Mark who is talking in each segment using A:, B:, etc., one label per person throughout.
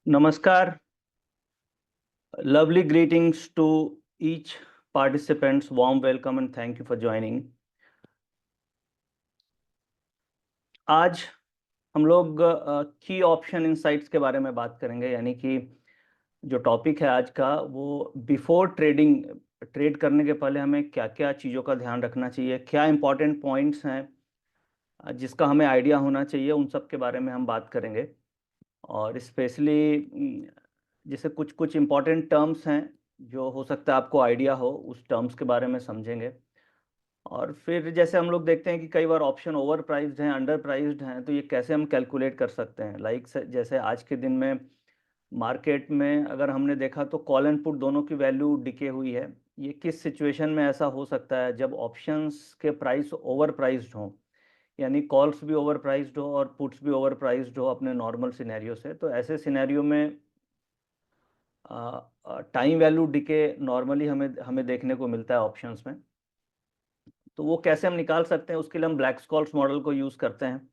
A: Namaskar. Lovely greetings to each participants. Warm welcome and thank you for joining. आज हम लोग की option insights के बारे में बात करेंगे, यानी कि जो टॉपिक है आज का वो बिफोर ट्रेडिंग, ट्रेड करने के पहले हमें क्या क्या चीज़ों का ध्यान रखना चाहिए, क्या इंपॉर्टेंट पॉइंट्स हैं जिसका हमें आइडिया होना चाहिए, उन सब के बारे में हम बात करेंगे। और स्पेशली जैसे कुछ कुछ इम्पॉर्टेंट टर्म्स हैं जो हो सकता है आपको आइडिया हो, उस टर्म्स के बारे में समझेंगे। और फिर जैसे हम लोग देखते हैं कि कई बार ऑप्शन ओवर प्राइस्ड हैं, अंडर प्राइस्ड हैं, तो ये कैसे हम कैलकुलेट कर सकते हैं। जैसे आज के दिन में मार्केट में अगर हमने देखा तो कॉल एंड पुट दोनों की वैल्यू डिके हुई है। ये किस सिचुएशन में ऐसा हो सकता है? जब ऑप्शंस के प्राइस ओवर प्राइस्ड हों, यानी कॉल्स भी ओवर प्राइस्ड हो और पुट्स भी ओवर प्राइस्ड हो अपने नॉर्मल सिनेरियो से, तो ऐसे सिनेरियो में टाइम वैल्यू डिके नॉर्मली हमें हमें देखने को मिलता है ऑप्शंस में। तो वो कैसे हम निकाल सकते हैं, उसके लिए हम ब्लैक स्कॉल्स मॉडल को यूज़ करते हैं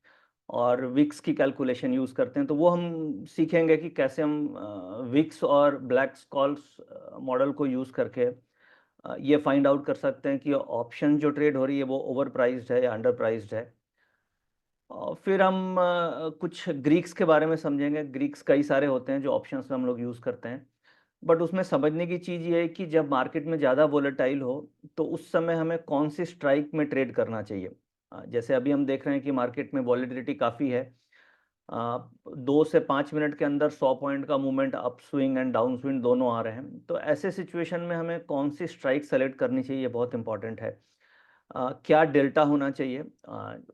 A: और विक्स की कैलकुलेशन यूज़ करते हैं। तो वो हम सीखेंगे कि कैसे हम विक्स और ब्लैक स्कॉल्स मॉडल को यूज़ करके ये फाइंड आउट कर सकते हैं कि ऑप्शन जो ट्रेड हो रही है वो ओवर प्राइस्ड है या अंडर प्राइस्ड है। और फिर हम कुछ ग्रीक्स के बारे में समझेंगे। ग्रीक्स कई सारे होते हैं जो ऑप्शंस में हम लोग यूज़ करते हैं, बट उसमें समझने की चीज़ ये है कि जब मार्केट में ज़्यादा वोलेटाइल हो तो उस समय हमें कौन सी स्ट्राइक में ट्रेड करना चाहिए। जैसे अभी हम देख रहे हैं कि मार्केट में वॉलेटिलिटी काफ़ी है। 2 से 5 मिनट के अंदर 100 पॉइंट का movement up swing and down swing दोनों आ रहे हैं। तो ऐसे सिचुएशन में हमें कौन सी स्ट्राइक सेलेक्ट करनी चाहिए, ये बहुत इंपॉर्टेंट है। क्या डेल्टा होना चाहिए,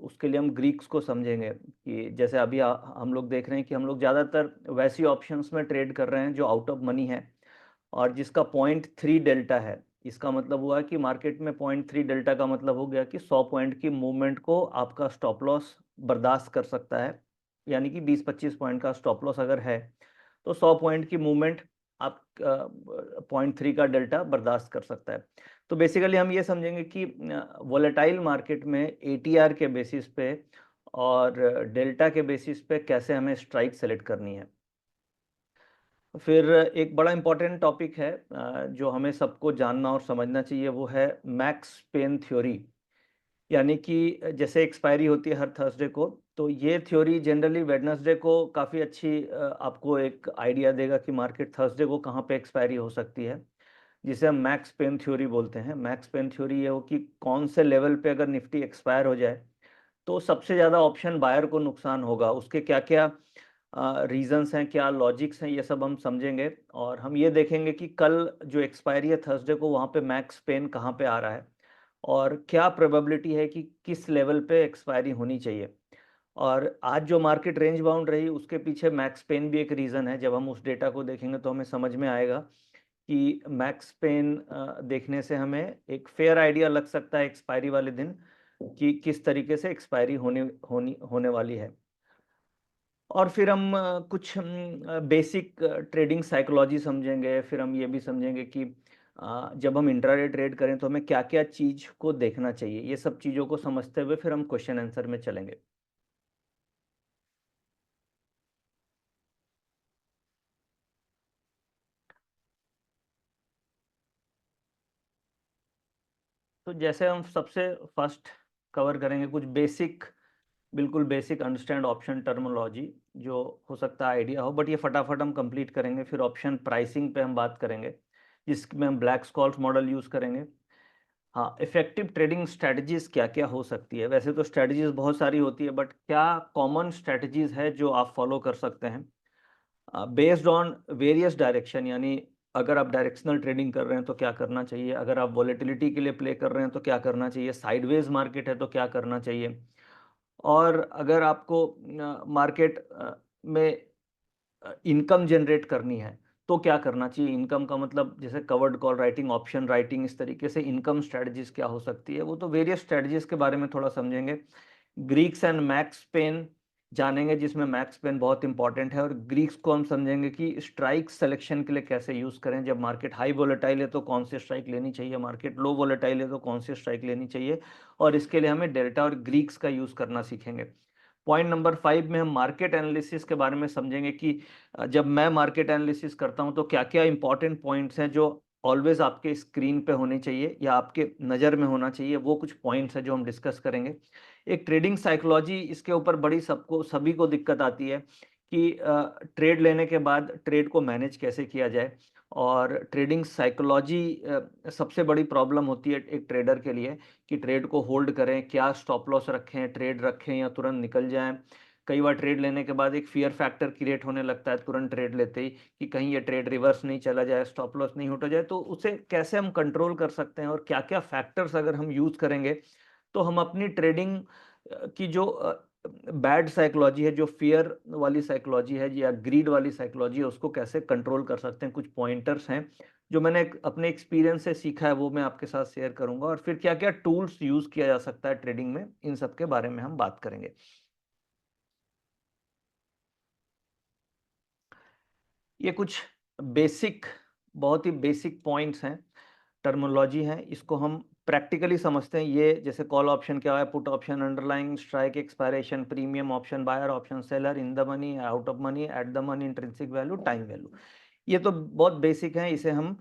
A: उसके लिए हम ग्रीक्स को समझेंगे कि जैसे अभी हम लोग देख रहे हैं कि हम लोग ज़्यादातर वैसी ऑप्शंस में ट्रेड कर रहे हैं जो आउट ऑफ मनी है और जिसका 0.3 डेल्टा है। इसका मतलब हुआ कि मार्केट में 0.3 डेल्टा का मतलब हो गया कि 100 पॉइंट की मूवमेंट को आपका स्टॉप लॉस बर्दाश्त कर सकता है। यानी कि 20-25 पॉइंट का स्टॉप लॉस अगर है तो 100 पॉइंट की मूवमेंट आप 0.3 का डेल्टा बर्दाश्त कर सकता है। तो बेसिकली हम ये समझेंगे कि वोलेटाइल मार्केट में एटीआर के बेसिस पे और डेल्टा के बेसिस पे कैसे हमें स्ट्राइक सेलेक्ट करनी है। फिर एक बड़ा इम्पोर्टेंट टॉपिक है जो हमें सबको जानना और समझना चाहिए, वो है मैक्स पेन थ्योरी। यानी कि जैसे एक्सपायरी होती है हर थर्सडे को, तो ये थ्योरी जनरली वेडनेसडे को काफ़ी अच्छी आपको एक आइडिया देगा कि मार्केट थर्सडे को कहाँ पे एक्सपायरी हो सकती है, जिसे हम मैक्स पेन थ्योरी बोलते हैं। मैक्स पेन थ्योरी ये हो कि कौन से लेवल पे अगर निफ्टी एक्सपायर हो जाए तो सबसे ज़्यादा ऑप्शन बायर को नुकसान होगा, उसके क्या क्या रीजंस हैं, क्या लॉजिक्स हैं, ये सब हम समझेंगे। और हम ये देखेंगे कि कल जो एक्सपायरी है थर्सडे को, वहाँ पे मैक्स पेन कहाँ पे आ रहा है और क्या प्रोबेबिलिटी है कि किस लेवल पे एक्सपायरी होनी चाहिए। और आज जो मार्केट रेंज बाउंड रही उसके पीछे मैक्स पेन भी एक रीज़न है। जब हम उस डेटा को देखेंगे तो हमें समझ में आएगा कि मैक्स पेन देखने से हमें एक फेयर आइडिया लग सकता है एक्सपायरी वाले दिन कि किस तरीके से एक्सपायरी होने वाली है। और फिर हम कुछ बेसिक ट्रेडिंग साइकोलॉजी समझेंगे। फिर हम ये भी समझेंगे कि जब हम इंट्राडे ट्रेड करें तो हमें क्या क्या चीज़ को देखना चाहिए। ये सब चीज़ों को समझते हुए फिर हम क्वेश्चन आंसर में चलेंगे। तो जैसे हम सबसे फर्स्ट कवर करेंगे कुछ बेसिक, बिल्कुल बेसिक अंडरस्टैंड ऑप्शन टर्मिनोलॉजी, जो हो सकता है आइडिया हो, बट ये फटाफट हम कंप्लीट करेंगे। फिर ऑप्शन प्राइसिंग पे हम बात करेंगे जिसमें हम ब्लैक स्कॉल्स मॉडल यूज़ करेंगे। हाँ, इफेक्टिव ट्रेडिंग स्ट्रेटजीज क्या क्या हो सकती है। वैसे तो स्ट्रेटजीज बहुत सारी होती है, बट क्या कॉमन स्ट्रेटजीज है जो आप फॉलो कर सकते हैं बेस्ड ऑन वेरियस डायरेक्शन। यानी अगर आप डायरेक्शनल ट्रेडिंग कर रहे हैं तो क्या करना चाहिए, अगर आप वॉलेटिलिटी के लिए प्ले कर रहे हैं तो क्या करना चाहिए, साइडवेज मार्केट है तो क्या करना चाहिए, और अगर आपको मार्केट में इनकम जनरेट करनी है तो क्या करना चाहिए। इनकम का मतलब जैसे covered call writing, option writing, इस तरीके से इनकम स्ट्रेटजीज क्या हो सकती है। वो तो वेरियस स्ट्रेटजीज के बारे में थोड़ा समझेंगे। ग्रीक्स एंड मैक्स पेन जानेंगे जिसमें मैक्स पेन बहुत इंपॉर्टेंट है, और ग्रीक्स को हम समझेंगे कि स्ट्राइक सिलेक्शन के लिए कैसे यूज़ करें। जब मार्केट हाई वोलेटाइल है तो कौन सी स्ट्राइक लेनी चाहिए, मार्केट लो वोलेटाइल है तो कौन सी स्ट्राइक लेनी चाहिए, और इसके लिए हमें डेल्टा और ग्रीक्स का यूज़ करना सीखेंगे। पॉइंट नंबर 5 में हम मार्केट एनालिसिस के बारे में समझेंगे कि जब मैं मार्केट एनालिसिस करता हूं तो क्या क्या इंपॉर्टेंट पॉइंट्स हैं जो ऑलवेज आपके स्क्रीन पे होने चाहिए या आपके नज़र में होना चाहिए। वो कुछ पॉइंट्स हैं जो हम डिस्कस करेंगे। एक ट्रेडिंग साइकोलॉजी, इसके ऊपर बड़ी सभी को दिक्कत आती है कि ट्रेड लेने के बाद ट्रेड को मैनेज कैसे किया जाए। और ट्रेडिंग साइकोलॉजी सबसे बड़ी प्रॉब्लम होती है एक ट्रेडर के लिए कि ट्रेड को होल्ड करें, क्या स्टॉप लॉस रखें, ट्रेड रखें या तुरंत निकल जाएं। कई बार ट्रेड लेने के बाद एक फियर फैक्टर क्रिएट होने लगता है तुरंत ट्रेड लेते ही कि कहीं ये ट्रेड रिवर्स नहीं चला जाए, स्टॉप लॉस नहीं उठ जाए। तो उसे कैसे हम कंट्रोल कर सकते हैं और क्या क्या फैक्टर्स अगर हम यूज़ करेंगे तो हम अपनी ट्रेडिंग की जो बैड साइकोलॉजी है, जो फियर वाली साइकोलॉजी है या ग्रीड वाली साइकोलॉजी है, उसको कैसे कंट्रोल कर सकते हैं। कुछ पॉइंटर्स हैं जो मैंने अपने एक्सपीरियंस से सीखा है, वो मैं आपके साथ शेयर करूंगा। और फिर क्या क्या टूल्स यूज किया जा सकता है ट्रेडिंग में, इन सब के बारे में हम बात करेंगे। ये कुछ बेसिक, बहुत ही बेसिक पॉइंट्स हैं, टर्मिनोलॉजी है, इसको हम प्रैक्टिकली समझते हैं। ये जैसे कॉल ऑप्शन क्या है, put option, underlying strike, expiration, premium, option buyer, option seller, in the money, out of money, at the money, intrinsic value, time value. ये तो बहुत बेसिक है, इसे हम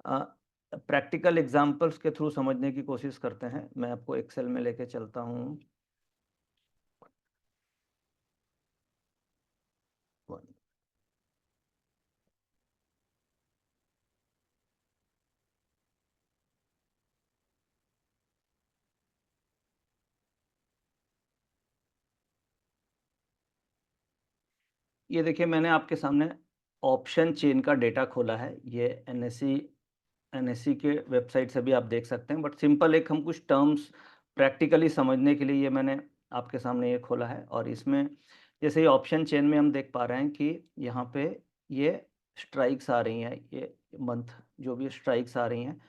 A: प्रैक्टिकल एग्जांपल्स के थ्रू समझने की कोशिश करते हैं। मैं आपको एक्सेल में लेके चलता हूँ। ये देखिए, मैंने आपके सामने ऑप्शन चेन का डेटा खोला है। ये एनएससी के वेबसाइट से भी आप देख सकते हैं, बट सिंपल एक हम कुछ टर्म्स प्रैक्टिकली समझने के लिए ये मैंने आपके सामने ये खोला है। और इसमें जैसे ये ऑप्शन चेन में हम देख पा रहे हैं कि यहाँ पे ये स्ट्राइक्स आ रही हैं, ये मंथ जो भी स्ट्राइक्स आ रही हैं।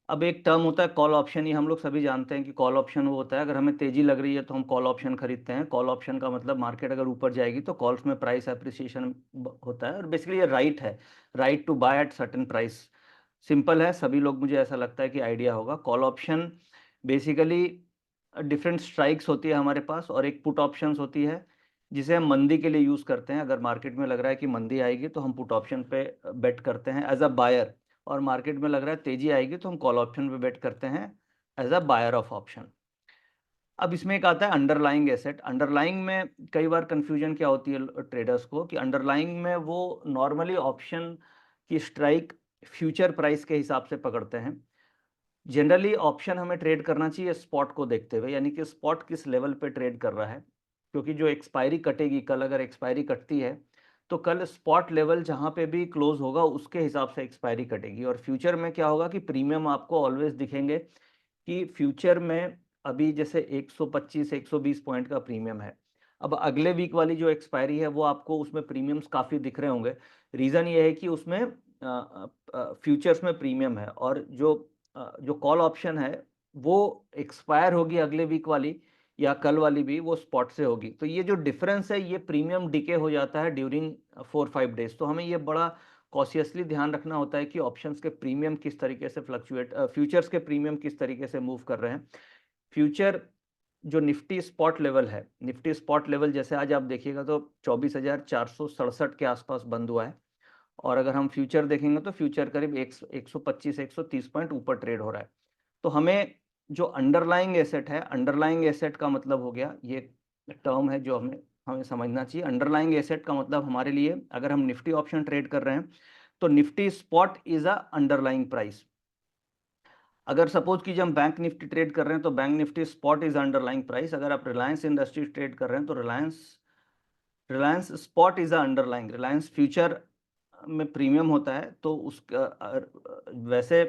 A: अब एक टर्म होता है कॉल ऑप्शन, ये हम लोग सभी जानते हैं कि कॉल ऑप्शन वो होता है अगर हमें तेजी लग रही है तो हम कॉल ऑप्शन खरीदते हैं। कॉल ऑप्शन का मतलब मार्केट अगर ऊपर जाएगी तो कॉल्स में प्राइस अप्रिसिएशन होता है, और बेसिकली ये राइट है, right to buy at certain price. Simple है, सभी लोग, मुझे ऐसा लगता है कि आइडिया होगा। Call option basically different strikes होती है हमारे पास, और एक पुट ऑप्शंस होती है जिसे हम मंदी के लिए यूज़ करते हैं। अगर मार्केट में लग रहा है कि मंदी आएगी तो हम पुट ऑप्शन पे बेट करते हैं एज अ बायर, और मार्केट में लग रहा है तेजी आएगी तो हम कॉल ऑप्शन पे बेट करते हैं as a buyer of option. अब इसमें एक आता है अंडरलाइंग एसेट। अंडरलाइंग में कई बार कंफ्यूजन क्या होती है ट्रेडर्स को कि अंडरलाइंग में वो नॉर्मली ऑप्शन की स्ट्राइक फ्यूचर प्राइस के हिसाब से पकड़ते हैं। जनरली ऑप्शन हमें ट्रेड करना चाहिए स्पॉट को देखते हुए, यानी कि स्पॉट किस लेवल पे ट्रेड कर रहा है, क्योंकि जो एक्सपायरी कटेगी कल, अगर एक्सपायरी कटती है तो कल स्पॉट लेवल जहां पे भी क्लोज होगा उसके हिसाब से एक्सपायरी कटेगी। और फ्यूचर में क्या होगा कि प्रीमियम आपको ऑलवेज दिखेंगे कि फ्यूचर में अभी जैसे 125 120 पॉइंट का प्रीमियम है, अब अगले वीक वाली जो एक्सपायरी है वो आपको उसमें प्रीमियम्स काफ़ी दिख रहे होंगे। रीज़न ये है कि उसमें फ्यूचर्स में प्रीमियम है, और जो कॉल ऑप्शन है वो एक्सपायर होगी अगले वीक वाली या कल वाली भी, वो स्पॉट से होगी। तो ये जो डिफरेंस है, ये प्रीमियम डिके हो जाता है ड्यूरिंग 4-5 डेज। तो हमें ये बड़ा कॉशियसली ध्यान रखना होता है कि ऑप्शंस के प्रीमियम किस तरीके से फ्लक्चुएट, फ्यूचर्स के प्रीमियम किस तरीके से मूव कर रहे हैं। फ्यूचर जो निफ्टी स्पॉट लेवल है, निफ्टी स्पॉट लेवल जैसे आज आप देखिएगा तो 24,467 के आसपास बंद हुआ है। और अगर हम फ्यूचर देखेंगे तो फ्यूचर करीब 125 130 पॉइंट ऊपर ट्रेड हो रहा है। तो हमें जो अंडरलाइंग एसेट है, अंडरलाइंग एसेट का मतलब हो गया, ये टर्म है जो हमें हमें समझना चाहिए। अंडरलाइंग एसेट का मतलब हमारे लिए, अगर हम निफ्टी ऑप्शन ट्रेड कर रहे हैं तो Nifty spot is a underlying price. अगर सपोज कीजिए हम बैंक निफ्टी ट्रेड कर रहे हैं तो bank Nifty spot is underlying price. अगर आप रिलायंस इंडस्ट्रीज ट्रेड कर रहे हैं तो Reliance Reliance spot is a underlying. Reliance future में प्रीमियम होता है तो वैसे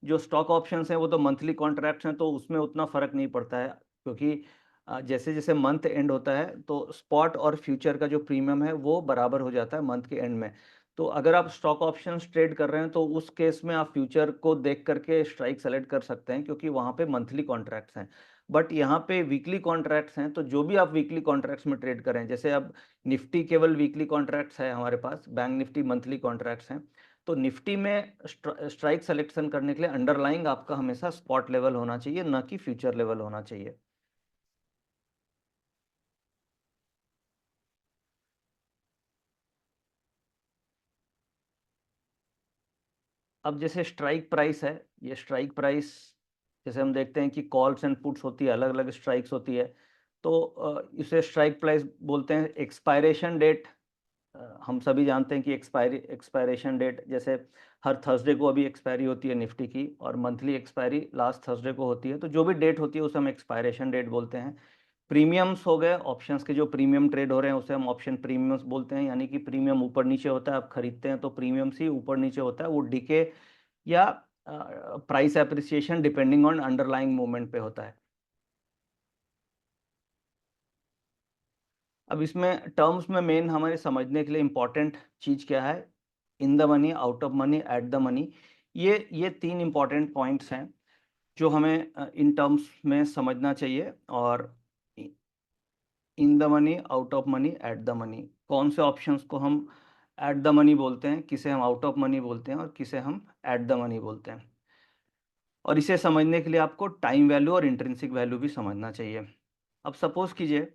A: जो स्टॉक ऑप्शंस हैं वो तो मंथली कॉन्ट्रैक्ट्स हैं, तो उसमें उतना फर्क नहीं पड़ता है, क्योंकि जैसे जैसे मंथ एंड होता है तो स्पॉट और फ्यूचर का जो प्रीमियम है वो बराबर हो जाता है मंथ के एंड में। तो अगर आप स्टॉक ऑप्शंस ट्रेड कर रहे हैं तो उस केस में आप फ्यूचर को देख करके स्ट्राइक सेलेक्ट कर सकते हैं, क्योंकि वहाँ पे मंथली कॉन्ट्रैक्ट्स हैं। बट यहाँ पे वीकली कॉन्ट्रैक्ट्स हैं, तो जो भी आप वीकली कॉन्ट्रैक्ट्स में ट्रेड करें, जैसे अब निफ्टी केवल वीकली कॉन्ट्रैक्ट्स है हमारे पास, बैंक निफ्टी मंथली कॉन्ट्रैक्ट्स हैं। तो निफ्टी में स्ट्राइक सिलेक्शन करने के लिए अंडरलाइंग आपका हमेशा स्पॉट लेवल होना चाहिए, ना कि फ्यूचर लेवल होना चाहिए। अब जैसे स्ट्राइक प्राइस है, ये स्ट्राइक प्राइस जैसे हम देखते हैं कि कॉल्स एंड पुट्स होती है, अलग अलग स्ट्राइक्स होती है, तो इसे स्ट्राइक प्राइस बोलते हैं। एक्सपायरेशन डेट हम सभी जानते हैं कि एक्सपायरेशन डेट जैसे हर थर्सडे को अभी एक्सपायरी होती है निफ्टी की, और मंथली एक्सपायरी लास्ट थर्सडे को होती है, तो जो भी डेट होती है उसे हम एक्सपायरेशन डेट बोलते हैं। प्रीमियम्स हो गए, ऑप्शंस के जो प्रीमियम ट्रेड हो रहे हैं उसे हम ऑप्शन प्रीमियम्स बोलते हैं, यानी कि प्रीमियम ऊपर नीचे होता है, आप खरीदते हैं तो प्रीमियम्स ही ऊपर नीचे होता है, वो डीके या price appreciation depending on underlying movement पे होता है। अब इसमें टर्म्स में मेन हमारे समझने के लिए इम्पॉर्टेंट चीज़ क्या है, इन the money, out of money, at the money, ये तीन इम्पॉर्टेंट पॉइंट्स हैं जो हमें इन टर्म्स में समझना चाहिए। और इन the money, out of money, at the money, कौन से ऑप्शंस को हम एट द मनी बोलते हैं, किसे हम आउट ऑफ मनी बोलते हैं और किसे हम एट द मनी बोलते हैं। और इसे समझने के लिए आपको टाइम वैल्यू और इंट्रिंसिक वैल्यू भी समझना चाहिए। अब सपोज कीजिए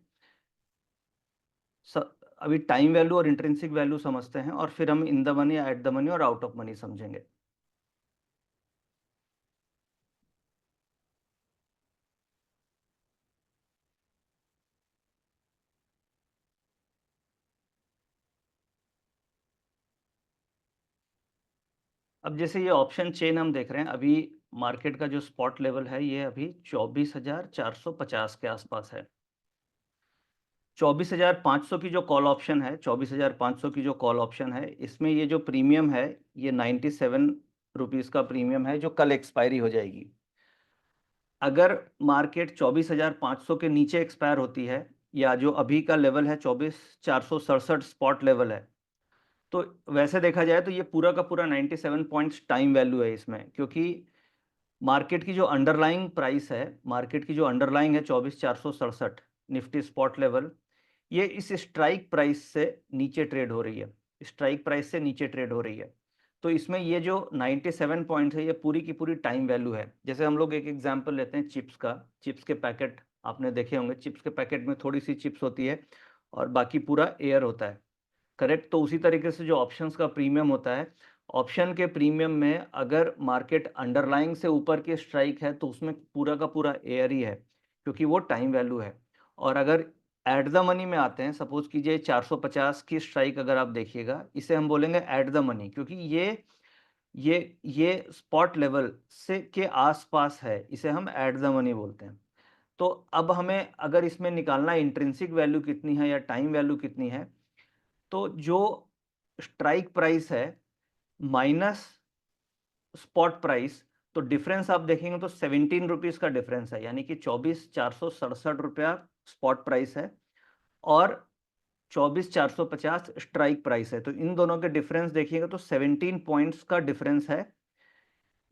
A: अभी टाइम वैल्यू और इंट्रिंसिक वैल्यू समझते हैं और फिर हम इन the money, at the money और आउट ऑफ मनी समझेंगे। अब जैसे ये ऑप्शन चेन हम देख रहे हैं, अभी मार्केट का जो स्पॉट लेवल है ये अभी 24,450 के आसपास है। 24,500 की जो कॉल ऑप्शन है, 24,500 की जो कॉल ऑप्शन है, इसमें ये जो प्रीमियम है ये 97 रुपीज़ का प्रीमियम है जो कल एक्सपायरी हो जाएगी। अगर मार्केट 24,500 के नीचे एक्सपायर होती है, या जो अभी का लेवल है 24,467 स्पॉट लेवल है, तो वैसे देखा जाए तो ये पूरा का पूरा 97 पॉइंट्स टाइम वैल्यू है इसमें, क्योंकि मार्केट की जो अंडरलाइंग प्राइस है, मार्केट की जो अंडरलाइंग है 24,467 निफ्टी स्पॉट लेवल, ये इस स्ट्राइक प्राइस से नीचे ट्रेड हो रही है, स्ट्राइक प्राइस से नीचे ट्रेड हो रही है। तो इसमें ये जो 97 पॉइंट है ये पूरी की पूरी टाइम वैल्यू है। जैसे हम लोग एक एग्जांपल लेते हैं चिप्स का, चिप्स के पैकेट आपने देखे होंगे, चिप्स के पैकेट में थोड़ी सी चिप्स होती है और बाकी पूरा एयर होता है, करेक्ट। तो उसी तरीके से जो ऑप्शंस का प्रीमियम होता है, ऑप्शन के प्रीमियम में अगर मार्केट अंडरलाइंग से ऊपर की स्ट्राइक है तो उसमें पूरा का पूरा एयर ही है, क्योंकि वो टाइम वैल्यू है। और अगर एट द मनी में आते हैं, सपोज कीजिए 450 की स्ट्राइक अगर आप देखिएगा, इसे हम बोलेंगे एट द मनी, क्योंकि ये स्पॉट लेवल से के आसपास है, इसे हम एट द मनी बोलते हैं। तो अब हमें अगर इसमें निकालना इंट्रिंसिक वैल्यू कितनी है या टाइम वैल्यू कितनी है, तो जो स्ट्राइक प्राइस है माइनस स्पॉट प्राइस, तो डिफरेंस आप देखेंगे तो 17 रुपीज का डिफरेंस है, यानी कि 24,467 रुपया स्पॉट प्राइस है और 24,450 स्ट्राइक प्राइस है। तो इन दोनों के डिफरेंस देखिएगा तो 17 पॉइंट्स का डिफरेंस है।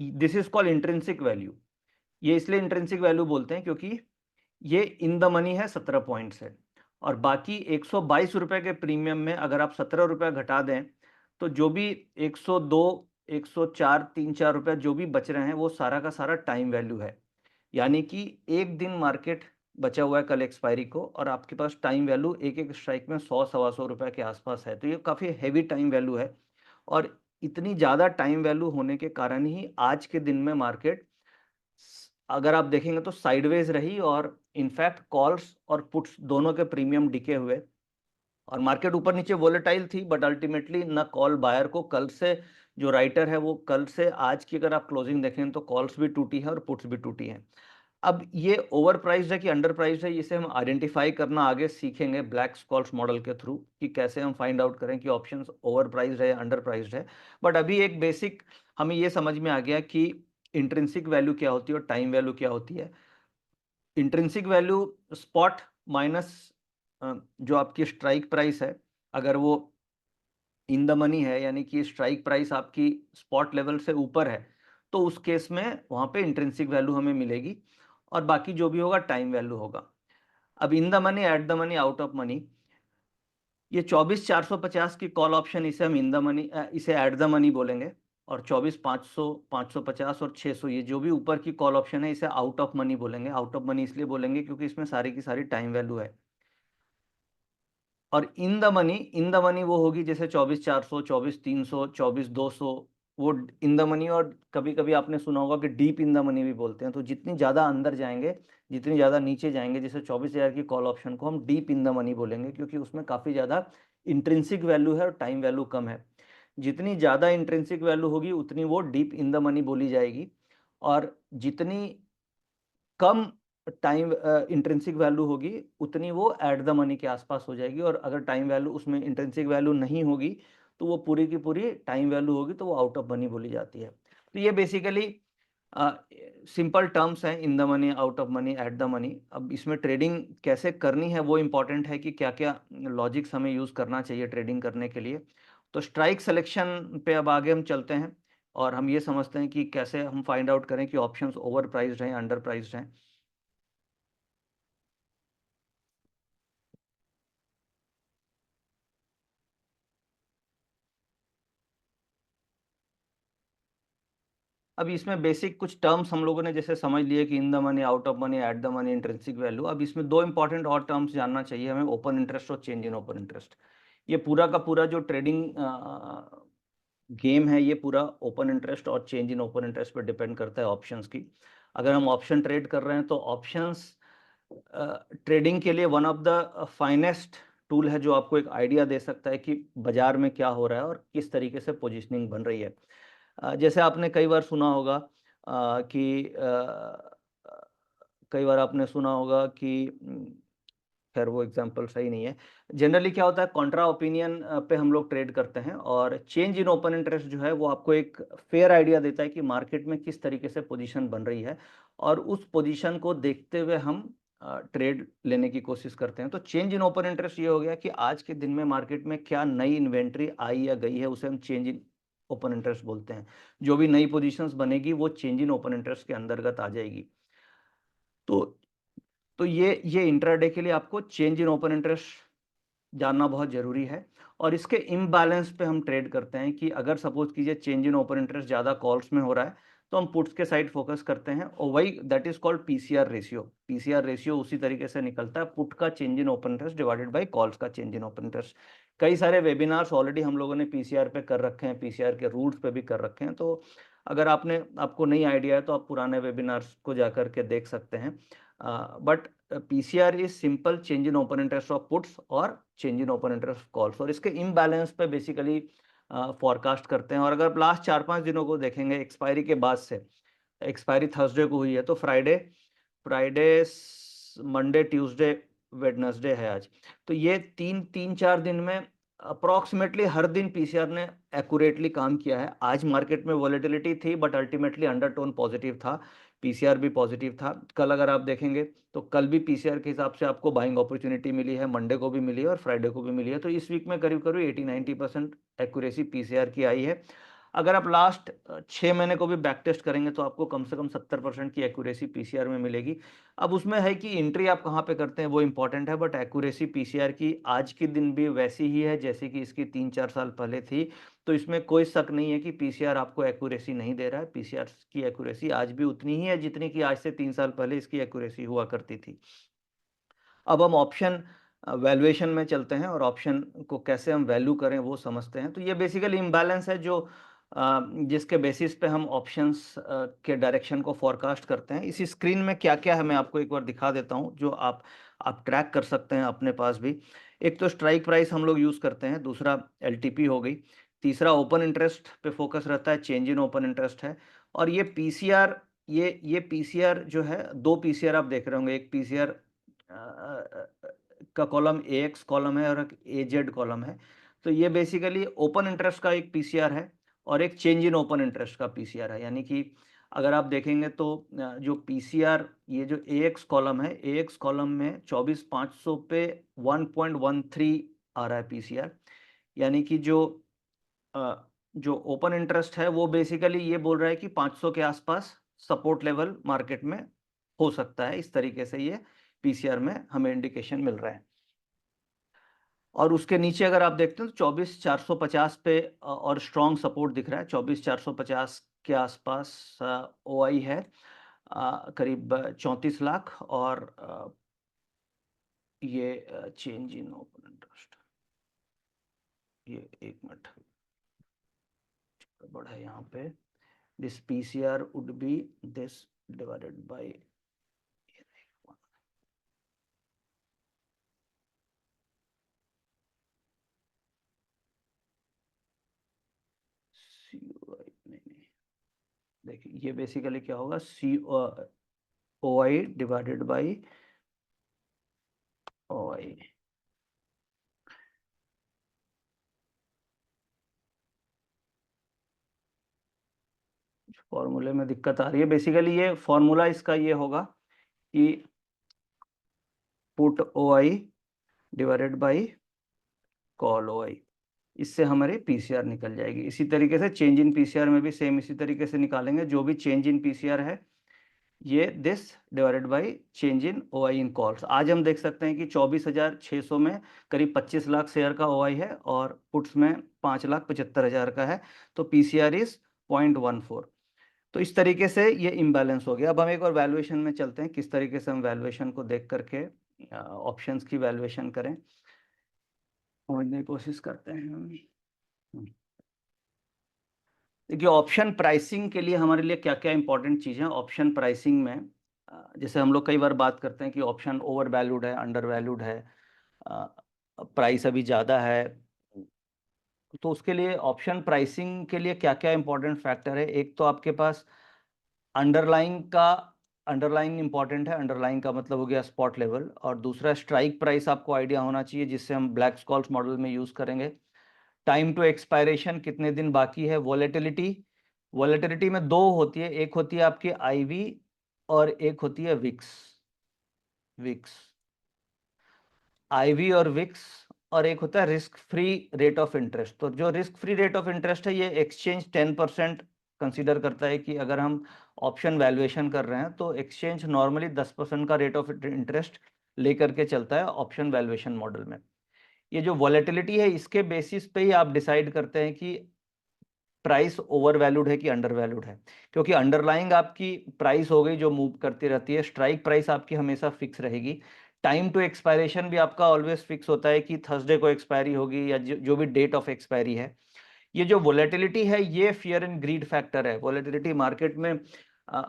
A: This is called intrinsic value. ये इसलिए इंट्रिंसिक वैल्यू बोलते हैं क्योंकि ये इन द मनी है 17 पॉइंट्स है, और बाकी 122 रुपए के प्रीमियम में अगर आप 17 रुपया घटा दें तो जो भी 102, 104, 3-4 रुपया जो भी बच रहे हैं वो सारा का सारा टाइम वैल्यू है। यानी कि एक दिन मार्केट बचा हुआ है कल एक्सपायरी को, और आपके पास टाइम वैल्यू एक एक स्ट्राइक में 100-125 रुपए के आसपास है, तो ये काफ़ी हैवी टाइम वैल्यू है। और इतनी ज़्यादा टाइम वैल्यू होने के कारण ही आज के दिन में मार्केट अगर आप देखेंगे तो साइडवेज रही, और इनफैक्ट कॉल्स और पुट्स दोनों के प्रीमियम डिके हुए और मार्केट ऊपर नीचे वोलेटाइल थी, बट अल्टीमेटली न कॉल बायर को कल से, जो राइटर है वो कल से आज की अगर आप क्लोजिंग देखें तो कॉल्स भी टूटी है और पुट्स भी टूटी हैं। अब ये ओवर प्राइस्ड है कि अंडर प्राइस्ड है, इसे हम आइडेंटिफाई करना आगे सीखेंगे ब्लैक स्कॉल्स मॉडल के थ्रू, कि कैसे हम फाइंड आउट करें कि ऑप्शंस ओवर प्राइस्ड है या अंडर प्राइस्ड है। बट अभी एक बेसिक हमें ये समझ में आ गया कि इंट्रिंसिक वैल्यू क्या होती है और टाइम वैल्यू क्या होती है। इंट्रिंसिक वैल्यू स्पॉट माइनस जो आपकी स्ट्राइक प्राइस है, अगर वो इन द मनी है यानी कि स्ट्राइक प्राइस आपकी स्पॉट लेवल से ऊपर है, तो उस केस में वहां पे इंट्रिंसिक वैल्यू हमें मिलेगी, और बाकी जो भी होगा टाइम वैल्यू होगा। अब इन the money, at the money, out of money, ये 24,450 की कॉल ऑप्शन, इसे हम इन द मनी, इसे एट द मनी बोलेंगे। और 24,500, 550 और 600 ये जो भी ऊपर की कॉल ऑप्शन है इसे आउट ऑफ मनी बोलेंगे। आउट ऑफ मनी इसलिए बोलेंगे क्योंकि इसमें सारी की सारी टाइम वैल्यू है। और इन the money, in the money वो होगी जैसे 24,400, 24,300, 24,200, वो इन द मनी, और कभी कभी आपने सुना होगा कि डीप इन द मनी भी बोलते हैं। तो जितनी ज़्यादा अंदर जाएंगे, जितनी ज़्यादा नीचे जाएंगे, जैसे 24,000 की कॉल ऑप्शन को हम डीप इन द मनी बोलेंगे, क्योंकि उसमें काफ़ी ज़्यादा इंट्रिंसिक वैल्यू है और टाइम वैल्यू कम है। जितनी ज़्यादा इंट्रिंसिक वैल्यू होगी उतनी वो डीप इन द मनी बोली जाएगी, और जितनी कम टाइम इंट्रिंसिक वैल्यू होगी उतनी वो एट द मनी के आसपास हो जाएगी। और अगर टाइम वैल्यू, उसमें इंट्रिंसिक वैल्यू नहीं होगी, तो वो पूरी की पूरी टाइम वैल्यू होगी, तो वो आउट ऑफ मनी बोली जाती है। तो ये बेसिकली सिंपल टर्म्स हैं, इन the money, out of money, at the money. अब इसमें ट्रेडिंग कैसे करनी है वो इम्पॉर्टेंट है, कि क्या क्या लॉजिक्स हमें यूज़ करना चाहिए ट्रेडिंग करने के लिए। तो स्ट्राइक सिलेक्शन पे अब आगे हम चलते हैं, और हम ये समझते हैं कि कैसे हम फाइंड आउट करें कि ऑप्शंस ओवर प्राइस्ड हैं, अंडर प्राइस्ड हैं। अब इसमें बेसिक कुछ टर्म्स हम लोगों ने जैसे समझ लिए कि इन the money, out of money, at the money, intrinsic value. अब इसमें दो इंपॉर्टेंट और टर्म्स जानना चाहिए हमें, ओपन इंटरेस्ट और चेंज इन ओपन इंटरेस्ट। ये पूरा का पूरा जो ट्रेडिंग गेम है, ये पूरा ओपन इंटरेस्ट और चेंज इन ओपन इंटरेस्ट पर डिपेंड करता है, ऑप्शंस की। अगर हम ऑप्शन ट्रेड कर रहे हैं तो ऑप्शंस ट्रेडिंग के लिए one of the finest tool है, जो आपको एक आइडिया दे सकता है कि बाजार में क्या हो रहा है और किस तरीके से पोजीशनिंग बन रही है। जैसे आपने कई बार सुना होगा कि कई बार आपने सुना होगा कि खैर वो एग्जांपल सही नहीं है। जनरली क्या होता है, कॉन्ट्रा ओपिनियन पे हम लोग ट्रेड करते हैं, और चेंज इन ओपन इंटरेस्ट जो है वो आपको एक फेयर आइडिया देता है कि मार्केट में किस तरीके से पोजीशन बन रही है, और उस पोजीशन को देखते हुए हम ट्रेड लेने की कोशिश करते हैं। तो चेंज इन ओपन इंटरेस्ट ये हो गया कि आज के दिन में मार्केट में क्या नई इन्वेंट्री आई या गई है, उसे हम चेंज इन ओपन इंटरेस्ट बोलते हैं। जो भी नई पोजीशंस बनेगी वो चेंज इन ओपन इंटरेस्ट के अंतर्गत आ जाएगी। तो ये इंट्राडे के लिए आपको चेंज इन ओपन इंटरेस्ट जानना बहुत ज़रूरी है। और इसके इम्बैलेंस पे हम ट्रेड करते हैं, कि अगर सपोज कीजिए चेंज इन ओपन इंटरेस्ट ज़्यादा कॉल्स में हो रहा है, तो हम पुट्स के साइड फोकस करते हैं, और वही that is called PCR ratio. PCR ratio उसी तरीके से निकलता है, पुट का change in open interest divided buy calls का चेंज इन ओपन इंटरेस्ट। कई सारे वेबिनार्स ऑलरेडी हम लोगों ने पीसीआर पे कर रखे हैं, पीसीआर के रूल्स पे भी कर रखे हैं। तो अगर आपको नहीं आइडिया है तो आप पुराने वेबिनार्स को जाकर के देख सकते हैं। But PCR is simple change in open interest of puts और change in open interest calls, और इसके इम्बैलेंस पे बेसिकली फॉरकास्ट करते हैं। और अगर लास्ट 4-5 दिनों को देखेंगे, एक्सपायरी के बाद से, एक्सपायरी थर्सडे को हुई है, तो Friday Friday Monday, Tuesday, Wednesday है आज। तो ये 3-4 दिन में अप्रॉक्सीमेटली हर दिन पीसीआर ने एक्यूरेटली काम किया है। आज मार्केट में वॉलेटिलिटी थी, बट अल्टीमेटली अंडरटोन पॉजिटिव था, पीसीआर भी पॉजिटिव था। कल अगर आप देखेंगे तो कल भी पीसीआर के हिसाब से आपको बाइंग अपॉर्चुनिटी मिली है, मंडे को भी मिली है और फ्राइडे को भी मिली है। तो इस वीक में करीब करीब 80-90% एक्यूरेसी पीसीआर की आई है। अगर आप लास्ट 6 महीने को भी बैक टेस्ट करेंगे तो आपको कम से कम 70% की एक्यूरेसी पीसीआर में मिलेगी। अब उसमें है कि एंट्री आप कहाँ पे करते हैं वो इंपॉर्टेंट है, बट एक्यूरेसी पीसीआर की आज के दिन भी वैसी ही है जैसे कि इसकी 3-4 साल पहले थी। तो इसमें कोई शक नहीं है कि पीसीआर आपको एक्यूरेसी नहीं दे रहा है। पीसीआर की एक्यूरेसी आज भी उतनी ही है जितनी कि आज से 3 साल पहले इसकी एक्यूरेसी हुआ करती थी। अब हम ऑप्शन वैल्यूएशन में चलते हैं, और ऑप्शन को कैसे हम वैल्यू करें वो समझते हैं। तो ये बेसिकली इम्बैलेंस है, जो जिसके बेसिस पे हम ऑप्शंस के डायरेक्शन को फोरकास्ट करते हैं। इसी स्क्रीन में क्या क्या है मैं आपको एक बार दिखा देता हूँ, जो आप ट्रैक कर सकते हैं अपने पास भी। एक तो स्ट्राइक प्राइस हम लोग यूज़ करते हैं, दूसरा एलटीपी हो गई, तीसरा ओपन इंटरेस्ट पे फोकस रहता है, चेंज इन ओपन इंटरेस्ट है। और ये पीसीआर, ये पीसीआर जो है, दो पीसीआर आप देख रहे होंगे, एक पीसीआर का कॉलम ए एक्स कॉलम है और एक ए जेड कॉलम है। तो ये बेसिकली ओपन इंटरेस्ट का एक पीसीआर है और एक चेंज इन ओपन इंटरेस्ट का पीसीआर है। यानी कि अगर आप देखेंगे तो जो पीसीआर, ये जो ए एक्स कॉलम है, ए एक्स कॉलम में 24,500 पे 1.13 आ रहा है पीसीआर। यानी कि जो ओपन इंटरेस्ट है वो बेसिकली ये बोल रहा है कि 500 के आसपास सपोर्ट लेवल मार्केट में हो सकता है। इस तरीके से ये पीसीआर में हमें इंडिकेशन मिल रहा है। और उसके नीचे अगर आप देखते हैं तो 24,450 पे और स्ट्रॉन्ग सपोर्ट दिख रहा है। 24,450 के आसपास ओआई है, करीब 34 लाख। और ये चेंज इन ओपन इंटरेस्ट, ये एक मिनट, बड़ा है यहाँ पे, this PCR would be this divided by COI, नहीं, देखिए ये बेसिकली क्या होगा, COI डिवाइडेड बाई OI। फॉर्मूले में दिक्कत आ रही है, बेसिकली ये फॉर्मूला इसका ये होगा कि put OI divided by call OI, इससे हमारी पीसीआर निकल जाएगी। इसी तरीके से चेंज इन पीसीआर में भी सेम इसी तरीके से निकालेंगे, जो भी चेंज इन पीसीआर है ये this divided by change in OI in calls. आज हम देख सकते हैं कि 24,600 में करीब 25 लाख शेयर का OI है और पुट्स में 5,75,000 का है, तो पीसीआर इज 0.14। तो इस तरीके से ये इम्बैलेंस हो गया। अब हम एक और वैल्यूएशन में चलते हैं, किस तरीके से हम वैल्यूएशन को देख करके ऑप्शंस की वैल्यूएशन करें, समझने की कोशिश करते हैं हम। देखिए ऑप्शन प्राइसिंग के लिए हमारे लिए क्या क्या इंपॉर्टेंट चीज़ें हैं ऑप्शन प्राइसिंग में। जैसे हम लोग कई बार बात करते हैं कि ऑप्शन ओवर वैल्यूड है, अंडर वैल्यूड है, प्राइस अभी ज़्यादा है, तो उसके लिए ऑप्शन प्राइसिंग के लिए क्या क्या इंपॉर्टेंट फैक्टर है। एक तो आपके पास अंडरलाइंग का, अंडरलाइंग इंपॉर्टेंट है, अंडरलाइंग का मतलब हो गया स्पॉट लेवल, और दूसरा स्ट्राइक प्राइस आपको आइडिया होना चाहिए जिससे हम ब्लैक स्कॉल्स मॉडल में यूज़ करेंगे। टाइम टू एक्सपायरेशन, कितने दिन बाकी है। वॉलेटिलिटी, वॉलेटिलिटी में दो होती है, एक होती है आपकी आईवी और एक होती है विक्स। विक्स, आईवी और विक्स, और एक होता है risk free rate of interest. तो जो risk free rate of interest है ये एक्सचेंज 10% कंसीडर करता है कि अगर हम ऑप्शन वैल्यूएशन कर रहे हैं तो एक्सचेंज नॉर्मली 10% का रेट ऑफ इंटरेस्ट लेकर के चलता है ऑप्शन वैल्यूएशन मॉडल में। ये जो वॉलेटिलिटी है इसके बेसिस पे ही आप डिसाइड करते हैं कि प्राइस ओवर वैल्यूड है कि अंडर वैल्यूड है, क्योंकि अंडरलाइंग आपकी प्राइस हो गई जो मूव करती रहती है, स्ट्राइक प्राइस आपकी हमेशा फिक्स रहेगी। टाइम टू एक्सपायरेशन भी आपका ऑलवेज फिक्स होता है कि थर्सडे को एक्सपायरी होगी या जो भी डेट ऑफ एक्सपायरी है। ये जो वोलेटिलिटी है ये फियर एंड ग्रीड फैक्टर है। वोलेटिलिटी मार्केट में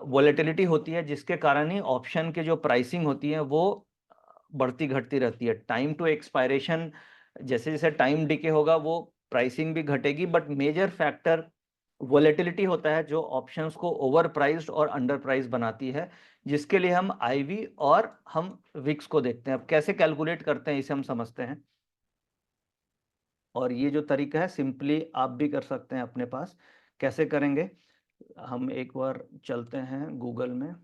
A: वोलेटिलिटी होती है जिसके कारण ही ऑप्शन के जो प्राइसिंग होती है वो बढ़ती घटती रहती है। टाइम टू एक्सपायरेशन, जैसे जैसे टाइम डिके होगा वो प्राइसिंग भी घटेगी, बट मेजर फैक्टर वोलेटिलिटी होता है जो ऑप्शंस को ओवर प्राइस्ड और अंडर प्राइस बनाती है, जिसके लिए हम आईवी और हम विक्स को देखते हैं। अब कैसे कैलकुलेट करते हैं इसे हम समझते हैं, और ये जो तरीका है सिंपली आप भी कर सकते हैं अपने पास। कैसे करेंगे, हम एक बार चलते हैं गूगल में,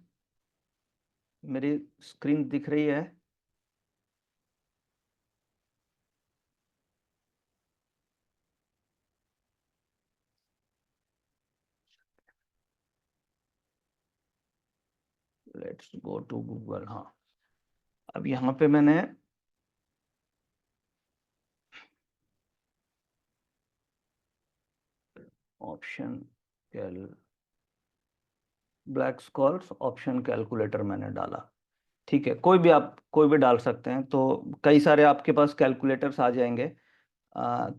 A: मेरी स्क्रीन दिख रही है। Let's go to Google. हाँ, अब यहाँ पे मैंने option cal Black Scholes option calculator मैंने डाला। ठीक है, कोई भी आप कोई भी डाल सकते हैं, तो कई सारे आपके पास कैलकुलेटर्स आ जाएंगे।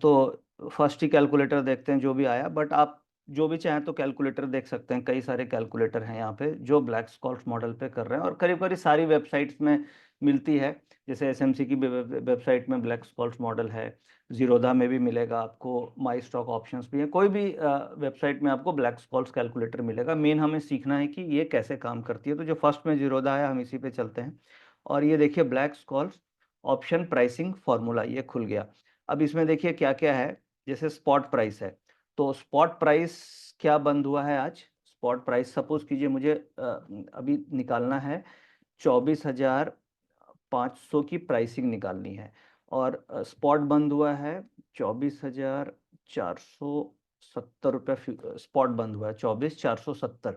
A: तो फर्स्ट ही कैलकुलेटर देखते हैं जो भी आया, बट आप जो भी चाहें तो कैलकुलेटर देख सकते हैं। कई सारे कैलकुलेटर हैं यहाँ पे जो ब्लैक स्कॉल्स मॉडल पे कर रहे हैं, और करीब करीब सारी वेबसाइट्स में मिलती है। जैसे एसएमसी की वेबसाइट में ब्लैक स्कॉल्स मॉडल है, जीरोधा में भी मिलेगा आपको, माई स्टॉक ऑप्शंस भी है, कोई भी वेबसाइट में आपको ब्लैक स्कॉल्स कैलकुलेटर मिलेगा। मेन हमें सीखना है कि ये कैसे काम करती है। तो जो फर्स्ट में जीरोधा है हम इसी पे चलते हैं, और ये देखिए black Scholes option pricing formula ये खुल गया। अब इसमें देखिए क्या क्या है, जैसे स्पॉट प्राइस है, तो स्पॉट प्राइस क्या बंद हुआ है आज। स्पॉट प्राइस सपोज कीजिए मुझे अभी निकालना है 24,500 की प्राइसिंग निकालनी है, और स्पॉट बंद हुआ है 24,470 रुपये। स्पॉट बंद हुआ है 24,470,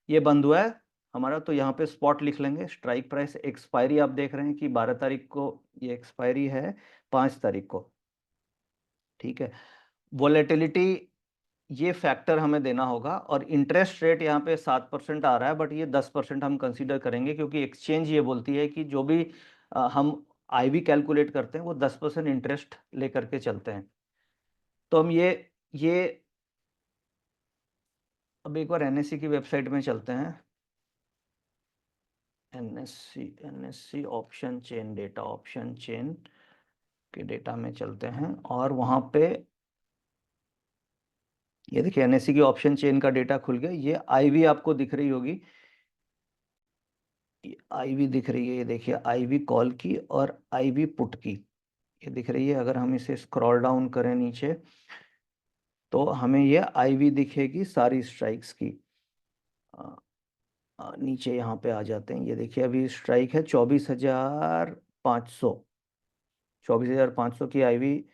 A: ये बंद हुआ है हमारा। तो यहाँ पे स्पॉट लिख लेंगे। स्ट्राइक प्राइस, एक्सपायरी आप देख रहे हैं कि 12 तारीख को ये एक्सपायरी है, 5 तारीख को। ठीक है, वोलेटिलिटी ये फैक्टर हमें देना होगा, और इंटरेस्ट रेट यहाँ पे 7% आ रहा है, बट ये 10% हम कंसीडर करेंगे क्योंकि एक्सचेंज ये बोलती है कि जो भी हम आईवी कैलकुलेट करते हैं वो 10% इंटरेस्ट लेकर के चलते हैं। तो हम ये अब एक बार एनएससी की वेबसाइट में चलते हैं। NSC option chain data, option chain के डेटा में चलते हैं और वहाँ पे ये देखिए एनएससी की ऑप्शन चेन का डेटा खुल गया। ये आईवी आपको दिख रही होगी, आईवी दिख रही है, ये देखिए आईवी कॉल की और आईवी पुट की ये दिख रही है। अगर हम इसे स्क्रॉल डाउन करें नीचे तो हमें ये आईवी दिखेगी सारी स्ट्राइक्स की। नीचे यहाँ पे आ जाते हैं, ये देखिए अभी स्ट्राइक है 24,500, 24,500 की आईवी।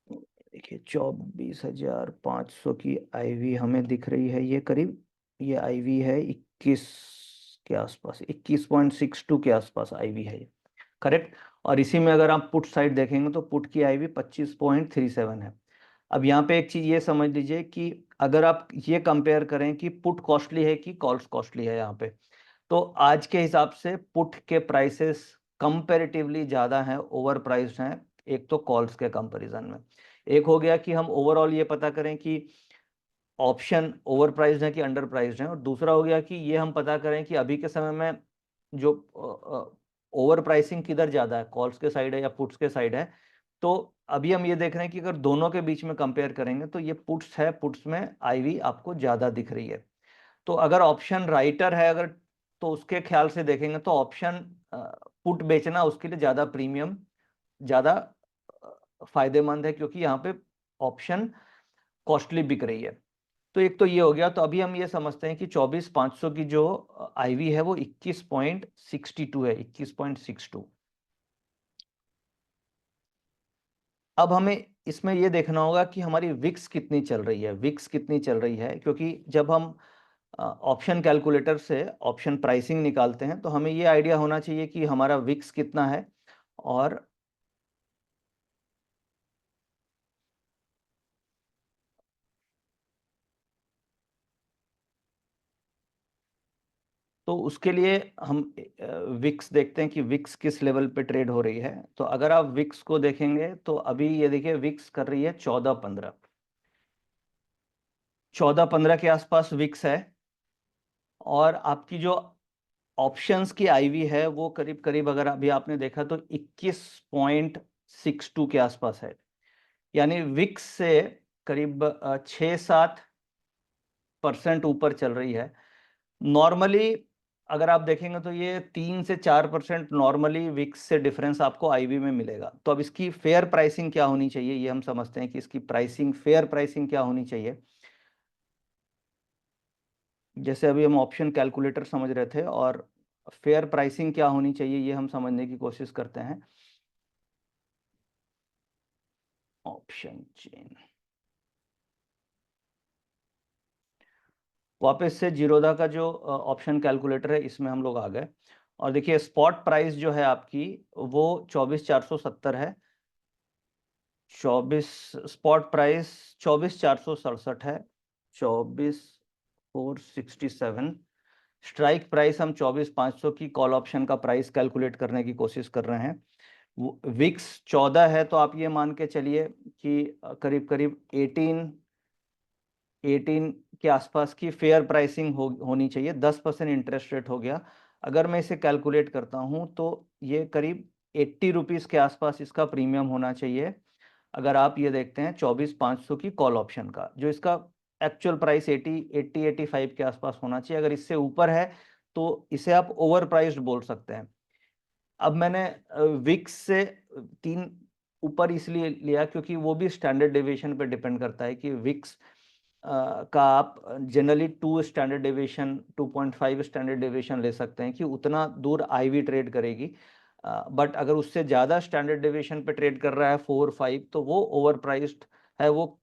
A: देखिए 24,500 की आईवी हमें दिख रही है, ये करीब ये आईवी है 21 के आसपास, 21.62 के आसपास आईवी है ये, करेक्ट। और इसी में अगर आप पुट साइड देखेंगे तो पुट की आईवी 25.37 है। अब यहाँ पे एक चीज ये समझ लीजिए कि अगर आप ये कंपेयर करें कि पुट कॉस्टली है कि कॉल्स कॉस्टली है यहाँ पे, तो आज के हिसाब से पुट के प्राइसेस कंपैरेटिवली ज़्यादा हैं, ओवर प्राइस्ड हैं, एक तो कॉल्स के कंपैरिजन में। एक हो गया कि हम ओवरऑल ये पता करें कि ऑप्शन ओवर प्राइस्ड है कि अंडर प्राइस्ड है, और दूसरा हो गया कि ये हम पता करें कि अभी के समय में जो ओवर प्राइसिंग किधर ज़्यादा है, कॉल्स के साइड है या पुट्स के साइड है। तो अभी हम ये देख रहे हैं कि अगर दोनों के बीच में कंपेयर करेंगे तो ये पुट्स है, पुट्स में आईवी आपको ज़्यादा दिख रही है। तो अगर ऑप्शन राइटर है अगर, तो उसके ख्याल से देखेंगे तो ऑप्शन पुट बेचना उसके लिए ज़्यादा प्रीमियम, ज़्यादा फायदेमंद है, क्योंकि यहाँ पे ऑप्शन कॉस्टली बिक रही है। तो एक तो ये हो गया। तो अभी हम ये समझते हैं कि 24,500 की जो आईवी है वो 21.62 है, 21.62। अब हमें इसमें ये देखना होगा कि हमारी विक्स कितनी चल रही है, विक्स कितनी चल रही है, क्योंकि जब हम ऑप्शन कैलकुलेटर से ऑप्शन प्राइसिंग निकालते हैं तो हमें ये आइडिया होना चाहिए कि हमारा विक्स कितना है। और तो उसके लिए हम विक्स देखते हैं कि विक्स किस लेवल पे ट्रेड हो रही है। तो अगर आप विक्स को देखेंगे तो अभी ये देखिए विक्स कर रही है 14-15, 14-15 के आसपास विक्स है। और आपकी जो ऑप्शंस की आईवी है वो करीब करीब अगर अभी आपने देखा तो 21.62 के आसपास है, यानी विक्स से करीब 6-7% ऊपर चल रही है। नॉर्मली अगर आप देखेंगे तो ये 3 से 4% नॉर्मली विक्स से डिफरेंस आपको आईवी में मिलेगा। तो अब इसकी फेयर प्राइसिंग क्या होनी चाहिए, ये हम समझते हैं कि इसकी प्राइसिंग, फेयर प्राइसिंग क्या होनी चाहिए। जैसे अभी हम ऑप्शन कैलकुलेटर समझ रहे थे और फेयर प्राइसिंग क्या होनी चाहिए ये हम समझने की कोशिश करते हैं। ऑप्शन चेन, वापस से जीरोधा का जो ऑप्शन कैलकुलेटर है इसमें हम लोग आ गए। और देखिए स्पॉट प्राइस जो है आपकी वो 24,470 है। 24 स्पॉट प्राइस 24,467 है, 24,467। स्ट्राइक प्राइस हम 24,500 की कॉल ऑप्शन का प्राइस कैलकुलेट करने की कोशिश कर रहे हैं। विक्स 14 है, तो आप ये मान के चलिए कि करीब करीब 18 के आसपास की फेयर प्राइसिंग होनी चाहिए। 10% इंटरेस्ट रेट हो गया। अगर मैं इसे कैलकुलेट करता हूँ तो ये करीब 80 रुपीज़ के आसपास इसका प्रीमियम होना चाहिए। अगर आप ये देखते हैं 24,500 की कॉल ऑप्शन का, जो इसका एक्चुअल प्राइस 85 के आसपास होना चाहिए। अगर इससे ऊपर है तो इसे आप ओवर प्राइस्ड बोल सकते हैं। अब मैंने विक्स से 3 ऊपर इसलिए लिया क्योंकि वो भी स्टैंडर्ड डेविएशन पे डिपेंड करता है कि विक्स का आप generally 2 standard deviation, 2.5 standard deviation ले सकते हैं कि उतना दूर आईवी ट्रेड करेगी। बट अगर उससे ज़्यादा स्टैंडर्ड डेविएशन पे ट्रेड कर रहा है 4-5, तो वो ओवर प्राइस्ड है, वो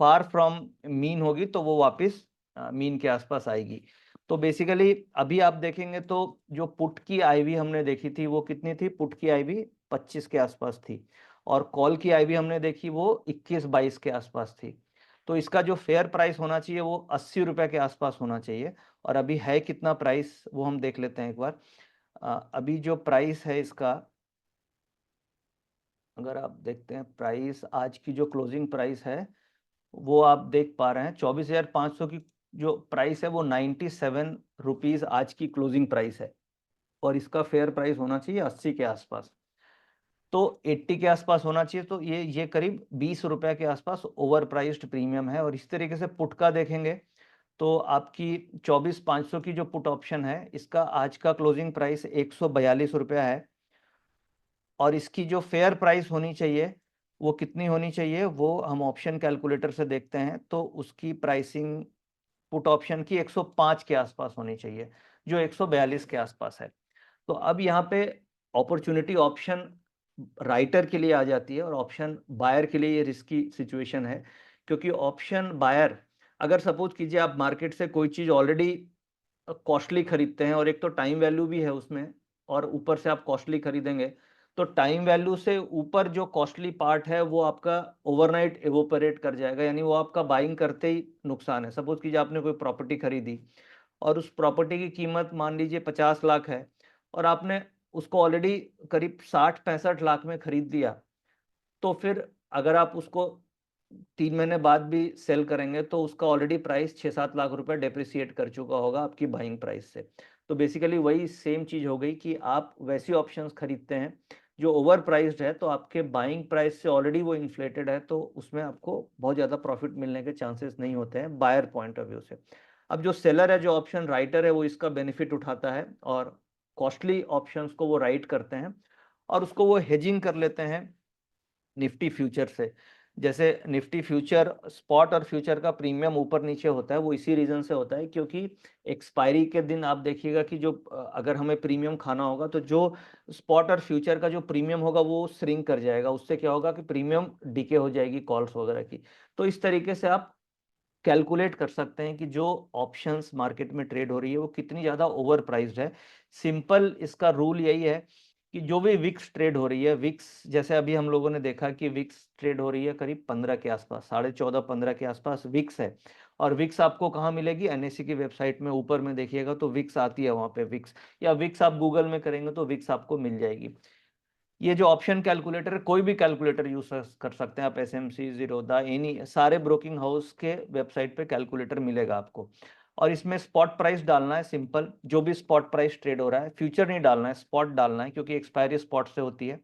A: फार फ्रॉम मीन होगी, तो वो वापस मीन के आसपास आएगी। तो बेसिकली अभी आप देखेंगे तो जो पुट की आईवी हमने देखी थी वो कितनी थी, पुट की आईवी 25 के आसपास थी, और कॉल की आईवी हमने देखी वो 21-22 के आसपास थी। तो इसका जो फेयर प्राइस होना चाहिए वो 80 रुपए के आसपास होना चाहिए। और अभी है कितना प्राइस वो हम देख लेते हैं एक बार। अभी जो प्राइस है इसका, अगर आप देखते हैं प्राइस, आज की जो क्लोजिंग प्राइस है वो आप देख पा रहे हैं 24,500 की जो प्राइस है वो 97 रुपीज़ आज की क्लोजिंग प्राइस है, और इसका फेयर प्राइस होना चाहिए 80 के आसपास, तो 80 के आसपास होना चाहिए। तो ये करीब 20 रुपए के आसपास ओवर प्राइस्ड प्रीमियम है। और इस तरीके से पुट का देखेंगे तो आपकी 24,500 की जो पुट ऑप्शन है, इसका आज का क्लोजिंग प्राइस 142 रुपया है, और इसकी जो फेयर प्राइस होनी चाहिए वो कितनी होनी चाहिए, वो हम ऑप्शन कैलकुलेटर से देखते हैं, तो उसकी प्राइसिंग पुट ऑप्शन की 105 के आसपास होनी चाहिए, जो 142 के आसपास है। तो अब यहाँ पे अपॉर्चुनिटी ऑप्शन राइटर के लिए आ जाती है, और ऑप्शन बायर के लिए ये रिस्की सिचुएशन है, क्योंकि ऑप्शन बायर, अगर सपोज कीजिए आप मार्केट से कोई चीज़ ऑलरेडी कॉस्टली खरीदते हैं, और एक तो टाइम वैल्यू भी है उसमें, और ऊपर से आप कॉस्टली खरीदेंगे, तो टाइम वैल्यू से ऊपर जो कॉस्टली पार्ट है वो आपका ओवरनाइट इवोपरेट कर जाएगा, यानी वो आपका बाइंग करते ही नुकसान है। सपोज कीजिए आपने कोई प्रॉपर्टी खरीदी, और उस प्रॉपर्टी की कीमत मान लीजिए 50 लाख है, और आपने उसको ऑलरेडी करीब 60-65 लाख में खरीद लिया, तो फिर अगर आप उसको 3 महीने बाद भी सेल करेंगे, तो उसका ऑलरेडी प्राइस 6-7 लाख रुपए डेप्रिसिएट कर चुका होगा आपकी बाइंग प्राइस से। तो बेसिकली वही सेम चीज़ हो गई कि आप वैसी ऑप्शंस खरीदते हैं जो ओवर प्राइस्ड है, तो आपके बाइंग प्राइस से ऑलरेडी वो इन्फ्लेटेड है, तो उसमें आपको बहुत ज़्यादा प्रॉफिट मिलने के चांसेस नहीं होते हैं बायर पॉइंट ऑफ व्यू से। अब जो सेलर है, जो ऑप्शन राइटर है, वो इसका बेनिफिट उठाता है, और कॉस्टली ऑप्शंस को वो राइट करते हैं, और उसको वो हेजिंग कर लेते हैं निफ्टी फ्यूचर से। जैसे निफ्टी फ्यूचर, स्पॉट और फ्यूचर का प्रीमियम ऊपर नीचे होता है, वो इसी रीजन से होता है क्योंकि एक्सपायरी के दिन आप देखिएगा कि जो अगर हमें प्रीमियम खाना होगा, तो जो स्पॉट और फ्यूचर का जो प्रीमियम होगा वो श्रिंक कर जाएगा। उससे क्या होगा कि प्रीमियम डीके हो जाएगी कॉल्स वगैरह की। तो इस तरीके से आप कैलकुलेट कर सकते हैं कि जो ऑप्शंस मार्केट में ट्रेड हो रही है वो कितनी ज़्यादा ओवर प्राइस्ड है। सिंपल इसका रूल यही है कि जो भी विक्स ट्रेड हो रही है, विक्स जैसे अभी हम लोगों ने देखा कि विक्स ट्रेड हो रही है करीब 15 के आसपास, 14.5-15 के आसपास विक्स है। और विक्स आपको कहाँ मिलेगी? एनएससी की वेबसाइट में ऊपर में देखिएगा तो विक्स आती है वहाँ पे विक्स, या विक्स आप गूगल में करेंगे तो विक्स आपको मिल जाएगी। ये जो ऑप्शन कैलकुलेटर है, कोई भी कैलकुलेटर यूज कर सकते हैं आप, एसएमसी, जीरोधा, एनी सारे ब्रोकिंग हाउस के वेबसाइट पे कैलकुलेटर मिलेगा आपको। और इसमें स्पॉट प्राइस डालना है, सिंपल, जो भी स्पॉट प्राइस ट्रेड हो रहा है। फ्यूचर नहीं डालना है, स्पॉट डालना है, क्योंकि एक्सपायरी स्पॉट से होती है।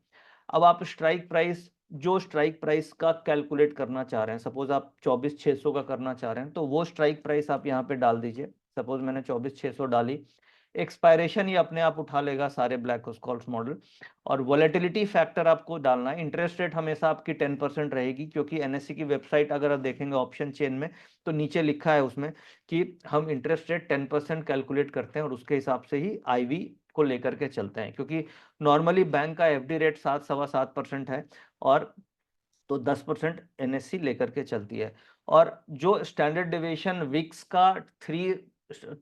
A: अब आप स्ट्राइक प्राइस, जो स्ट्राइक प्राइस का कैलकुलेट करना चाह रहे हैं, सपोज आप 24,600 का करना चाह रहे हैं, तो वो स्ट्राइक प्राइस आप यहाँ पे डाल दीजिए। सपोज मैंने 24,600 डाली, एक्सपायरेशन ये अपने आप उठा लेगा सारे ब्लैक स्कॉल्स मॉडल। और वॉलेटिलिटी फैक्टर आपको डालना है। इंटरेस्ट रेट हमेशा आपकी 10% रहेगी, क्योंकि एनएससी की वेबसाइट अगर आप देखेंगे ऑप्शन चेन में, तो नीचे लिखा है उसमें कि हम इंटरेस्ट रेट 10% कैलकुलेट करते हैं, और उसके हिसाब से ही आईवी को लेकर के चलते हैं। क्योंकि नॉर्मली बैंक का एफडी रेट 7-7.25% है, और तो 10% एनएससी लेकर के चलती है। और जो स्टैंडर्ड डेविएशन विक्स का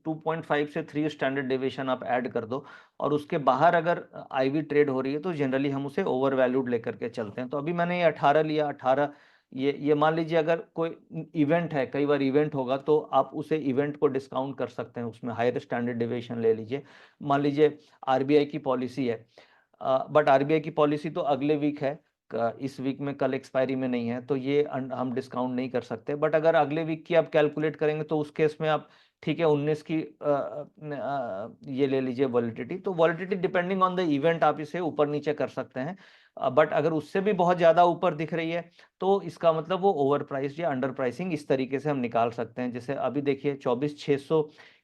A: 2.5 से 3 स्टैंडर्ड डेविएशन आप ऐड कर दो, और उसके बाहर अगर आईवी ट्रेड हो रही है, तो जनरली हम उसे ओवर वैल्यूड लेकर के चलते हैं। तो अभी मैंने ये 18 लिया, 18, ये मान लीजिए अगर कोई इवेंट है, कई बार इवेंट होगा, तो आप उसे इवेंट को डिस्काउंट कर सकते हैं, उसमें हायर स्टैंडर्ड डेविएशन ले लीजिए। मान लीजिए आरबीआई की पॉलिसी है, बट आरबीआई की पॉलिसी तो अगले वीक है, इस वीक में, कल एक्सपायरी में नहीं है, तो ये हम डिस्काउंट नहीं कर सकते। बट अगर अगले वीक की आप कैलकुलेट करेंगे, तो उस केस में आप, ठीक है, 19 की ये ले लीजिए वॉलिडिटी। तो validity depending on the event आप इसे ऊपर नीचे कर सकते हैं। बट अगर उससे भी बहुत ज्यादा ऊपर दिख रही है, तो इसका मतलब वो ओवर प्राइस या अंडर प्राइसिंग, इस तरीके से हम निकाल सकते हैं। जैसे अभी देखिए 24,600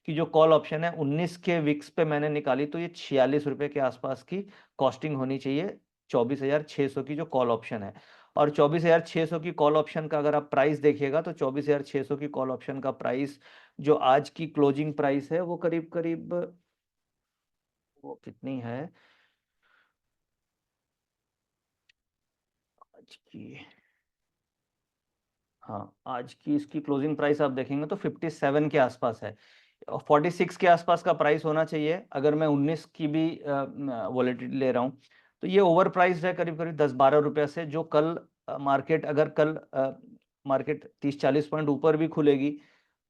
A: की जो कॉल ऑप्शन है, 19 के विक्स पे मैंने निकाली, तो ये 46 रुपए के आसपास की कॉस्टिंग होनी चाहिए 24,600 की जो कॉल ऑप्शन है। और 24,600 की कॉल ऑप्शन का अगर आप प्राइस देखिएगा, तो 24,600 की कॉल ऑप्शन का प्राइस, जो आज की क्लोजिंग प्राइस है, वो करीब करीब, वो कितनी है आज की? हाँ, आज की इसकी क्लोजिंग प्राइस आप देखेंगे तो 57 के आसपास है, और 46 के आसपास का प्राइस होना चाहिए अगर मैं 19 की भी वॉलेटिलिटी ले रहा हूँ। तो ये ओवर प्राइस है करीब करीब 10-12 रुपये से, जो कल मार्केट, अगर कल मार्केट 30-40 पॉइंट ऊपर भी खुलेगी,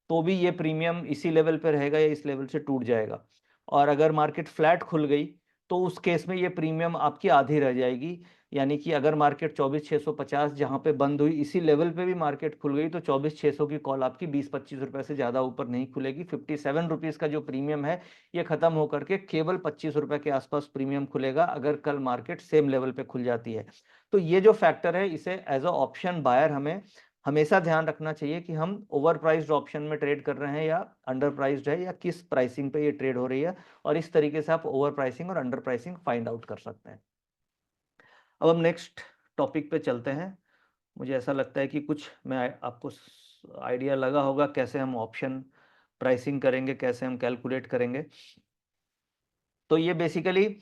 A: तो भी ये प्रीमियम इसी लेवल पे रहेगा या इस लेवल से टूट जाएगा। और अगर मार्केट फ्लैट खुल गई, तो उस केस में ये प्रीमियम आपकी आधी रह जाएगी, यानी कि अगर मार्केट 24,650 जहां पे बंद हुई इसी लेवल पे भी मार्केट खुल गई तो 24,600 की कॉल आपकी 20-25 रुपए से ज्यादा ऊपर नहीं खुलेगी। 57 रुपीज का जो प्रीमियम है ये खत्म होकर के केवल 25 रुपए के आसपास प्रीमियम खुलेगा अगर कल मार्केट सेम लेवल पे खुल जाती है। तो ये जो फैक्टर है इसे एज अ ऑप्शन बायर हमें हमेशा ध्यान रखना चाहिए कि हम ओवर प्राइस्ड ऑप्शन में ट्रेड कर रहे हैं या अंडर प्राइस्ड है या किस प्राइसिंग पे ये ट्रेड हो रही है, और इस तरीके से आप ओवर प्राइसिंग और अंडर प्राइसिंग फाइंड आउट कर सकते हैं। अब हम नेक्स्ट टॉपिक पे चलते हैं। मुझे ऐसा लगता है कि कुछ मैं आपको आइडिया लगा होगा कैसे हम ऑप्शन प्राइसिंग करेंगे, कैसे हम कैलकुलेट करेंगे। तो ये बेसिकली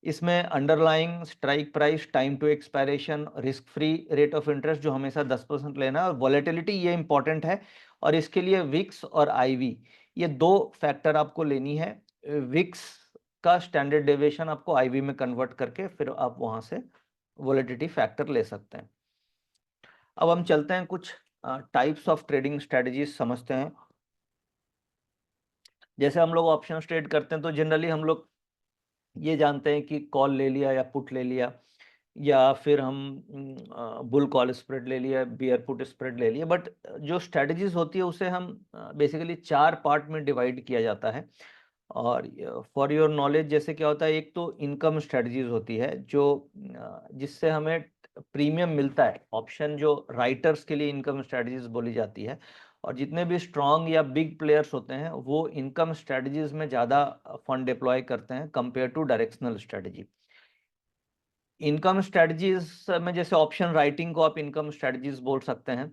A: इसमें underlying strike price, time to expiration, risk free rate of interest जो हमेशा 10% लेना है, और वॉलेटिलिटी ये इंपॉर्टेंट है। और इसके लिए विक्स और आईवी ये दो फैक्टर आपको लेनी है। विक्स का स्टैंडर्ड डेविएशन आपको आईवी में कन्वर्ट करके फिर आप वहां से वॉलेटिलिटी फैक्टर ले सकते हैं। अब हम चलते हैं कुछ टाइप्स ऑफ ट्रेडिंग स्ट्रेटजीज समझते हैं। जैसे हम लोग ऑप्शन ट्रेड करते हैं तो जनरली हम लोग ये जानते हैं कि कॉल ले लिया या पुट ले लिया, या फिर हम बुल कॉल स्प्रेड ले लिया, बियर पुट स्प्रेड ले लिया। बट जो स्ट्रेटजीज होती है उसे हम बेसिकली 4 पार्ट में डिवाइड किया जाता है। और फॉर योर नॉलेज जैसे क्या होता है, एक तो इनकम स्ट्रेटजीज होती है जो जिससे हमें प्रीमियम मिलता है। ऑप्शन जो राइटर्स के लिए इनकम स्ट्रेटजीज बोली जाती है, और जितने भी स्ट्रॉन्ग या बिग प्लेयर्स होते हैं वो इनकम स्ट्रेटजीज में ज़्यादा फंड डिप्लॉय करते हैं compare to directional strategy. Income strategies में जैसे ऑप्शन राइटिंग को आप इनकम स्ट्रेटजीज बोल सकते हैं।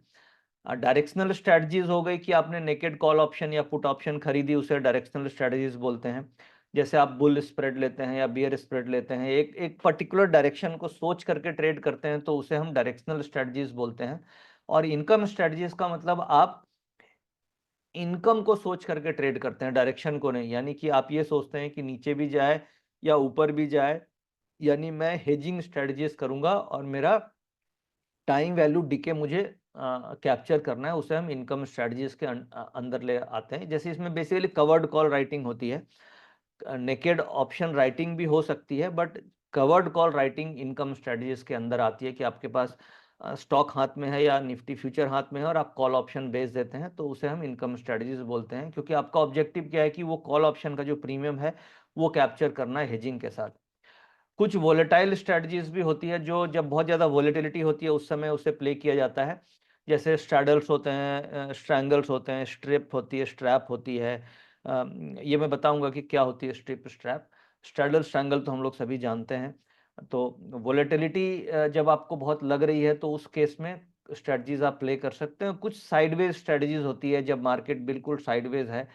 A: डायरेक्शनल स्ट्रेटजीज हो गई कि आपने नेकेड कॉल ऑप्शन या पुट ऑप्शन खरीदी, उसे डायरेक्शनल स्ट्रेटजीज बोलते हैं। जैसे आप बुल स्प्रेड लेते हैं या बियर स्प्रेड लेते हैं, एक एक पर्टिकुलर डायरेक्शन को सोच करके ट्रेड करते हैं, तो उसे हम डायरेक्शनल स्ट्रेटजीज बोलते हैं। और इनकम स्ट्रेटजीज का मतलब आप इनकम को सोच करके ट्रेड करते हैं, डायरेक्शन को नहीं। यानी कि आप ये सोचते हैं कि नीचे भी जाए या ऊपर भी जाए, यानी मैं हेजिंग स्ट्रेटजीज करूंगा और मेरा टाइम वैल्यू डीके मुझे कैप्चर करना है, उसे हम इनकम स्ट्रेटजीज के अंदर ले आते हैं। जैसे इसमें बेसिकली कवर्ड कॉल राइटिंग होती है, नेकेड ऑप्शन राइटिंग भी हो सकती है, but covered call writing income strategies के अंदर आती है कि आपके पास स्टॉक हाथ में है या निफ्टी फ्यूचर हाथ में है और आप कॉल ऑप्शन बेच देते हैं, तो उसे हम इनकम स्ट्रेटजीज बोलते हैं। क्योंकि आपका ऑब्जेक्टिव क्या है कि वो कॉल ऑप्शन का जो प्रीमियम है वो कैप्चर करना है हेजिंग के साथ। कुछ वोलेटाइल स्ट्रेटजीज भी होती है जो जब बहुत ज़्यादा वोलेटिलिटी होती है उस समय उसे प्ले किया जाता है। जैसे स्ट्रैडल्स होते हैं, स्ट्रैंगल्स होते हैं, स्ट्रिप होती है, स्ट्रैप होती है। ये मैं बताऊंगा कि क्या होती है स्ट्रिप स्ट्रैप। स्ट्रैडल स्ट्रैंगल तो हम लोग सभी जानते हैं। तो वोलेटिलिटी जब आपको बहुत लग रही है तो उस केस में स्ट्रेटजीज आप प्ले कर सकते हैं। कुछ साइडवेज स्ट्रेटजीज होती है जब मार्केट बिल्कुल साइडवेज है,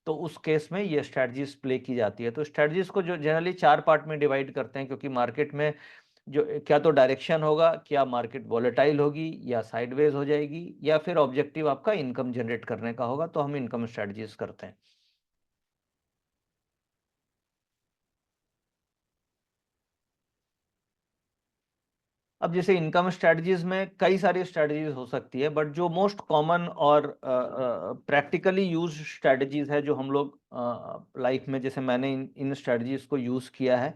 A: तो उस केस में ये स्ट्रेटजीज प्ले की जाती है। तो स्ट्रेटजीज को जो जनरली 4 पार्ट में डिवाइड करते हैं, क्योंकि मार्केट में जो क्या तो डायरेक्शन होगा, क्या मार्केट वॉलेटाइल होगी या साइडवेज हो जाएगी, या फिर ऑब्जेक्टिव आपका इनकम जनरेट करने का होगा, तो हम इनकम स्ट्रेटजीज करते हैं। अब जैसे इनकम स्ट्रेटजीज में कई सारी स्ट्रेटजीज हो सकती है, बट जो मोस्ट कॉमन और प्रैक्टिकली यूज स्ट्रेटजीज है जो हम लोग लाइफ में, जैसे मैंने इन स्ट्रेटजीज को यूज किया है,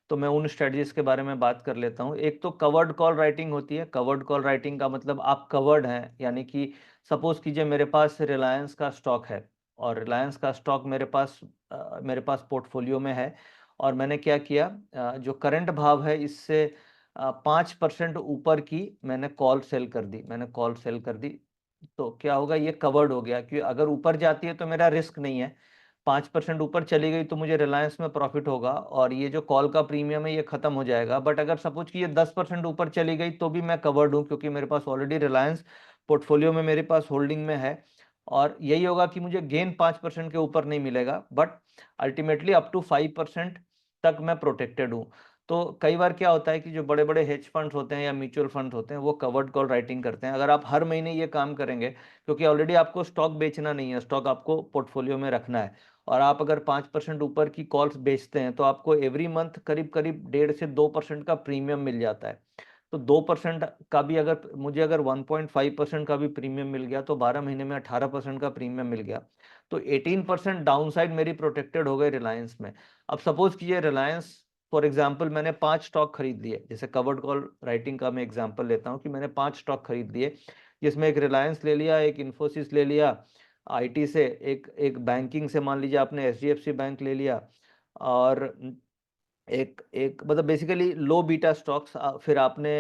A: तो मैं उन स्ट्रेटजीज के बारे में बात कर लेता हूँ। एक तो कवर्ड कॉल राइटिंग होती है। कवर्ड कॉल राइटिंग का मतलब आप कवर्ड हैं, यानी कि सपोज कीजिए मेरे पास रिलायंस का स्टॉक है और रिलायंस का स्टॉक मेरे पास पोर्टफोलियो में है, और मैंने क्या किया, जो करंट भाव है इससे 5% ऊपर की मैंने कॉल सेल कर दी, तो क्या होगा, ये कवर्ड हो गया। कि अगर ऊपर जाती है तो मेरा रिस्क नहीं है, 5% ऊपर चली गई तो मुझे रिलायंस में प्रॉफिट होगा और ये जो कॉल का प्रीमियम है ये खत्म हो जाएगा। बट अगर सपोज कि ये 10% ऊपर चली गई तो भी मैं कवर्ड हूँ, क्योंकि मेरे पास ऑलरेडी रिलायंस पोर्टफोलियो में मेरे पास होल्डिंग में है। और यही होगा कि मुझे गेन 5% के ऊपर नहीं मिलेगा, बट अल्टीमेटली अप टू 5% तक मैं प्रोटेक्टेड हूँ। तो कई बार क्या होता है कि जो बड़े बड़े हेज फंड्स होते हैं या म्यूचुअल फंड्स होते हैं वो कवर्ड कॉल राइटिंग करते हैं। अगर आप हर महीने ये काम करेंगे, क्योंकि ऑलरेडी आपको स्टॉक बेचना नहीं है, स्टॉक आपको पोर्टफोलियो में रखना है, और आप अगर 5% ऊपर की कॉल्स बेचते हैं तो आपको एवरी मंथ करीब करीब 1.5 से 2% का प्रीमियम मिल जाता है। तो 2% का भी अगर 1.5% का भी प्रीमियम मिल गया तो 12 महीने में 18% का प्रीमियम मिल गया। तो 18% डाउनसाइड मेरी प्रोटेक्टेड हो गई रिलायंस में। अब सपोज कीजिए रिलायंस
B: फॉर एग्जाम्पल मैंने 5 स्टॉक खरीद लिए, जैसे कवर्ड कॉल राइटिंग का मैं एग्जाम्पल लेता हूँ कि मैंने 5 स्टॉक खरीद लिए, जिसमें एक रिलायंस ले लिया, एक इन्फोसिस ले लिया आईटी से, एक बैंकिंग से मान लीजिए आपने एचडीएफसी बैंक ले लिया, और एक एक मतलब बेसिकली लो बीटा स्टॉक्स, फिर आपने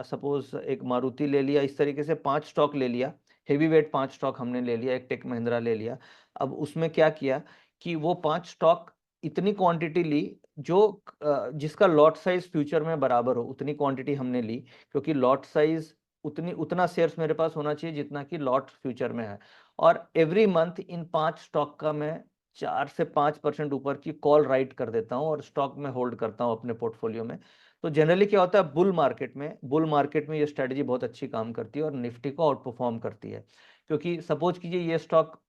B: सपोज एक मारुति ले लिया। इस तरीके से 5 स्टॉक ले लिया, हेवी वेट 5 स्टॉक हमने ले लिया, एक टेक महिंद्रा ले लिया। अब उसमें क्या किया कि वो 5 स्टॉक इतनी क्वांटिटी ली जो जिसका लॉट साइज फ्यूचर में बराबर हो, उतनी क्वांटिटी हमने ली, क्योंकि लॉट साइज उतना शेयर्स मेरे पास होना चाहिए जितना कि लॉट फ्यूचर में है। और एवरी मंथ इन 5 स्टॉक का मैं 4 से 5% ऊपर की कॉल राइट कर देता हूँ और स्टॉक में होल्ड करता हूँ अपने पोर्टफोलियो में। तो जनरली क्या होता है, बुल मार्केट में ये स्ट्रेटजी बहुत अच्छी काम करती है और निफ्टी को आउट परफॉर्म करती है। क्योंकि सपोज कीजिए ये स्टॉक,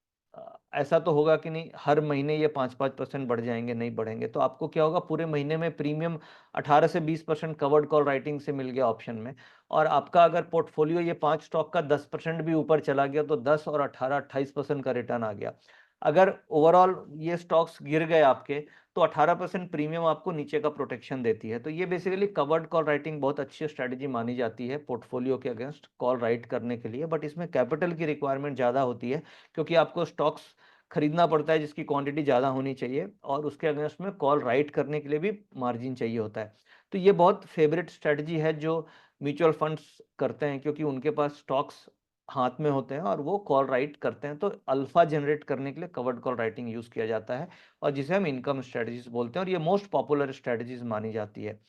B: ऐसा तो होगा कि नहीं हर महीने ये 5-5% बढ़ जाएंगे, नहीं बढ़ेंगे, तो आपको क्या होगा, पूरे महीने में प्रीमियम 18 से 20% कवर्ड कॉल राइटिंग से मिल गया ऑप्शन में। और आपका अगर पोर्टफोलियो ये 5 स्टॉक का 10% भी ऊपर चला गया तो 10 और 18 28% का रिटर्न आ गया। अगर ओवरऑल ये स्टॉक्स गिर गए आपके तो 18% प्रीमियम आपको नीचे का प्रोटेक्शन देती है। तो ये बेसिकली कवर्ड कॉल राइटिंग बहुत अच्छी स्ट्रेटजी मानी जाती है पोर्टफोलियो के अगेंस्ट कॉल राइट करने के लिए, बट इसमें कैपिटल की रिक्वायरमेंट ज़्यादा होती है, क्योंकि आपको स्टॉक्स खरीदना पड़ता है जिसकी क्वांटिटी ज़्यादा होनी चाहिए, और उसके अगेंस्ट में कॉल राइट करने के लिए भी मार्जिन चाहिए होता है। तो ये बहुत फेवरेट स्ट्रेटजी है जो म्यूचुअल फंड्स करते हैं, क्योंकि उनके पास स्टॉक्स हाथ में होते हैं और वो कॉल राइट करते हैं। तो अल्फा जनरेट करने के लिए कवर्ड कॉल राइटिंग यूज किया जाता है, और जिसे हम इनकम स्ट्रेटजीज बोलते हैं, और ये मोस्ट पॉपुलर स्ट्रेटजीज मानी जाती है।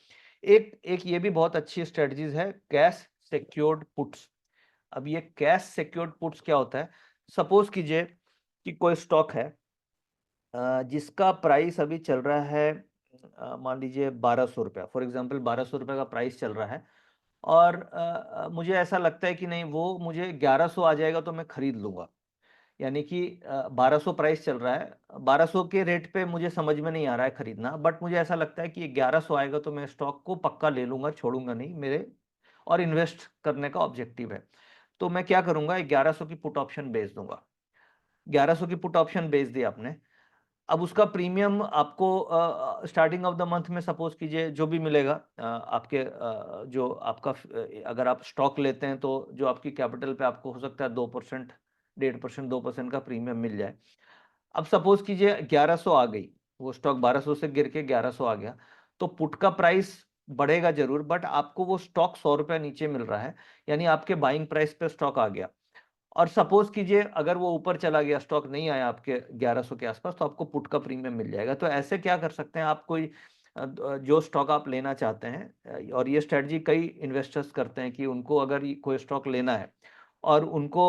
B: एक एक ये भी बहुत अच्छी स्ट्रेटजीज है, कैश सिक्योर्ड पुट्स। अब ये कैश सिक्योर्ड पुट्स क्या होता है, सपोज कीजिए कि कोई स्टॉक है जिसका प्राइस अभी चल रहा है, मान लीजिए 1200 रुपया, फॉर एग्जाम्पल 1200 रुपये का प्राइस चल रहा है, और मुझे ऐसा लगता है कि नहीं वो मुझे 1100 आ जाएगा तो मैं खरीद लूंगा। यानी कि 1200 प्राइस चल रहा है, 1200 के रेट पे मुझे समझ में नहीं आ रहा है खरीदना, बट मुझे ऐसा लगता है कि 1100 आएगा तो मैं स्टॉक को पक्का ले लूंगा, छोड़ूंगा नहीं, मेरे और इन्वेस्ट करने का ऑब्जेक्टिव है। तो मैं क्या करूंगा, 1100 की पुट ऑप्शन बेच दूंगा। 1100 की पुट ऑप्शन बेच दी आपने। अब उसका प्रीमियम आपको स्टार्टिंग ऑफ द मंथ में सपोज कीजिए जो भी मिलेगा, आपके जो आपका अगर आप स्टॉक लेते हैं तो जो आपकी कैपिटल पे आपको हो सकता है 2%, 1.5%, 2% का प्रीमियम मिल जाए। अब सपोज कीजिए 1100 आ गई, वो स्टॉक 1200 से गिर के 1100 आ गया, तो पुट का प्राइस बढ़ेगा जरूर, बट आपको वो स्टॉक 100 रुपया नीचे मिल रहा है, यानी आपके बाइंग प्राइस पे स्टॉक आ गया। और सपोज कीजिए अगर वो ऊपर चला गया, स्टॉक नहीं आया आपके 1100 के आसपास, तो आपको पुट का प्रीमियम मिल जाएगा। तो ऐसे क्या कर सकते हैं आप, कोई जो स्टॉक आप लेना चाहते हैं, और ये स्ट्रेटजी कई इन्वेस्टर्स करते हैं कि उनको अगर कोई स्टॉक लेना है और उनको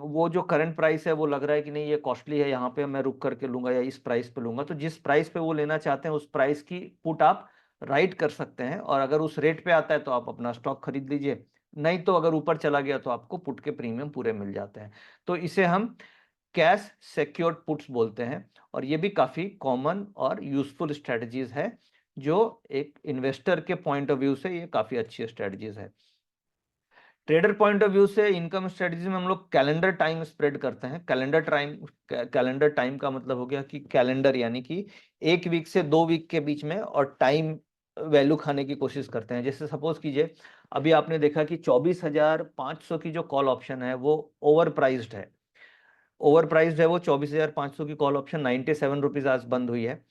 B: वो जो करंट प्राइस है वो लग रहा है कि नहीं ये कॉस्टली है, यहाँ पे मैं रुक करके लूंगा या इस प्राइस पे लूंगा, तो जिस प्राइस पे वो लेना चाहते हैं उस प्राइस की पुट आप राइट कर सकते हैं, और अगर उस रेट पे आता है तो आप अपना स्टॉक खरीद लीजिए, नहीं तो अगर ऊपर चला गया तो आपको पुट के प्रीमियम पूरे मिल जाते हैं। तो इसे हम कैश सिक्योर्ड पुट्स बोलते हैं, और ये भी काफी कॉमन और यूजफुल स्ट्रेटजीज है, जो एक इन्वेस्टर के पॉइंट ऑफ व्यू से ये काफी अच्छी स्ट्रेटजीज है। ट्रेडर पॉइंट ऑफ व्यू से इनकम स्ट्रेटजी में हम लोग कैलेंडर टाइम स्प्रेड करते हैं। कैलेंडर टाइम का मतलब हो गया कि कैलेंडर यानी कि 1 वीक से 2 वीक के बीच में, और टाइम वैल्यू खाने की कोशिश करते हैं। जैसे सपोज कीजिए अभी आपने देखा कि 24,500 की जो कॉल ऑप्शन है वो ओवर प्राइज्ड है। वो 24,500 की कॉल ऑप्शन 97 रुपीज आज बंद हुई है,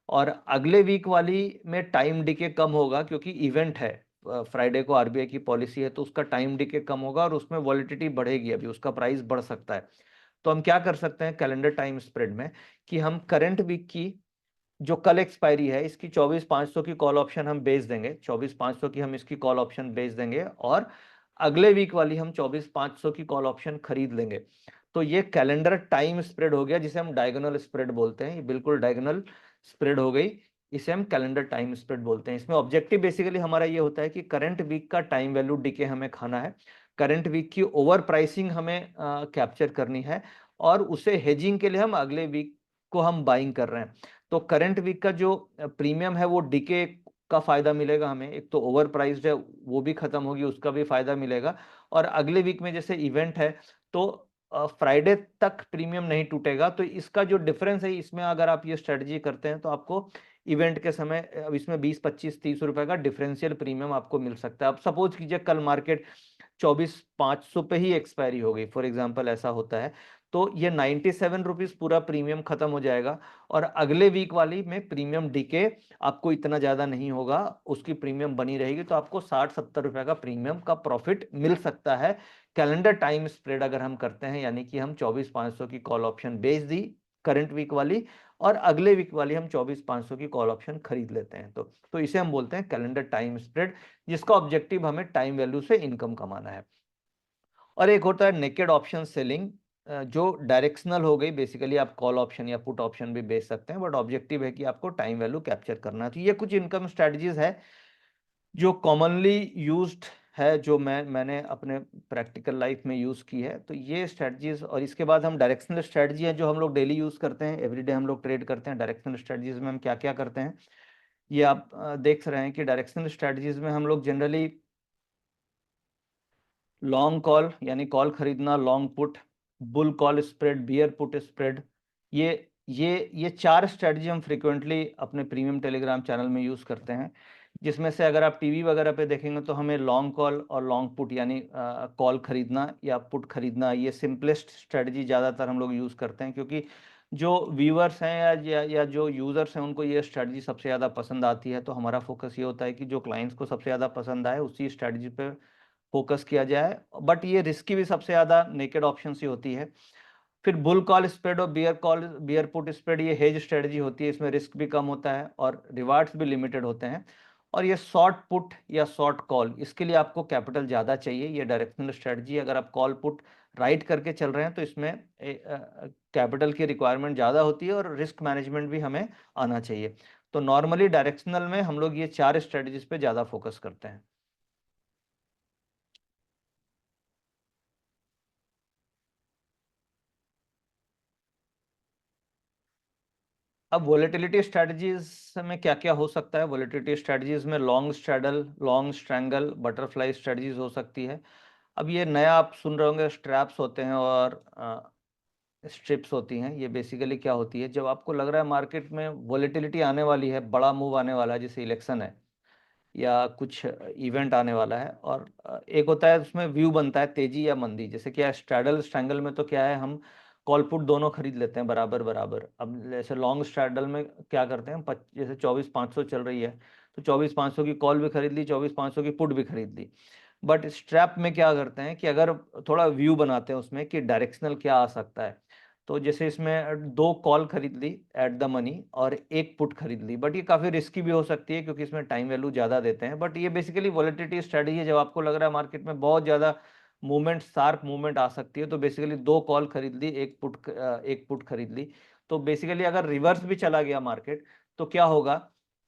B: और अगले वीक वाली में टाइम डिके कम होगा, क्योंकि इवेंट है, फ्राइडे को आरबीआई की पॉलिसी है, तो उसका टाइम डिके कम होगा और उसमें वॉलिटिलिटी बढ़ेगी, अभी उसका प्राइस बढ़ सकता है। तो हम क्या कर सकते हैं कैलेंडर टाइम स्प्रेड में, कि हम करंट वीक की जो कल एक्सपायरी है इसकी 24,500 की कॉल ऑप्शन हम बेच देंगे, 24,500 की हम इसकी कॉल ऑप्शन बेच देंगे, और अगले वीक वाली हम 24,500 की कॉल ऑप्शन खरीद लेंगे। तो ये कैलेंडर टाइम स्प्रेड हो गया, जिसे हम डायगोनल स्प्रेड बोलते हैं, ये बिल्कुल डायगोनल स्प्रेड हो गई, इसे हम कैलेंडर टाइम स्प्रेड बोलते हैं। इसमें ऑब्जेक्टिव बेसिकली हमारा ये होता है कि करंट वीक का टाइम वैल्यू डीके हमें खाना है, करंट वीक की ओवर प्राइसिंग हमें कैप्चर करनी है, और उसे हेजिंग के लिए हम अगले वीक को हम बाइंग कर रहे हैं। तो करंट वीक का जो प्रीमियम है वो डीके का फायदा मिलेगा हमें, एक तो ओवर प्राइस्ड है वो भी खत्म होगी, उसका भी फायदा मिलेगा, और अगले वीक में जैसे इवेंट है तो फ्राइडे तक प्रीमियम नहीं टूटेगा। तो इसका जो डिफरेंस है, इसमें अगर आप ये स्ट्रेटजी करते हैं तो आपको इवेंट के समय अब इसमें 20, 25, 30 रुपए का डिफरेंशियल प्रीमियम आपको मिल सकता है। अब सपोज कीजिए कल मार्केट 24,500 पे ही एक्सपायरी हो गई, फॉर एग्जांपल ऐसा होता है, तो ये 97 रुपीज पूरा प्रीमियम खत्म हो जाएगा और अगले वीक वाली में प्रीमियम डीके आपको इतना ज्यादा नहीं होगा, उसकी प्रीमियम बनी रहेगी, तो आपको 60-70 रुपए का प्रीमियम का प्रॉफिट मिल सकता है। कैलेंडर टाइम स्प्रेड अगर हम करते हैं, यानी कि हम 24,500 की कॉल ऑप्शन बेच दी करंट वीक वाली और अगले वीक वाली हम 24,500 की कॉल ऑप्शन खरीद लेते हैं, तो इसे हम बोलते हैं कैलेंडर टाइम स्प्रेड, जिसका ऑब्जेक्टिव हमें टाइम वैल्यू से इनकम कमाना है। और एक होता है नेकेड ऑप्शन सेलिंग, जो डायरेक्शनल हो गई, बेसिकली आप कॉल ऑप्शन या पुट ऑप्शन भी बेच सकते हैं, बट ऑब्जेक्टिव है कि आपको टाइम वैल्यू कैप्चर करना है। तो ये कुछ इनकम स्ट्रेटजीज है जो कॉमनली यूज्ड है, जो मैंने अपने प्रैक्टिकल लाइफ में यूज की है। तो ये स्ट्रेटजीज, और इसके बाद हम डायरेक्शनल स्ट्रेटजी है जो हम लोग डेली यूज करते हैं, एवरीडे हम लोग ट्रेड करते हैं। डायरेक्शनल स्ट्रेटजीज में हम क्या क्या करते हैं ये आप देख रहे हैं कि डायरेक्शनल स्ट्रेटजीज में हम लोग जनरली लॉन्ग कॉल यानी कॉल खरीदना, long put, bull call spread, beer put spread, ये 4 स्ट्रेटजी हम फ्रीक्वेंटली अपने प्रीमियम टेलीग्राम चैनल में यूज करते हैं, जिसमें से अगर आप टीवी वगैरह पे देखेंगे तो हमें लॉन्ग कॉल और लॉन्ग पुट यानी कॉल खरीदना या पुट खरीदना, ये सिंपलेस्ट स्ट्रेटजी ज़्यादातर हम लोग यूज़ करते हैं, क्योंकि जो व्यूअर्स हैं या जो यूज़र्स हैं उनको ये स्ट्रेटजी सबसे ज़्यादा पसंद आती है। तो हमारा फोकस ये होता है कि जो क्लाइंट्स को सबसे ज़्यादा पसंद आए उसी स्ट्रेटजी पे फोकस किया जाए, बट ये रिस्की भी सबसे ज़्यादा नेकेड ऑप्शन ही होती है। फिर बुल कॉल स्प्रेड और बियर पुट स्प्रेड, ये हेज स्ट्रेटजी होती है, इसमें रिस्क भी कम होता है और रिवार्ड्स भी लिमिटेड होते हैं। और ये शॉर्ट पुट या शॉर्ट कॉल, इसके लिए आपको कैपिटल ज़्यादा चाहिए। ये डायरेक्शनल स्ट्रेटजी, अगर आप कॉल पुट राइट करके चल रहे हैं तो इसमें कैपिटल की रिक्वायरमेंट ज़्यादा होती है और रिस्क मैनेजमेंट भी हमें आना चाहिए। तो नॉर्मली डायरेक्शनल में हम लोग ये 4 स्ट्रेटजीज पे ज़्यादा फोकस करते हैं। अब वोलेटिलिटी स्ट्रेटजीज में क्या क्या हो सकता है? वोलेटिलिटी स्ट्रेटजीज में long straddle, long strangle, butterfly strategies हो सकती है। अब ये नया आप सुन रहे होंगे, स्ट्रैप्स होते हैं और स्ट्रिप्स होती हैं। ये बेसिकली क्या होती है, जब आपको लग रहा है मार्केट में वोलेटिलिटी आने वाली है, बड़ा मूव आने वाला है, जैसे इलेक्शन है या कुछ इवेंट आने वाला है, और एक होता है उसमें व्यू बनता है तेजी या मंदी। जैसे क्या स्ट्रैडल स्ट्रैंगल में तो क्या है, हम कॉल पुट दोनों खरीद लेते हैं बराबर बराबर। अब जैसे लॉन्ग स्ट्रैडल में क्या करते हैं, जैसे 24,500 चल रही है तो 24,500 की कॉल भी खरीद ली, 24,500 की पुट भी खरीद ली। बट स्ट्रैप में क्या करते हैं कि अगर थोड़ा व्यू बनाते हैं उसमें कि डायरेक्शनल क्या आ सकता है, तो जैसे इसमें 2 कॉल खरीद ली एट द मनी और 1 पुट खरीद ली, बट ये काफ़ी रिस्की भी हो सकती है क्योंकि इसमें टाइम वैल्यू ज़्यादा देते हैं। बट ये बेसिकली वॉलेटिलिटी स्ट्रेटजी है, जब आपको लग रहा है मार्केट में बहुत ज़्यादा मूवमेंट, शार्प मूवमेंट आ सकती है, तो बेसिकली 2 कॉल खरीद ली, 1 पुट खरीद ली। तो बेसिकली अगर रिवर्स भी चला गया मार्केट तो क्या होगा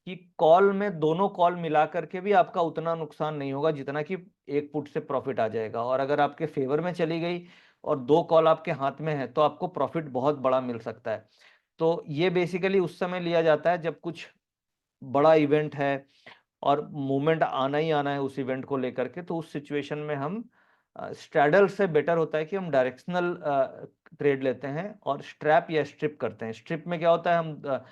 B: कि कॉल में दोनों कॉल मिला करके भी आपका उतना नुकसान नहीं होगा जितना कि 1 पुट से प्रॉफिट आ जाएगा। और अगर आपके फेवर में चली गई और 2 कॉल आपके हाथ में है तो आपको प्रॉफिट बहुत बड़ा मिल सकता है। तो ये बेसिकली उस समय लिया जाता है जब कुछ बड़ा इवेंट है और मूवमेंट आना ही आना है उस इवेंट को लेकर के, तो उस सिचुएशन में हम स्ट्रैडल से बेटर होता है कि हम डायरेक्शनल ट्रेड लेते हैं और स्ट्रैप या स्ट्रिप करते हैं। स्ट्रिप में क्या होता है, हम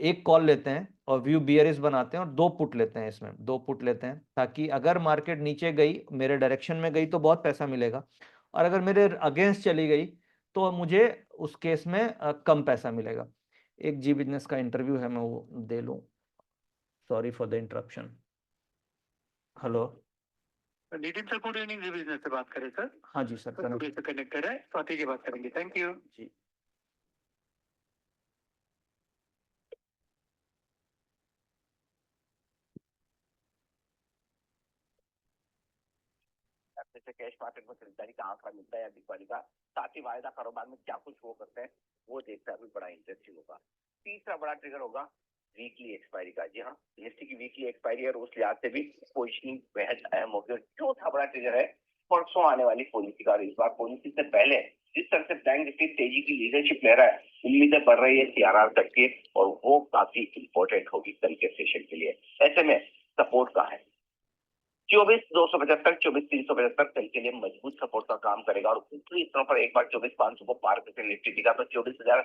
B: 1 कॉल लेते हैं और व्यू बियरिश बनाते हैं और 2 पुट लेते हैं, इसमें 2 पुट लेते हैं, ताकि अगर मार्केट नीचे गई, मेरे डायरेक्शन में गई तो बहुत पैसा मिलेगा, और अगर मेरे अगेंस्ट चली गई तो मुझे उस केस में कम पैसा मिलेगा। एक जी बिजनेस का इंटरव्यू है, मैं वो दे लूँ, sorry for the interruption. Hello.
C: Nitin sir, good evening, Zee business से बात करें सर?
A: हाँ जी सर,
C: कनेक्टेड है, स्वाति की बात करेंगे। थैंक यू
A: जी।
C: जैसे कैश मार्केट में खरीदारी का आंकड़ा मिलता है या बिकवाली का, साथ ही वायदा कारोबार में क्या कुछ वो करते हैं वो देखकर अभी बड़ा इंटरेस्टिंग होगा। तीसरा बड़ा ट्रिगर होगा वीकली एक्सपायरी का। जी हाँ, निफ्टी की वीकली एक्सपायरी है और उस लिहाज से भी पोजिशनिंग बेहद अहम होगी। चौथा बड़ा ट्रिगर है परसों आने वाली पॉलिसी का। इस बार पॉलिसी से पहले जिस तरह से बैंक निफ्टी तेजी की लीडरशिप ले रहा है, उम्मीदें बढ़ रही है सीआरआर तक की, और वो काफी इंपॉर्टेंट होगी कल के सेशन के लिए। ऐसे में सपोर्ट का है 24,275, 24,375 कल के लिए मजबूत सपोर्ट का काम करेगा, और ऊपरी स्तरों पर एक बार 24,500 को पार करके निफ्टी दिखा तो 24,000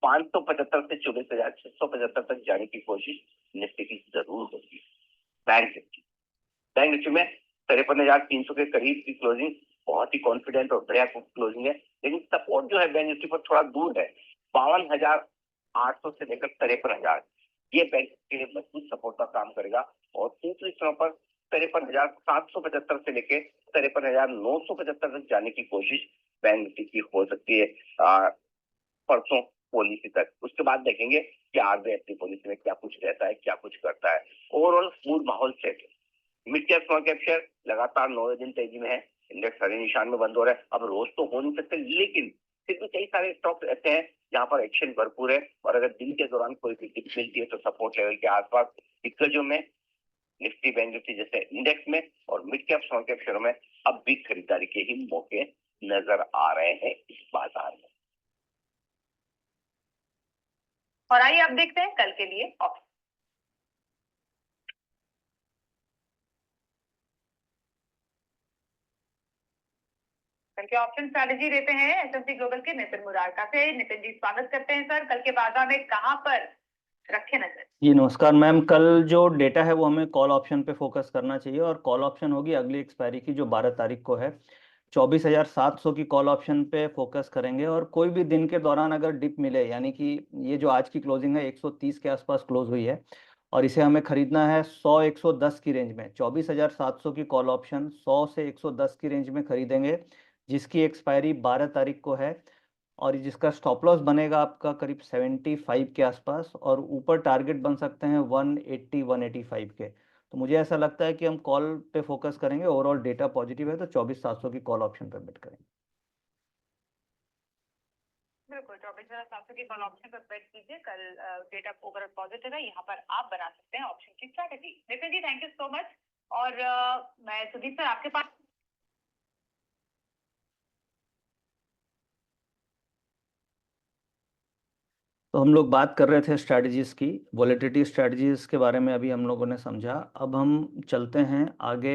C: 575 से 24,675 तक जाने की कोशिश निफ्टी की जरूर होगी। बैंक निफ्टी में 53,300 के करीब की क्लोजिंग बहुत ही कॉन्फिडेंट और बढ़िया क्लोजिंग है, लेकिन सपोर्ट जो है बैंक निफ्टी पर थोड़ा दूर है। 52,800 से लेकर 53,000 ये बैंक के लिए मजबूत सपोर्ट का काम करेगा। और दूसरी स्थान पर 53,775 से लेकर 53,975 तक जाने की कोशिश बैंक निफ्टी की हो सकती है परसों पॉलिसी तक। उसके बाद देखेंगे कि आरबीआई अपनी पॉलिसी में क्या कुछ रहता है, क्या कुछ करता है। ओवरऑल स्मूथ माहौल सेट है। Mid cap small cap share लगातार 9 दिन तेजी में है, इंडेक्स हरे निशान में बंद हो रहा है। अब रोज तो हो नहीं सकते, लेकिन फिर भी कई सारे स्टॉक्स ऐसे हैं जहां पर एक्शन भरपूर है, और अगर दिन के दौरान कोई भी टिप मिलती है तो सपोर्ट लेवल के आसपास दिग्गजों में निफ्टी बैंक निफ्टी जैसे इंडेक्स में और मिड कैप स्मॉल कैप शेयरों में अब भी खरीदारी के ही मौके नजर आ रहे हैं इस बाजार में।
D: और आइए अब देखते हैं कल के लिए ऑप्शन। कल के ऑप्शन स्ट्रैटेजी देते हैं एसएमसी ग्लोबल के नितिन मुरारका से। नितिन जी स्वागत करते हैं सर। कल के बाजार में कहां पर रखे नजर?
A: जी नमस्कार मैम। कल जो डेटा है वो हमें कॉल ऑप्शन पे फोकस करना चाहिए, और कॉल ऑप्शन होगी अगली एक्सपायरी की जो 12 तारीख को है। 24,700 की कॉल ऑप्शन पे फोकस करेंगे, और कोई भी दिन के दौरान अगर डिप मिले, यानी कि ये जो आज की क्लोजिंग है 130 के आसपास क्लोज हुई है, और इसे हमें खरीदना है 100-110 की रेंज में। 24,700 की कॉल ऑप्शन 100 से 110 की रेंज में खरीदेंगे, जिसकी एक्सपायरी 12 तारीख को है, और जिसका स्टॉप लॉस बनेगा आपका करीब 75 के आसपास, और ऊपर टारगेट बन सकते हैं 180-185 के। तो मुझे ऐसा लगता है कि हम कॉल पे फोकस करेंगे। ओवरऑल डेटा पॉजिटिव है, तो 24,700 की कॉल ऑप्शन पे बेट करेंगे।
D: बिल्कुल 24,700 की कॉल ऑप्शन पर बेट कीजिए। कल डेटा ओवरऑल पॉजिटिव है, यहाँ पर आप बना सकते हैं ऑप्शन की strategy. Nitin ji thank you so much. और मैं सुदीप सर आपके पास।
A: तो हम लोग बात कर रहे थे स्ट्रैटेजीज की, वॉलेटिलिटी स्ट्रैटेजीज के बारे में अभी हम लोगों ने समझा। अब हम चलते हैं आगे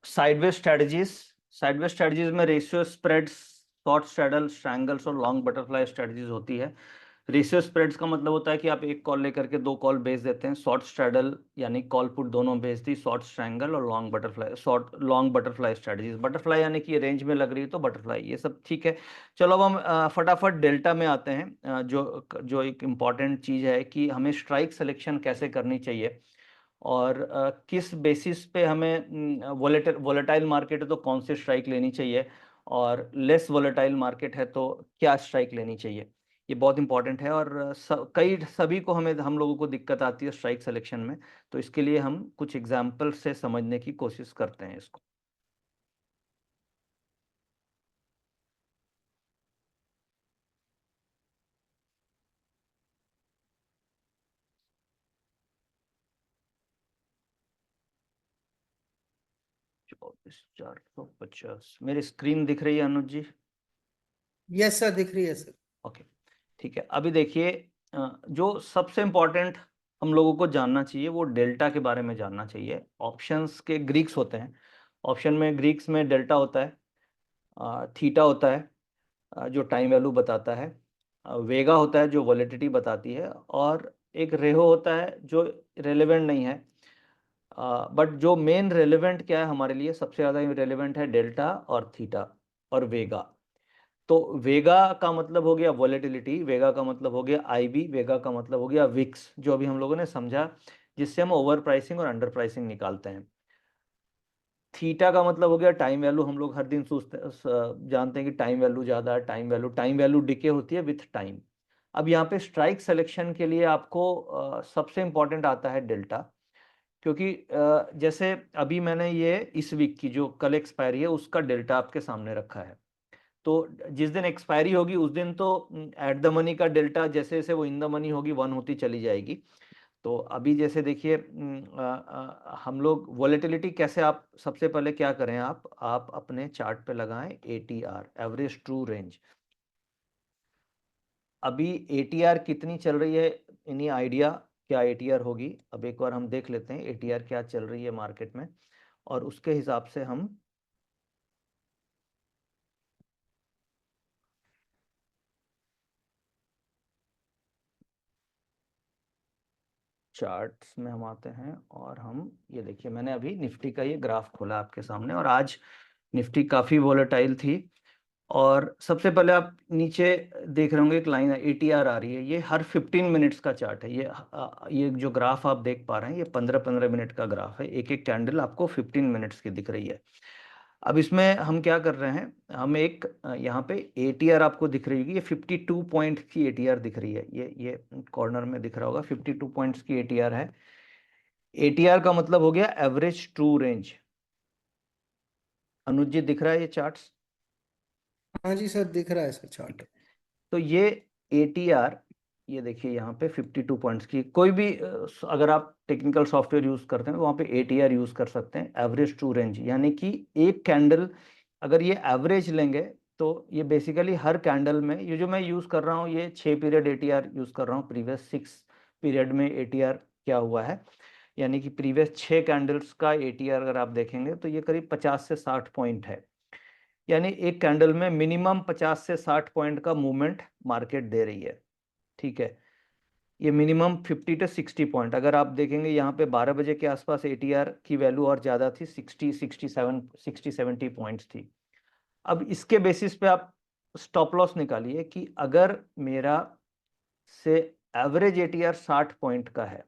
A: साइडवेज स्ट्रैटेजीज। साइडवेज स्ट्रैटेजीज में ratio spreads, short straddle, strangles और लॉन्ग बटरफ्लाई स्ट्रैटेजीज होती है। रेशियो स्प्रेड्स का मतलब होता है कि आप एक कॉल लेकर के 2 कॉल बेच देते हैं। शॉर्ट स्ट्रैडल यानी कॉल पुट दोनों बेच दी, शॉर्ट स्ट्रैंगल और लॉन्ग बटरफ्लाई स्ट्रैटेजीज। बटरफ्लाई यानी कि ये रेंज में लग रही है तो बटरफ्लाई, ये सब ठीक है। चलो अब हम फटाफट डेल्टा में आते हैं। जो एक इम्पॉर्टेंट चीज़ है कि हमें स्ट्राइक सिलेक्शन कैसे करनी चाहिए, और किस बेसिस पे हमें वोलेटाइल मार्केट है तो कौन से स्ट्राइक लेनी चाहिए, और लेस वोलेटाइल मार्केट है तो क्या स्ट्राइक लेनी चाहिए। ये बहुत इंपॉर्टेंट है, और सभी को हम लोगों को दिक्कत आती है स्ट्राइक सिलेक्शन में। तो इसके लिए हम कुछ एग्जाम्पल से समझने की कोशिश करते हैं इसको। चौबीस 450 मेरी स्क्रीन दिख रही है अनुज जी?
E: यस सर, दिख रही है सर।
A: ओके ठीक है। अभी देखिए, जो सबसे इम्पोर्टेंट हम लोगों को जानना चाहिए वो डेल्टा के बारे में जानना चाहिए। ऑप्शंस के ग्रीक्स होते हैं, ऑप्शन में ग्रीक्स में डेल्टा होता है, थीटा होता है जो टाइम वैल्यू बताता है, वेगा होता है जो वॉलेटिलिटी बताती है, और एक रेहो होता है जो रेलेवेंट नहीं है। बट जो मेन रेलेवेंट क्या है हमारे लिए, सबसे ज़्यादा रेलेवेंट है डेल्टा और थीटा और वेगा। तो वेगा का मतलब हो गया वॉलेटिलिटी, वेगा का मतलब हो गया आईबी, वेगा का मतलब हो गया विक्स, जो अभी हम लोगों ने समझा, जिससे हम ओवर प्राइसिंग और अंडर प्राइसिंग निकालते हैं। थीटा का मतलब हो गया टाइम वैल्यू। हम लोग हर दिन जानते हैं कि टाइम वैल्यू ज़्यादा है, टाइम वैल्यू डिके होती है विथ टाइम। अब यहाँ पे स्ट्राइक सिलेक्शन के लिए आपको सबसे इंपॉर्टेंट आता है डेल्टा, क्योंकि जैसे अभी मैंने ये इस वीक की जो कल एक्सपायरी है उसका डेल्टा आपके सामने रखा है। तो जिस दिन एक्सपायरी होगी उस दिन तो एट द मनी का डेल्टा जैसे जैसे वो इन द मनी होगी 1 होती चली जाएगी। तो अभी जैसे देखिए, हम लोग वॉलेटिलिटी कैसे, आप सबसे पहले क्या करें, आप अपने चार्ट पे लगाएं एटीआर, एवरेज ट्रू रेंज। अभी एटीआर कितनी चल रही है, इन्हीं आइडिया क्या एटीआर होगी। अब एक बार हम देख लेते हैं एटीआर क्या चल रही है मार्केट में, और उसके हिसाब से हम चार्ट्स में हम आते हैं और हम ये देखिए, मैंने अभी निफ्टी का ये ग्राफ खोला आपके सामने और आज निफ्टी काफ़ी वॉलेटाइल थी। और सबसे पहले आप नीचे देख रहे होंगे एक लाइन ATR आ रही है, ये हर 15 मिनट्स का चार्ट है। ये जो ग्राफ आप देख पा रहे हैं ये 15-15 मिनट का ग्राफ है, एक एक कैंडल आपको 15 मिनट्स की दिख रही है। अब इसमें हम क्या कर रहे हैं, हम एक यहाँ पे ATR आपको दिख रही होगी, ये 52 पॉइंट की ATR दिख रही है, ये कॉर्नर में दिख रहा होगा, 52 पॉइंट्स की ATR है। ATR का मतलब हो गया एवरेज ट्रू रेंज। अनुज जी दिख रहा है ये चार्ट्स?
E: हाँ जी सर, दिख रहा है सर चार्ट।
A: तो ये ATR, ये देखिए यहाँ पे 52 पॉइंट्स की, कोई भी अगर आप टेक्निकल सॉफ्टवेयर यूज करते हैं तो वहाँ पे ATR यूज कर सकते हैं, एवरेज ट्रू रेंज। यानी कि एक कैंडल अगर ये एवरेज लेंगे तो ये बेसिकली हर कैंडल में, ये जो मैं यूज कर रहा हूँ ये 6 पीरियड ATR यूज कर रहा हूँ, प्रीवियस 6 पीरियड में ATR क्या हुआ है, यानी कि प्रीवियस 6 कैंडल्स का ATR अगर आप देखेंगे तो ये करीब 50 से 60 पॉइंट है। यानी एक कैंडल में मिनिमम 50 से 60 पॉइंट का मूवमेंट मार्केट दे रही है। ठीक है, ये मिनिमम 50 to 60 पॉइंट। अगर आप देखेंगे यहाँ पे 12 बजे के आसपास ATR की वैल्यू और ज़्यादा थी, 60-70 पॉइंट्स थी। अब इसके बेसिस पे आप स्टॉप लॉस निकालिए कि अगर मेरा से एवरेज ATR 60 पॉइंट का है,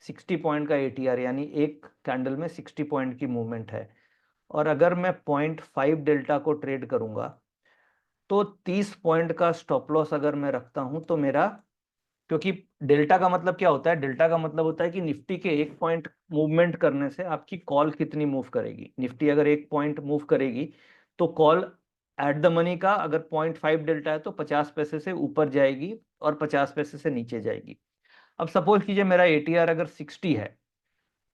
A: 60 पॉइंट का ATR यानी एक कैंडल में 60 पॉइंट की मूवमेंट है, और अगर मैं 0.5 डेल्टा को ट्रेड करूंगा तो 30 पॉइंट का स्टॉप लॉस अगर मैं रखता हूं तो मेरा, क्योंकि डेल्टा का मतलब क्या होता है, डेल्टा का मतलब होता है कि निफ्टी के 1 पॉइंट मूवमेंट करने से आपकी कॉल कितनी मूव करेगी। निफ्टी अगर 1 पॉइंट मूव करेगी तो कॉल एट द मनी का अगर 0.5 डेल्टा है तो 50 पैसे से ऊपर जाएगी और 50 पैसे से नीचे जाएगी। अब सपोज कीजिए मेरा ATR अगर 60 है,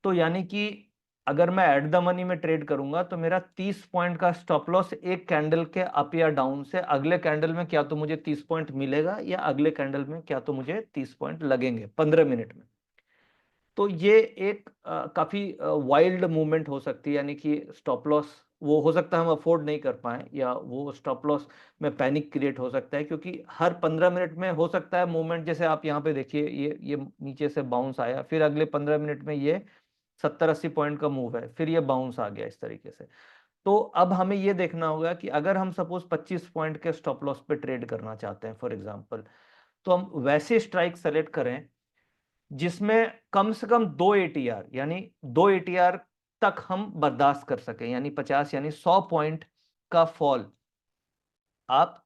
A: तो यानी कि अगर मैं एट द मनी में ट्रेड करूंगा तो मेरा 30 पॉइंट का स्टॉप लॉस एक कैंडल के अप या डाउन से, अगले कैंडल में क्या तो मुझे 30 पॉइंट मिलेगा या अगले कैंडल में क्या तो मुझे 30 पॉइंट लगेंगे 15 मिनट में। तो ये एक काफी वाइल्ड मूवमेंट हो सकती है, यानी कि स्टॉप लॉस वो हो सकता है हम अफोर्ड नहीं कर पाए, या वो स्टॉप लॉस में पैनिक क्रिएट हो सकता है, क्योंकि हर 15 मिनट में हो सकता है मूवमेंट। जैसे आप यहाँ पे देखिए, ये नीचे से बाउंस आया, फिर अगले 15 मिनट में ये 70-80 पॉइंट का मूव है, फिर ये बाउंस आ गया इस तरीके से। तो अब हमें ये देखना होगा कि अगर हम सपोज 25 पॉइंट के स्टॉप लॉस पे ट्रेड करना चाहते हैं फॉर एग्जांपल, तो हम वैसे स्ट्राइक सेलेक्ट करें जिसमें कम से कम 2 ATR, यानी 2 ATR तक हम बर्दाश्त कर सकें, यानी 50 यानी 100 पॉइंट का फॉल आप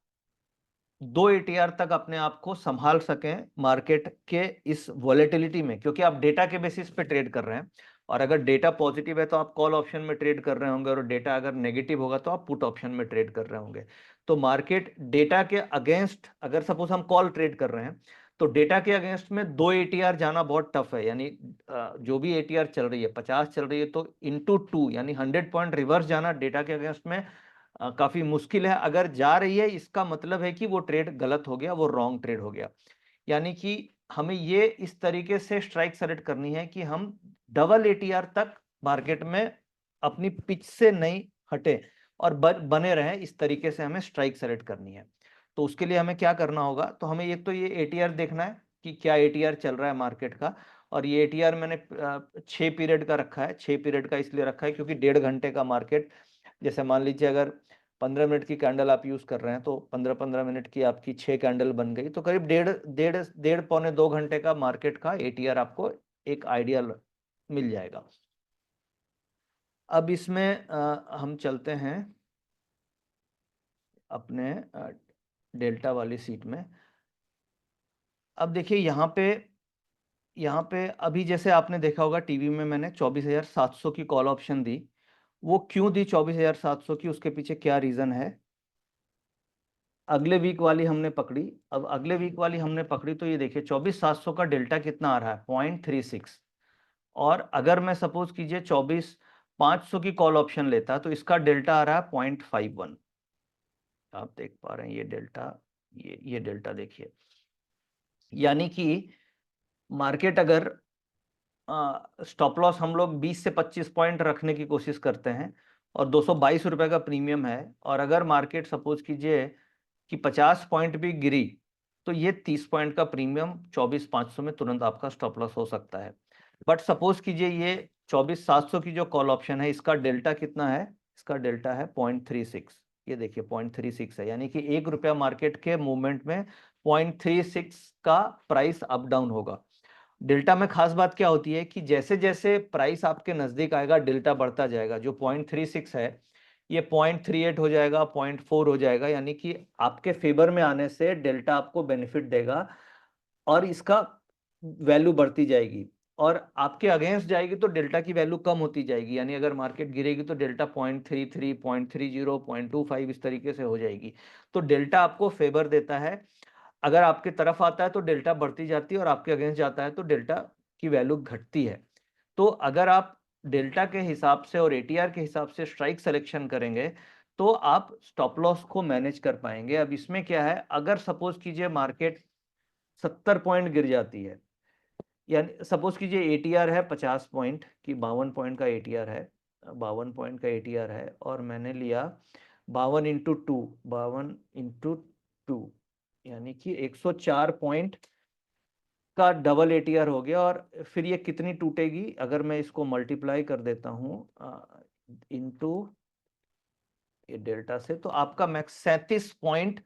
A: 2 ATR तक अपने आप को संभाल सकें मार्केट के इस वॉलेटिलिटी में, क्योंकि आप डेटा के बेसिस पे ट्रेड कर रहे हैं। और अगर डेटा पॉजिटिव है तो आप कॉल ऑप्शन में ट्रेड कर रहे होंगे, और डेटा अगर नेगेटिव होगा तो आप पुट ऑप्शन में ट्रेड कर रहे होंगे। तो मार्केट डेटा के अगेंस्ट, अगर सपोज हम कॉल ट्रेड कर रहे हैं तो डेटा के अगेंस्ट में 2 ATR जाना बहुत टफ है। यानी जो भी ATR चल रही है 50 चल रही है तो इंटू 2 यानी 100 पॉइंट रिवर्स जाना डेटा के अगेंस्ट में काफी मुश्किल है। अगर जा रही है इसका मतलब है कि वो ट्रेड गलत हो गया, वो रॉन्ग ट्रेड हो गया। यानी कि हमें ये इस तरीके से स्ट्राइक सेलेक्ट करनी है कि हम डबल ATR तक मार्केट में अपनी पिच से नहीं हटे और बने रहें, इस तरीके से हमें स्ट्राइक सेलेक्ट करनी है। तो उसके लिए हमें क्या करना होगा, तो हमें एक तो ये ATR देखना है कि क्या ATR चल रहा है मार्केट का। और ये ATR मैंने 6 पीरियड का रखा है। 6 पीरियड का इसलिए रखा है क्योंकि 1.5 घंटे का मार्केट, जैसे मान लीजिए अगर 15 मिनट की कैंडल आप यूज कर रहे हैं तो 15-15 मिनट की आपकी 6 कैंडल बन गई, तो करीब डेढ़ पौने 2 घंटे का मार्केट का ATR आपको एक आइडिया मिल जाएगा। अब इसमें हम चलते हैं अपने डेल्टा वाली सीट में। अब देखिए यहाँ पे अभी जैसे आपने देखा होगा टीवी में मैंने 24,700 की कॉल ऑप्शन दी। वो क्यों दी 24,700 की, उसके पीछे क्या रीजन है। अगले वीक वाली हमने पकड़ी। अब अगले वीक वाली हमने पकड़ी तो ये देखिए 24,700 का डेल्टा कितना आ रहा है, 0.36। और अगर मैं सपोज कीजिए 24,500 की कॉल ऑप्शन लेता तो इसका डेल्टा आ रहा है 0.51। आप देख पा रहे हैं ये डेल्टा, ये डेल्टा देखिए। यानी कि मार्केट अगर स्टॉप लॉस हम लोग 20 से 25 पॉइंट रखने की कोशिश करते हैं और 222 रुपए का प्रीमियम है, और अगर मार्केट सपोज कीजिए कि 50 पॉइंट भी गिरी तो ये 30 पॉइंट का प्रीमियम 24,500 में तुरंत आपका स्टॉप लॉस हो सकता है।
B: बट सपोज कीजिए ये 24,700 की जो कॉल ऑप्शन है, इसका डेल्टा कितना है? इसका डेल्टा है 0.36। ये देखिए 0.36 है, यानी कि 1 रुपया मार्केट के मूवमेंट में 0.36 का प्राइस अप डाउन होगा। डेल्टा में खास बात क्या होती है कि जैसे जैसे प्राइस आपके नजदीक आएगा डेल्टा बढ़ता जाएगा। जो 0.36 है ये 0.38 हो जाएगा, 0.4 हो जाएगा, यानी कि आपके फेवर में आने से डेल्टा आपको बेनिफिट देगा और इसका वैल्यू बढ़ती जाएगी। और आपके अगेंस्ट जाएगी तो डेल्टा की वैल्यू कम होती जाएगी, यानी अगर मार्केट गिरेगी तो डेल्टा 0.33, 0.30, 0.25 इस तरीके से हो जाएगी। तो डेल्टा आपको फेवर देता है। अगर आपके तरफ आता है तो डेल्टा बढ़ती जाती है और आपके अगेंस्ट जाता है तो डेल्टा की वैल्यू घटती है। तो अगर आप डेल्टा के हिसाब से और एटीआर के हिसाब से स्ट्राइक सिलेक्शन करेंगे तो आप स्टॉप लॉस को मैनेज कर पाएंगे। अब इसमें क्या है, अगर सपोज कीजिए मार्केट 70 पॉइंट गिर जाती है, यानी सपोज कीजिए एटीआर है 50 पॉइंट की, 52 पॉइंट का एटीआर है, 52 पॉइंट का एटीआर है और मैंने लिया 52 इंटू 2, 52 इंटू 2 यानी कि 104 पॉइंट का डबल एटीआर हो गया। और फिर ये कितनी टूटेगी, अगर मैं इसको मल्टीप्लाई कर देता हूँ इनटू ये डेल्टा से, तो आपका मैक्स 37 पॉइंट।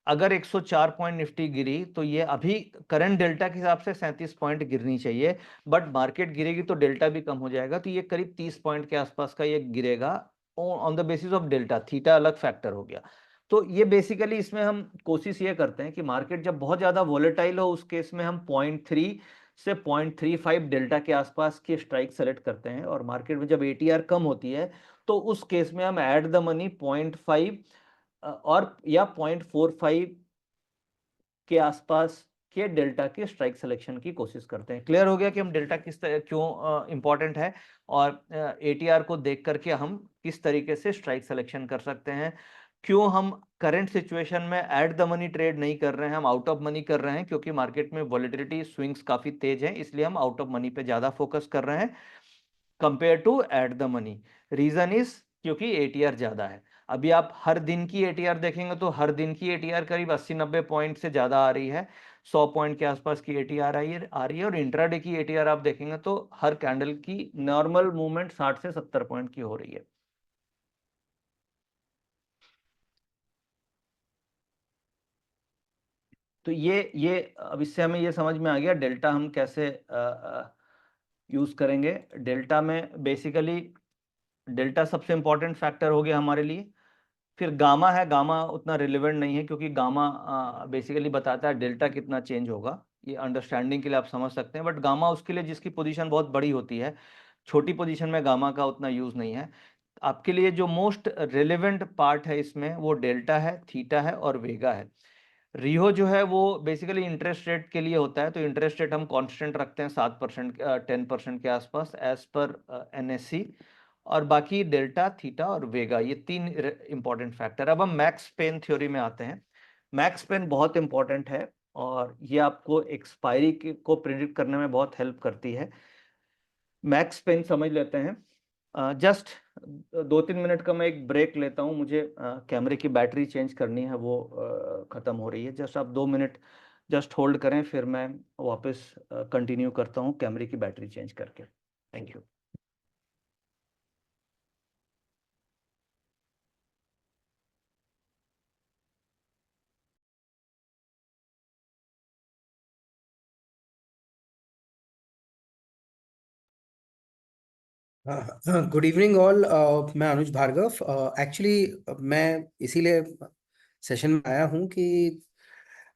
B: अगर 104 पॉइंट निफ्टी गिरी तो ये अभी करंट डेल्टा के हिसाब से 37 पॉइंट गिरनी चाहिए, बट मार्केट गिरेगी तो डेल्टा भी कम हो जाएगा, तो ये करीब 30 पॉइंट के आसपास का ये गिरेगा on the basis of delta. Theta अलग फैक्टर हो गया। तो ये बेसिकली इसमें हम कोशिश ये करते हैं कि मार्केट जब बहुत ज्यादा वोलेटाइल हो उस केस में हम 0.3 से 0.35 डेल्टा के आसपास की स्ट्राइक सेलेक्ट करते हैं, और मार्केट में जब एटीआर कम होती है तो उस केस में हम ऐड द मनी 0.5 और या 0.45 के आसपास के डेल्टा के स्ट्राइक सिलेक्शन की कोशिश करते हैं। क्लियर हो गया कि हम डेल्टा किस क्यों इंपॉर्टेंट है और एटीआर को देख करके हम किस तरीके से स्ट्राइक सिलेक्शन कर सकते हैं। क्यों हम करंट सिचुएशन में एट द मनी ट्रेड नहीं कर रहे हैं, हम आउट ऑफ मनी कर रहे हैं, क्योंकि मार्केट में वॉलेटिलिटी स्विंग्स काफी तेज हैं, इसलिए हम आउट ऑफ मनी पे ज्यादा फोकस कर रहे हैं compare to at the money. Reason is क्योंकि एटीआर ज्यादा है। अभी आप हर दिन की एटीआर देखेंगे तो हर दिन की एटीआर करीब 80-90 पॉइंट से ज्यादा आ रही है, 100 पॉइंट के आसपास की एटीआर आ रही है। और इंट्राडे की एटीआर आप देखेंगे तो हर कैंडल की नॉर्मल मूवमेंट 60 से 70 पॉइंट की हो रही है। तो ये अब इससे हमें ये समझ में आ गया डेल्टा हम कैसे यूज करेंगे। डेल्टा में बेसिकली डेल्टा सबसे इंपॉर्टेंट फैक्टर हो गया हमारे लिए। फिर गामा है, गामा उतना रिलेवेंट नहीं है क्योंकि गामा बेसिकली बताता है डेल्टा कितना चेंज होगा, ये अंडरस्टैंडिंग के लिए आप समझ सकते हैं। बट गामा उसके लिए जिसकी पोजीशन बहुत बड़ी होती है, छोटी पोजीशन में गामा का उतना यूज नहीं है। आपके लिए जो मोस्ट रिलेवेंट पार्ट है इसमें वो डेल्टा है, थीटा है और वेगा है। रिहो जो है वो बेसिकली इंटरेस्ट रेट के लिए होता है, तो इंटरेस्ट रेट हम कांस्टेंट रखते हैं 7% 10% के आसपास एज पर एनएससी। और बाकी डेल्टा, थीटा और वेगा, ये 3 इंपॉर्टेंट फैक्टर। अब हम मैक्स पेन थ्योरी में आते हैं। मैक्स पेन बहुत इंपॉर्टेंट है और ये आपको एक्सपायरी को प्रिडिक्ट करने में बहुत हेल्प करती है। मैक्स पेन समझ लेते हैं। जस्ट 2-3 मिनट का मैं एक ब्रेक लेता हूँ, मुझे कैमरे की बैटरी चेंज करनी है, वो ख़त्म हो रही है। जस्ट आप 2 मिनट जस्ट होल्ड करें, फिर मैं वापस कंटिन्यू करता हूँ कैमरे की बैटरी चेंज करके। Thank you.
E: Good evening all. मैं अनुज भार्गव। एक्चुअली मैं इसीलिए सेशन में आया हूँ कि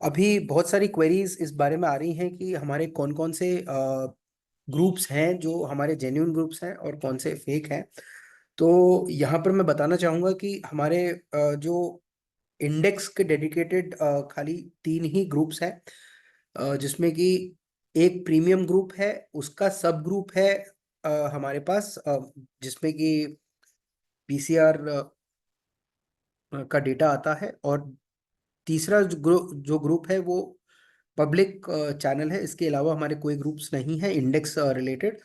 E: अभी बहुत सारी क्वेरीज इस बारे में आ रही हैं कि हमारे कौन कौन से ग्रुप्स हैं जो हमारे जेन्युइन ग्रुप्स हैं और कौन से फेक हैं। तो यहाँ पर मैं बताना चाहूँगा कि हमारे जो इंडेक्स के डेडिकेटेड खाली 3 ही ग्रुप्स हैं, जिसमें कि एक प्रीमियम ग्रुप है, उसका सब ग्रुप है हमारे पास, जिसमें कि पीसीआर का डेटा आता है, और तीसरा जो ग्रुप है वो पब्लिक चैनल है। इसके अलावा हमारे कोई ग्रुप्स नहीं है इंडेक्स रिलेटेड।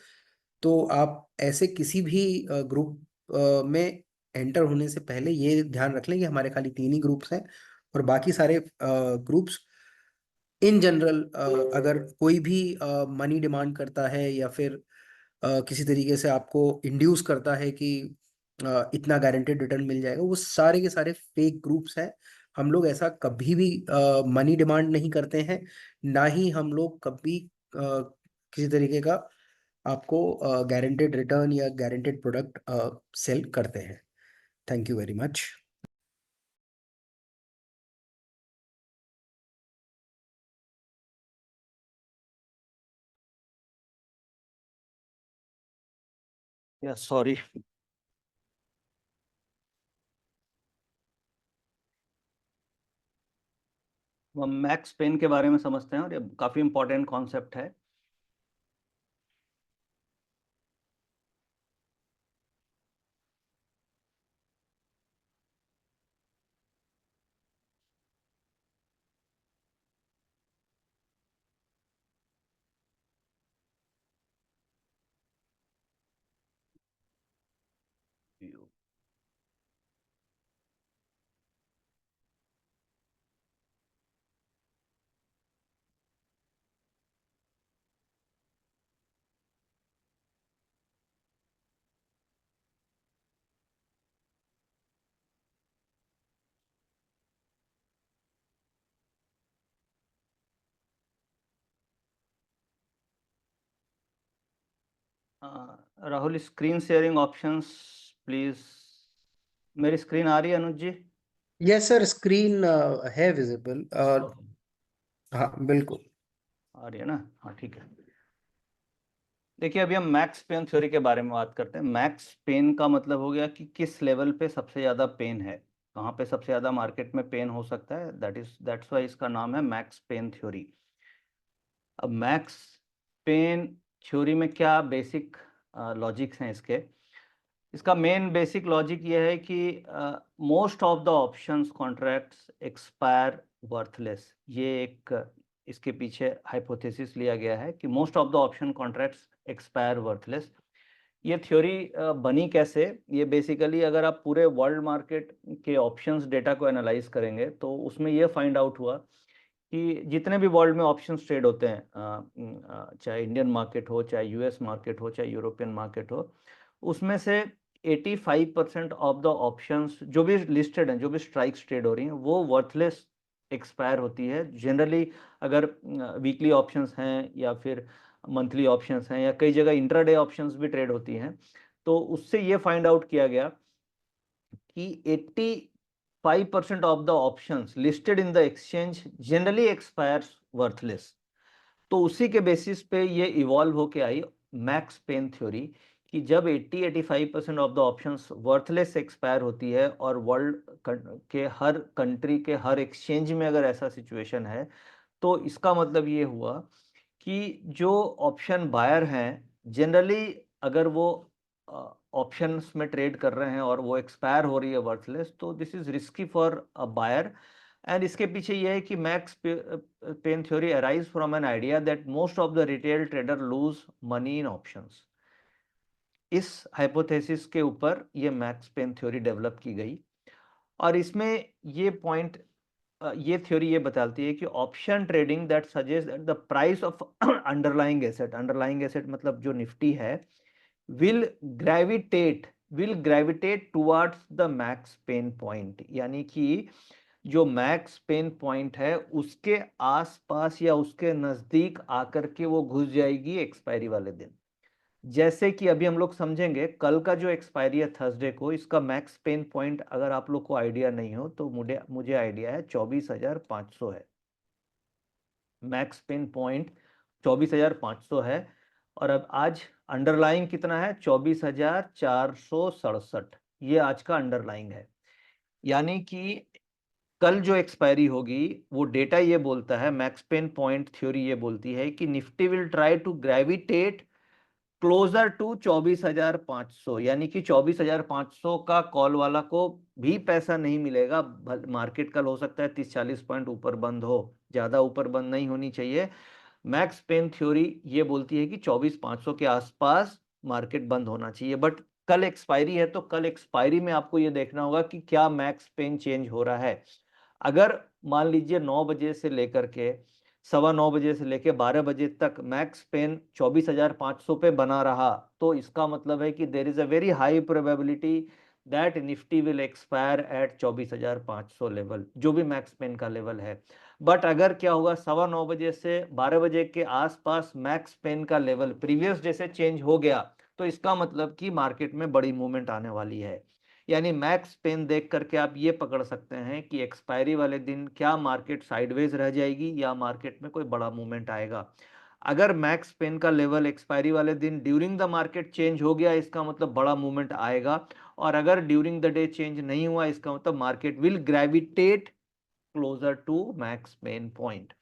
E: तो आप ऐसे किसी भी ग्रुप में एंटर होने से पहले ये ध्यान रख लें कि हमारे खाली 3 ही ग्रुप्स हैं और बाकी सारे ग्रुप्स इन जनरल अगर कोई भी मनी डिमांड करता है या फिर किसी तरीके से आपको इंड्यूस करता है कि इतना गारंटेड रिटर्न मिल जाएगा, वो सारे के सारे फेक ग्रुप्स हैं। हम लोग ऐसा कभी भी मनी डिमांड नहीं करते हैं, ना ही हम लोग कभी किसी तरीके का आपको गारंटेड रिटर्न या गारंटेड प्रोडक्ट सेल करते हैं। Thank you very much.
B: या सॉरी,
A: हम मैक्स पेन के बारे में समझते हैं और ये काफी इंपॉर्टेंट कॉन्सेप्ट है। Rahul, screen sharing options please. मेरी स्क्रीन आ रही है अनुज जी?
E: यस सर, स्क्रीन है विजिबल। हाँ बिल्कुल।
A: आ रही है ना? हाँ ठीक है। देखिए, अभी हम मैक्स पेन थ्योरी के बारे में बात करते हैं। मैक्स पेन का मतलब हो गया कि किस लेवल पे सबसे ज़्यादा पेन है, कहाँ पे सबसे ज़्यादा मार्केट में पेन हो सकता है। दैट्स वाई इसका नाम है मैक्स पेन थ्योरी। अब मैक्स पेन थ्योरी में क्या बेसिक लॉजिक्स हैं इसके? इसका मेन बेसिक लॉजिक ये है कि most of the options contracts expire worthless. ये एक इसके पीछे हाइपोथेसिस लिया गया है कि most of the option contracts expire worthless. ये थ्योरी बनी कैसे? ये बेसिकली अगर आप पूरे वर्ल्ड मार्केट के ऑप्शंस डेटा को एनालाइज करेंगे तो उसमें ये फाइंड आउट हुआ कि जितने भी वर्ल्ड में ऑप्शंस ट्रेड होते हैं, चाहे इंडियन मार्केट हो, चाहे यूएस मार्केट हो, चाहे यूरोपियन मार्केट हो, उसमें से 85% ऑफ द ऑप्शंस जो भी लिस्टेड हैं, जो भी स्ट्राइक्स ट्रेड हो रही हैं, वो वर्थलेस एक्सपायर होती है जनरली। अगर वीकली ऑप्शंस हैं या फिर मंथली ऑप्शंस हैं या कई जगह इंट्राडे ऑप्शंस भी ट्रेड होती हैं, तो उससे ये फाइंड आउट किया गया कि 85% of the options listed in the exchange generally expires worthless। तो उसी के बेसिस पे ये इवॉल्व होके आई मैक्स पेन थ्योरी कि जब 80-85% of the options worthless expire होती है और वर्ल्ड के हर कंट्री के हर एक्सचेंज में अगर ऐसा सिचुएशन है, तो इसका मतलब ये हुआ कि जो ऑप्शन बायर हैं जनरली, अगर वो ऑप्शंस में ट्रेड कर रहे हैं और वो एक्सपायर हो रही है वर्थलेस, तो this is risky for a buyer. And इसके पीछे ये है कि max pain theory arise from an idea that most of the retail trader lose money in options. इस हाइपोथेसिस के ऊपर ये मैक्स पेन थ्योरी डेवलप की गई और इसमें ये पॉइंट, ये थ्योरी ये बताती है कि option trading that suggest that the price of underlying asset मतलब जो निफ्टी है, will gravitate towards the max pain point. यानी कि जो मैक्स पेन पॉइंट है उसके आसपास या उसके नजदीक आकर के वो घुस जाएगी एक्सपायरी वाले दिन। जैसे कि अभी हम लोग समझेंगे, कल का जो एक्सपायरी है थर्सडे को, इसका मैक्स पेन पॉइंट अगर आप लोग को आइडिया नहीं हो तो मुझे आइडिया है 24,500 है। मैक्स पेन पॉइंट 24,500 है और अब आज अंडरलाइंग कितना है? 24,467। ये आज का अंडरलाइंग है। यानी कि कल जो एक्सपायरी होगी वो डेटा ये बोलता है, मैक्स पेन पॉइंट थ्योरी ये बोलती है कि Nifty will try to gravitate closer to 24,500। यानी कि 24,500 का कॉल वाला को भी पैसा नहीं मिलेगा। मार्केट कल हो सकता है 30-40 पॉइंट ऊपर बंद हो, ज्यादा ऊपर बंद नहीं होनी चाहिए। मैक्स पेन थ्योरी ये बोलती है कि 24,500 के आसपास मार्केट बंद होना चाहिए। बट कल एक्सपायरी है तो कल एक्सपायरी में आपको ये देखना होगा कि क्या मैक्स पेन चेंज हो रहा है। अगर मान लीजिए 9 बजे से लेकर के 9:15 बजे से लेके 12 बजे तक मैक्स पेन 24,500 पे बना रहा, तो इसका मतलब है कि there is a very high probability that Nifty will expire at 24,500 level, जो भी मैक्स पेन का लेवल है। बट अगर क्या होगा 9:15 बजे से 12 बजे के आसपास मैक्स पेन का लेवल प्रीवियस डे से चेंज हो गया, तो इसका मतलब कि मार्केट में बड़ी मूवमेंट आने वाली है। यानी मैक्स पेन देख करके आप ये पकड़ सकते हैं कि एक्सपायरी वाले दिन क्या मार्केट साइडवेज रह जाएगी या मार्केट में कोई बड़ा मूवमेंट आएगा। अगर मैक्स पेन का लेवल एक्सपायरी वाले दिन ड्यूरिंग द मार्केट चेंज हो गया, इसका मतलब बड़ा मूवमेंट आएगा। और अगर ड्यूरिंग द डे चेंज नहीं हुआ, इसका मतलब market will gravitate closer to max pain point.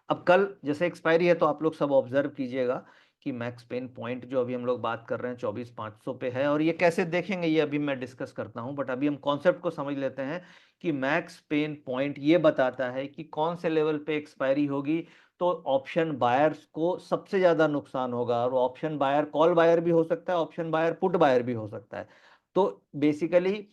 A: अब कल जैसे एक्सपायरी है, तो आप लोग सब ऑब्जर्व कीजिएगा कि मैक्स पेन पॉइंट जो अभी हम लोग बात कर रहे हैं 24,500 पे है। और ये कैसे देखेंगे ये अभी मैं डिस्कस करता हूं, बट अभी हम कॉन्सेप्ट को समझ लेते हैं कि मैक्स पेन पॉइंट ये बताता है कि कौन से लेवल पे एक्सपायरी होगी तो ऑप्शन बायर्स को सबसे ज्यादा नुकसान होगा। और ऑप्शन बायर कॉल बायर भी हो सकता है, ऑप्शन बायर पुट बायर भी हो सकता है। तो बेसिकली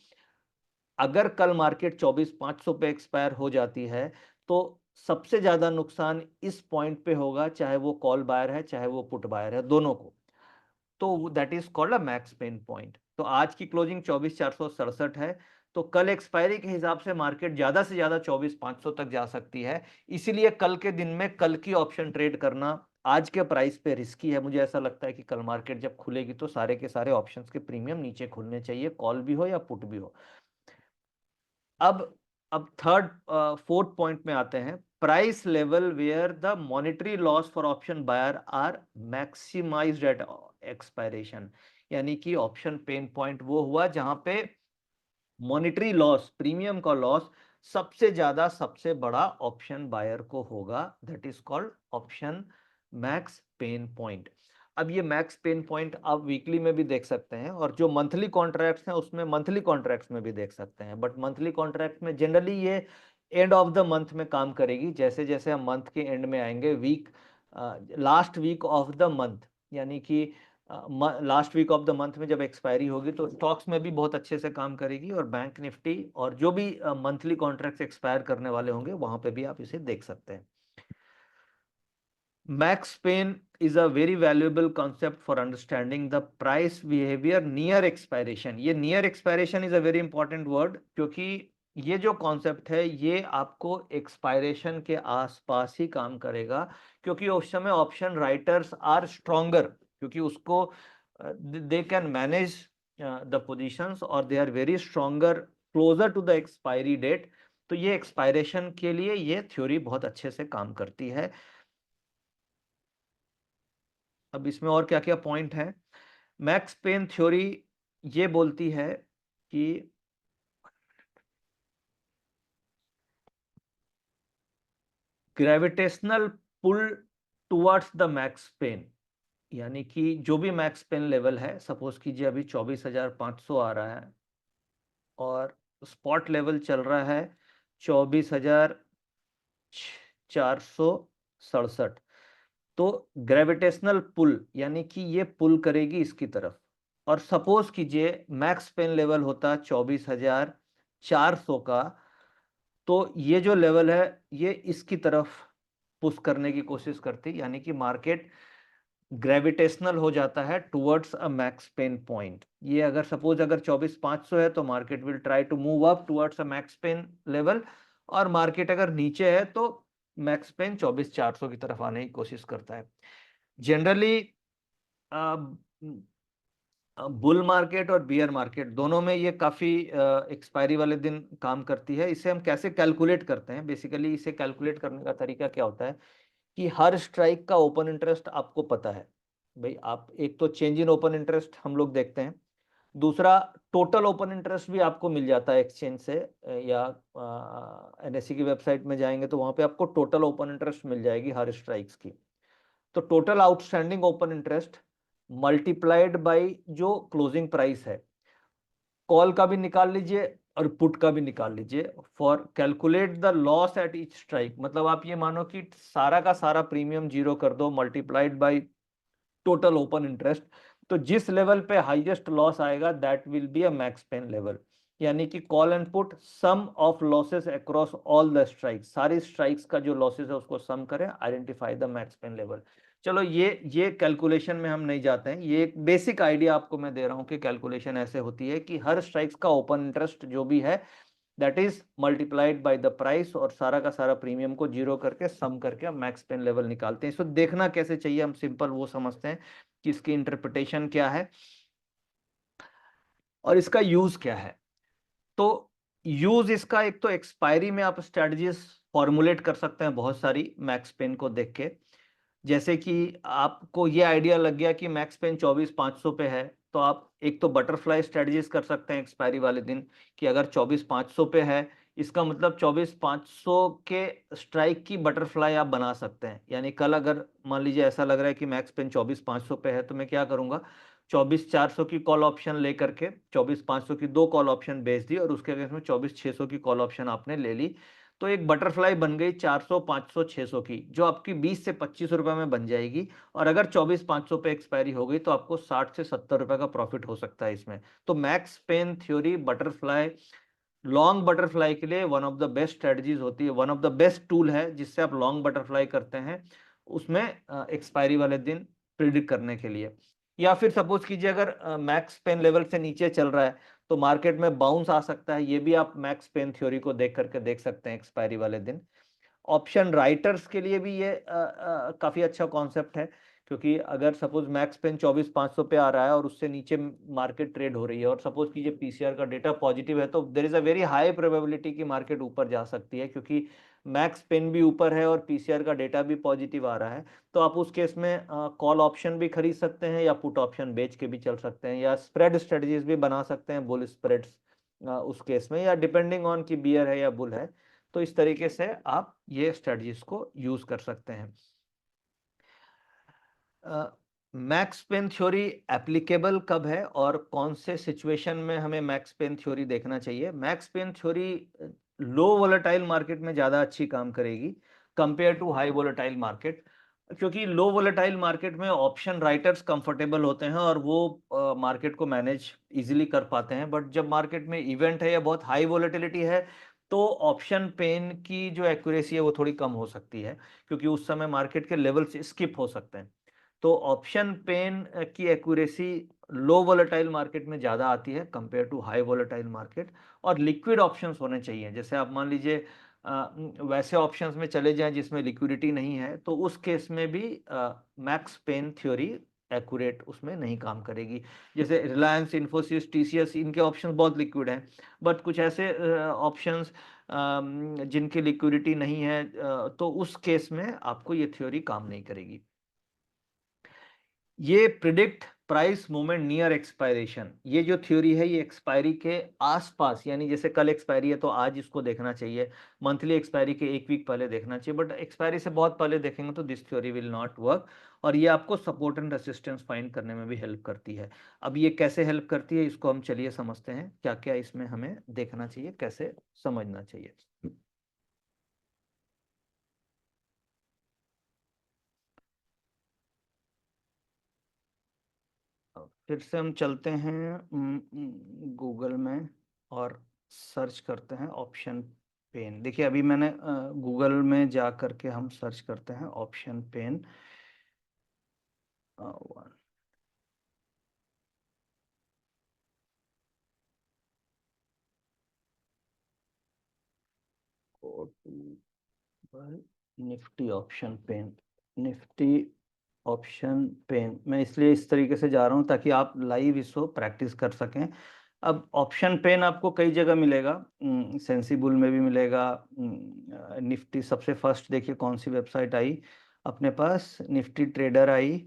A: अगर कल मार्केट 24,500 पे एक्सपायर हो जाती है, तो सबसे ज्यादा नुकसान इस पॉइंट पे होगा, चाहे वो कॉल बायर है चाहे वो पुट बायर है, दोनों को। तो that is called a max pain point. तो आज की क्लोजिंग 24,467 है, तो कल एक्सपायरी के हिसाब से मार्केट ज्यादा से ज्यादा 24,500 तक जा सकती है। इसीलिए कल के दिन में कल की ऑप्शन ट्रेड करना आज के प्राइस पे रिस्की है। मुझे ऐसा लगता है कि कल मार्केट जब खुलेगी तो सारे के सारे ऑप्शंस के प्रीमियम नीचे खुलने चाहिए, कॉल भी हो या पुट भी हो। अब थर्ड फोर्थ पॉइंट में आते हैं, price level where the monetary loss for option buyer are maximized at expiration. यानी कि ऑप्शन पेन पॉइंट वो हुआ जहां पे मॉनेटरी लॉस, प्रीमियम का लॉस सबसे ज्यादा सबसे बड़ा ऑप्शन बायर को होगा, that is called option max pain point. अब ये मैक्स पेन पॉइंट आप वीकली में भी देख सकते हैं, और जो मंथली कॉन्ट्रैक्ट्स हैं उसमें मंथली कॉन्ट्रैक्ट्स में भी देख सकते हैं। बट मंथली कॉन्ट्रैक्ट में जनरली ये एंड ऑफ द मंथ में काम करेगी। जैसे जैसे हम मंथ के एंड में आएंगे, last week of the month, यानी कि last week of the month में जब एक्सपायरी होगी तो स्टॉक्स में भी बहुत अच्छे से काम करेगी, और बैंक निफ्टी और जो भी मंथली कॉन्ट्रैक्ट्स एक्सपायर करने वाले होंगे वहां पे भी आप इसे देख सकते हैं। Max Pain is a very valuable concept for understanding the price behavior near expiration. ये near expiration is a very important word, क्योंकि ये जो कॉन्सेप्ट है ये आपको एक्सपायरेशन के आसपास ही काम करेगा, क्योंकि उस समय ऑप्शन राइटर्स आर स्ट्रॉन्गर, क्योंकि उसको they can manage the positions और they are very stronger closer to the expiry date. तो ये एक्सपायरेशन के लिए ये थ्योरी बहुत अच्छे से काम करती है। अब इसमें और क्या क्या पॉइंट है, मैक्स पेन थ्योरी ये बोलती है कि gravitational pull towards the max pain, यानी कि जो भी मैक्स पेन लेवल है, सपोज कीजिए अभी 24,500 आ रहा है और स्पॉट लेवल चल रहा है 24,467, तो ग्रेविटेशनल पुल यानी कि ये पुल करेगी इसकी तरफ। और सपोज कीजिए मैक्स पेन लेवल होता 24,400 का, तो ये जो लेवल है ये इसकी तरफ पुश करने की कोशिश करती, यानी कि मार्केट ग्रेविटेशनल हो जाता है towards a max pain point. ये अगर सपोज अगर 24,500 है तो market will try to move up towards a max pain level, और मार्केट अगर नीचे है तो मैक्स पेन 24,400 की तरफ आने की कोशिश करता है। जनरली बुल मार्केट और बियर मार्केट दोनों में ये काफी एक्सपायरी वाले दिन काम करती है। इसे हम कैसे कैलकुलेट करते हैं, बेसिकली इसे कैलकुलेट करने का तरीका क्या होता है कि हर स्ट्राइक का ओपन इंटरेस्ट आपको पता है भाई। आप एक तो चेंज इन ओपन इंटरेस्ट हम लोग देखते हैं, दूसरा टोटल ओपन इंटरेस्ट भी आपको मिल जाता है एक्सचेंज से, या एनएससी की वेबसाइट में जाएंगे तो वहां पे आपको टोटल ओपन इंटरेस्ट मिल जाएगी हर स्ट्राइक्स की। तो total outstanding open interest multiplied by जो क्लोजिंग प्राइस है, कॉल का भी निकाल लीजिए और पुट का भी निकाल लीजिए, for calculate the loss at each strike. मतलब आप ये मानो कि सारा का सारा प्रीमियम जीरो कर दो multiplied by total open interest, तो जिस लेवल पे हाईएस्ट लॉस आएगा that will be a max pain level. यानी कि call and put sum of losses across all the strikes, सारी स्ट्राइक्स का जो लॉसेस है उसको सम करें, identify the max pain level. चलो ये कैलकुलेशन में हम नहीं जाते हैं, ये एक बेसिक आइडिया आपको मैं दे रहा हूँ कि कैलकुलेशन ऐसे होती है कि हर स्ट्राइक्स का ओपन इंटरेस्ट जो भी है that is multiplied by the price, और सारा का सारा प्रीमियम को जीरो करके सम करके हम मैक्स पेन लेवल निकालते हैं। इसको देखना कैसे चाहिए, हम सिंपल वो समझते हैं कि इसकी इंटरप्रिटेशन क्या है और इसका यूज क्या है। तो यूज इसका, एक तो एक्सपायरी में आप स्ट्रेटजीज फॉर्मुलेट कर सकते हैं बहुत सारी मैक्स पेन को देख के। जैसे कि आपको ये आइडिया लग गया कि मैक्स पेन 24,500 पे है, तो आप एक तो बटरफ्लाई स्ट्रेटजीज कर सकते हैं एक्सपायरी वाले दिन कि अगर 24,500 पे है, इसका मतलब 24,500 के स्ट्राइक की बटरफ्लाई आप बना सकते हैं। यानी कल अगर मान लीजिए ऐसा लग रहा है कि मैक्स पेन 24,500 पे है, तो मैं क्या करूंगा, 24,400 की कॉल ऑप्शन लेकर के 24,500 की दो कॉल ऑप्शन बेच दी और उसके अगेंस्ट में 24,600 की कॉल ऑप्शन आपने ले ली, तो एक बटरफ्लाई बन गई 400, 500, 600 की, जो आपकी 20 से 25 रुपए में बन जाएगी। और अगर 24,500 पे एक्सपायरी हो गई तो आपको 60 से 70 रुपए का प्रॉफिट हो सकता है इसमें। तो max pain theory butterfly, long butterfly के लिए one of the best strategies होती है, one of the best tool है जिससे आप लॉन्ग बटरफ्लाई करते हैं उसमें एक्सपायरी वाले दिन प्रिडिक्ट करने के लिए। या फिर सपोज कीजिए अगर मैक्स पेन लेवल से नीचे चल रहा है तो मार्केट में बाउंस आ सकता है, ये भी आप मैक्स पेन थ्योरी को देख करके देख सकते हैं एक्सपायरी वाले दिन। ऑप्शन राइटर्स के लिए भी ये काफी अच्छा कॉन्सेप्ट है, क्योंकि अगर सपोज मैक्स पेन 24,500 पे आ रहा है और उससे नीचे मार्केट ट्रेड हो रही है और सपोज कीजिए पीसीआर का डेटा पॉजिटिव है, तो there is a very high probability कि मार्केट ऊपर जा सकती है, क्योंकि मैक्स पेन भी ऊपर है और पीसीआर का डेटा भी पॉजिटिव आ रहा है। तो आप उस केस में कॉल ऑप्शन भी खरीद सकते हैं या पुट ऑप्शन बेच के भी चल सकते हैं, या स्प्रेड स्ट्रेटजीज भी बना सकते हैं, बुल स्प्रेड्स उस केस में, या डिपेंडिंग ऑन कि बियर है या बुल है। तो इस तरीके से आप ये स्ट्रेटजीज को यूज कर सकते हैं। मैक्स पेन थ्योरी एप्लीकेबल कब है और कौन से सिचुएशन में हमें मैक्स पेन थ्योरी देखना चाहिए? Max pain theory low volatile market में ज्यादा अच्छी काम करेगी compare to high volatile market, क्योंकि लो वोलेटाइल मार्केट में ऑप्शन राइटर्स कंफर्टेबल होते हैं और वो मार्केट को मैनेज इजीली कर पाते हैं। बट जब मार्केट में इवेंट है या बहुत हाई वोलेटिलिटी है तो ऑप्शन पेन की जो एक्यूरेसी है वो थोड़ी कम हो सकती है, क्योंकि उस समय मार्केट के लेवल्स स्किप हो सकते हैं। तो ऑप्शन पेन की एक्यूरेसी लो वोलेटाइल मार्केट में ज़्यादा आती है compare to high volatile market. और लिक्विड ऑप्शंस होने चाहिए, जैसे आप मान लीजिए वैसे ऑप्शंस में चले जाएं जिसमें लिक्विडिटी नहीं है, तो उस केस में भी मैक्स पेन थ्योरी एक्यूरेट उसमें नहीं काम करेगी। जैसे रिलायंस, इन्फोसिस, टीसीएस, इनके ऑप्शंस बहुत लिक्विड हैं, बट कुछ ऐसे ऑप्शंस जिनकी लिक्विडिटी नहीं है, तो उस केस में आपको ये थ्योरी काम नहीं करेगी। ये predict price movement near expiration, ये जो थ्योरी है ये एक्सपायरी के आसपास, यानी जैसे कल एक्सपायरी है तो आज इसको देखना चाहिए, मंथली एक्सपायरी के एक वीक पहले देखना चाहिए, बट एक्सपायरी से बहुत पहले देखेंगे तो this theory will not work. और ये आपको सपोर्ट एंड रेसिस्टेंस फाइंड करने में भी हेल्प करती है। अब ये कैसे हेल्प करती है इसको हम चलिए समझते हैं, क्या क्या इसमें हमें देखना चाहिए, कैसे समझना चाहिए। फिर से हम चलते हैं गूगल में और सर्च करते हैं ऑप्शन पेन। देखिए अभी मैंने गूगल में जा करके हम सर्च करते हैं option pen. Nifty option pen, Nifty option pen, मैं इसलिए इस तरीके से जा रहा हूं ताकि आप लाइव इसको प्रैक्टिस कर सकें। अब ऑप्शन पेन आपको कई जगह मिलेगा, सेंसिबल में भी मिलेगा, निफ्टी सबसे फर्स्ट देखिए कौन सी वेबसाइट आई अपने पास, निफ्टी ट्रेडर आई,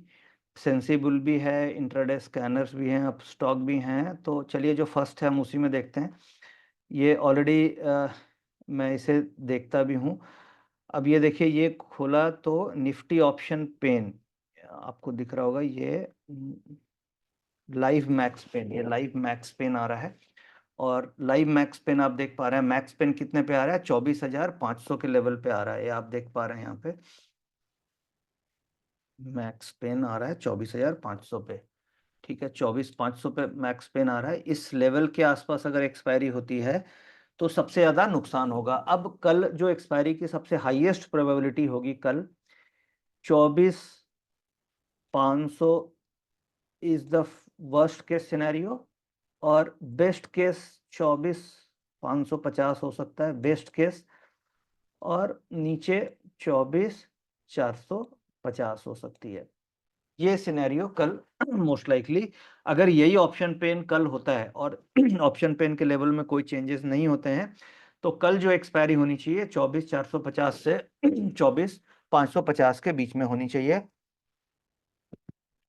A: सेंसिबल भी है, इंट्राडे स्कैनर्स भी हैं, अब स्टॉक भी हैं। तो चलिए जो फर्स्ट है हम उसी में देखते हैं। ये ऑलरेडी मैं इसे देखता भी हूँ। अब ये देखिए ये खोला तो निफ्टी ऑप्शन पेन आपको दिख रहा होगा, ये लाइव मैक्स पेन, ये लाइव मैक्स पेन आ रहा है। और लाइव मैक्स पेन आप देख पा रहे हैं, मैक्स पेन कितने पे आ रहा है, 24,500 के लेवल पे आ रहा है, ये आप देख पा रहे हैं यहाँ पे मैक्स पेन आ रहा है 24,500 पे। ठीक है, 24,500 पे मैक्स पेन आ रहा है। इस लेवल के आसपास अगर एक्सपायरी होती है तो सबसे ज़्यादा नुकसान होगा। अब कल जो एक्सपायरी की सबसे हाईएस्ट प्रोबेबिलिटी होगी, कल 24,500 is the worst case scenario, और बेस्ट केस 24,550 हो सकता है बेस्ट केस, और नीचे 24,450 हो सकती है। ये सिनेरियो कल मोस्ट लाइकली, अगर यही ऑप्शन पेन कल होता है और ऑप्शन पेन के लेवल में कोई चेंजेस नहीं होते हैं, तो कल जो एक्सपायरी होनी चाहिए 24,450 से 24,550 के बीच में होनी चाहिए।